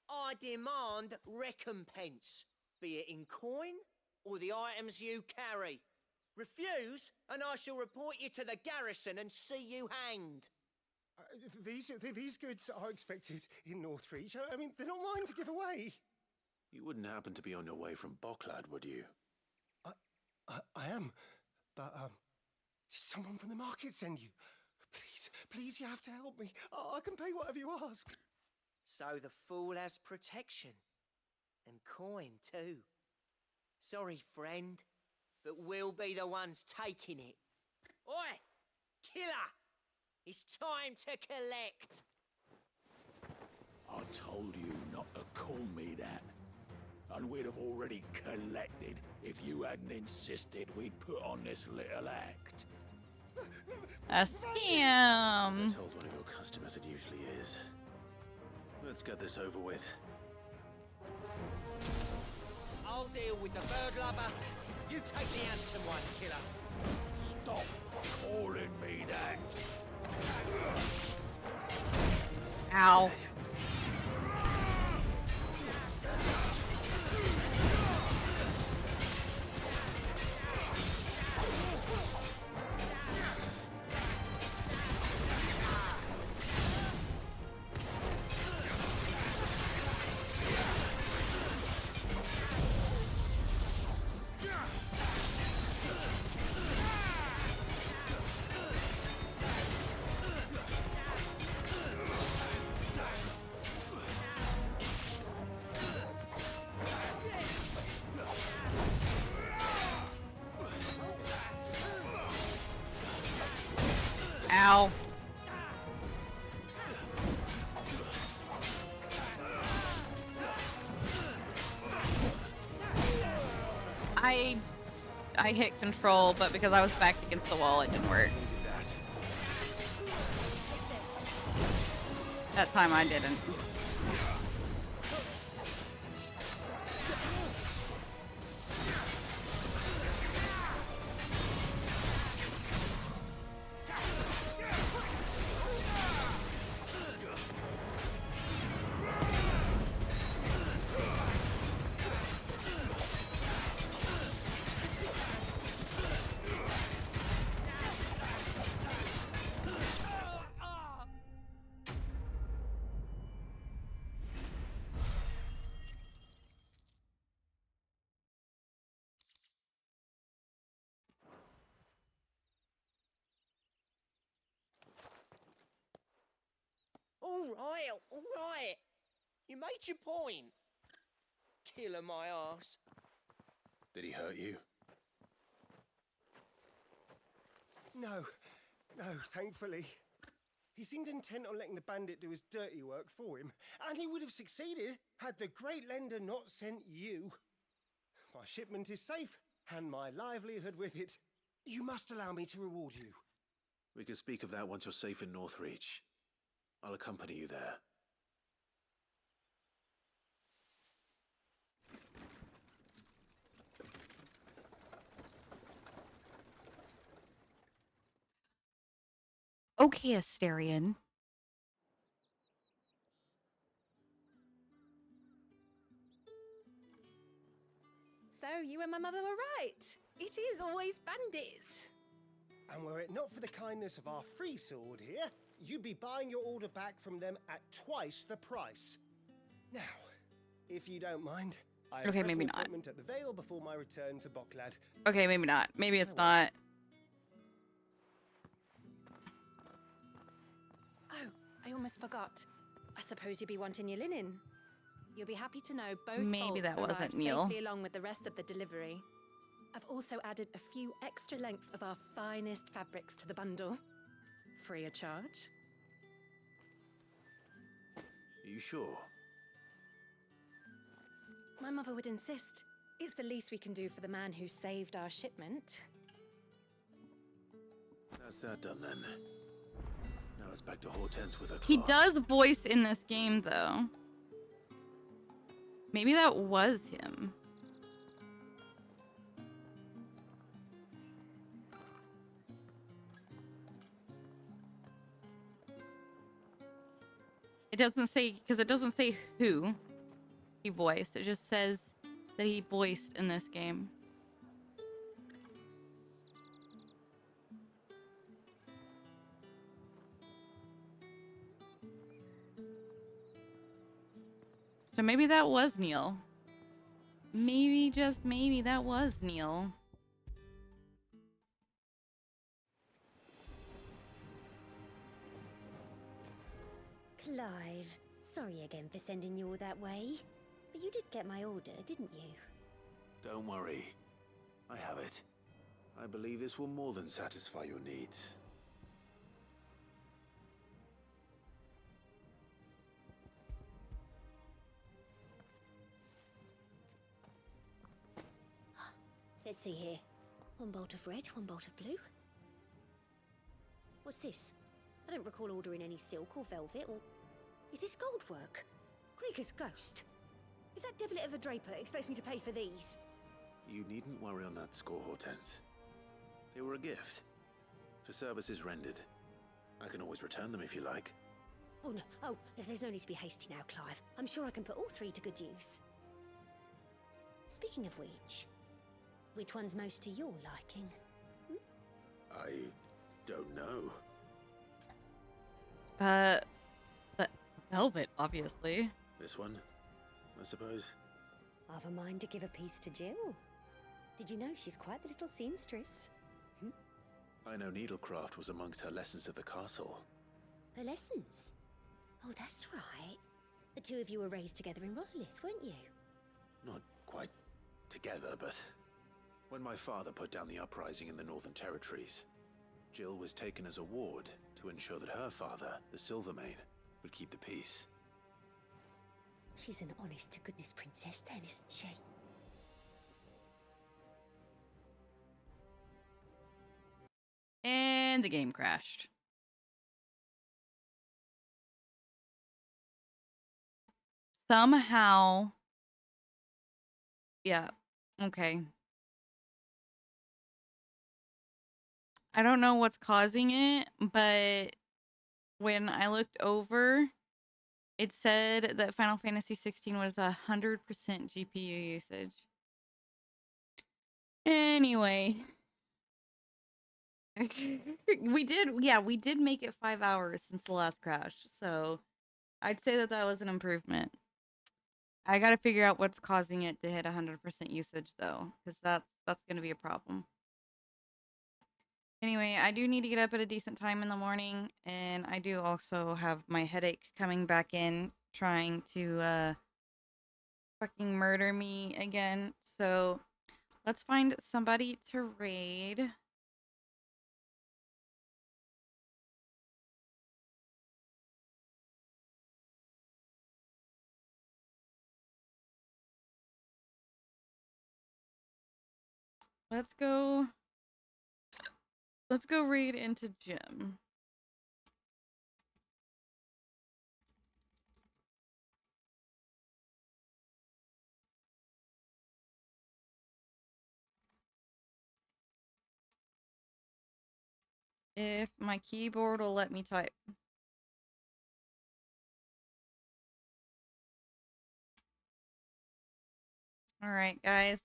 I demand recompense, be it in coin or the items you carry. Refuse, and I shall report you to the garrison and see you hanged. These goods are expected in Northreach. I mean, they're not mine to give away. You wouldn't happen to be on your way from Boklad, would you? I am, but did someone from the market send you? Please, you have to help me. I can pay whatever you ask. So the fool has protection. And coin, too. Sorry, friend, but we'll be the ones taking it. Oi! Killer! It's time to collect! I told you not to call me that. And we'd have already collected if you hadn't insisted we'd put on this little act. A scam. As I told one of your customers, it usually is. Let's get this over with. I'll deal with the bird lover. You take the handsome one, killer. Stop calling me that. Ow. Ow. I hit control, but because I was backed against the wall, it didn't work. That time I didn't. All right. You made your point. Killer my ass. Did he hurt you? No, thankfully. He seemed intent on letting the bandit do his dirty work for him, and he would have succeeded had the Great Lender not sent you. My shipment is safe, and my livelihood with it. You must allow me to reward you. We can speak of that once you're safe in Northreach. I'll accompany you there. Okay, Asterion. So you and my mother were right. It is always bandits. And were it not for the kindness of our free sword here, you'd be buying your order back from them at twice the price. Now, if you don't mind, I have Okay, pressing maybe not. appointment at the Vale before my return to Boklad. Okay, maybe not. Maybe it's not. Oh, I almost forgot. I suppose you'll be wanting your linen. You'll be happy to know both Maybe bolts that wasn't arrived Neil. safely along with the rest of the delivery. I've also added a few extra lengths of our finest fabrics to the bundle. Free of charge. Are you sure? My mother would insist. It's the least we can do for the man who saved our shipment. That's that done then. Now it's back to Hortense with her He claw. does voice in this game, though. Maybe that was him. It doesn't say, because it doesn't say who he voiced. It just says that he voiced in this game. So maybe that was Neil. Maybe, just maybe, that was Neil. Clive, sorry again for sending you all that way. But you did get my order, didn't you? Don't worry. I have it. I believe this will more than satisfy your needs. Let's see here. One bolt of red, one bolt of blue. What's this? I don't recall ordering any silk or velvet, or... Is this gold work? Krieger's ghost. If that devilit of a draper expects me to pay for these... You needn't worry on that score, Hortense. They were a gift. For services rendered. I can always return them if you like. Oh, no. Oh, there's no need to be hasty now, Clive. I'm sure I can put all three to good use. Speaking of which one's most to your liking? I don't know. The velvet, obviously. This one, I suppose. I've a mind to give a piece to Jill. Did you know she's quite the little seamstress? I know needlecraft was amongst her lessons at the castle. Her lessons? Oh, that's right. The two of you were raised together in Rosalith, weren't you? Not quite together, but... When my father put down the uprising in the Northern Territories, Jill was taken as a ward to ensure that her father, the Silvermane, would keep the peace. She's an honest-to-goodness princess then, isn't she? And the game crashed. somehow, yeah, okay. I don't know what's causing it, but when I looked over, it said that Final Fantasy 16 was 100% GPU usage. Anyway, we did make it 5 hours since the last crash, so I'd say that that was an improvement. I gotta figure out what's causing it to hit 100% usage though, because that's gonna be a problem. Anyway, I do need to get up at a decent time in the morning, and I do also have my headache coming back in, trying to fucking murder me again. So let's find somebody to raid. Let's go raid into gym. If my keyboard will let me type. All right, guys.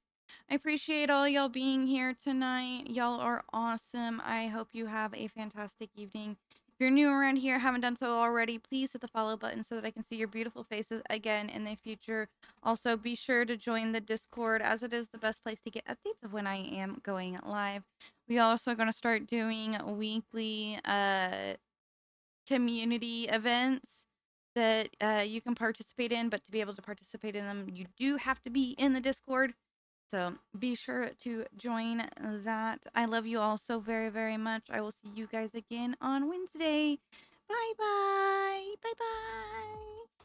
I appreciate all y'all being here tonight. Y'all are awesome. I hope you have a fantastic evening. If you're new around here, haven't done so already, please hit the follow button so that I can see your beautiful faces again in the future. Also, be sure to join the Discord, as it is the best place to get updates of when I am going live. We also going to start doing weekly community events that you can participate in, but to be able to participate in them, you do have to be in the Discord. So be sure to join that. I love you all so very, very much. I will see you guys again on Wednesday. Bye bye. Bye bye.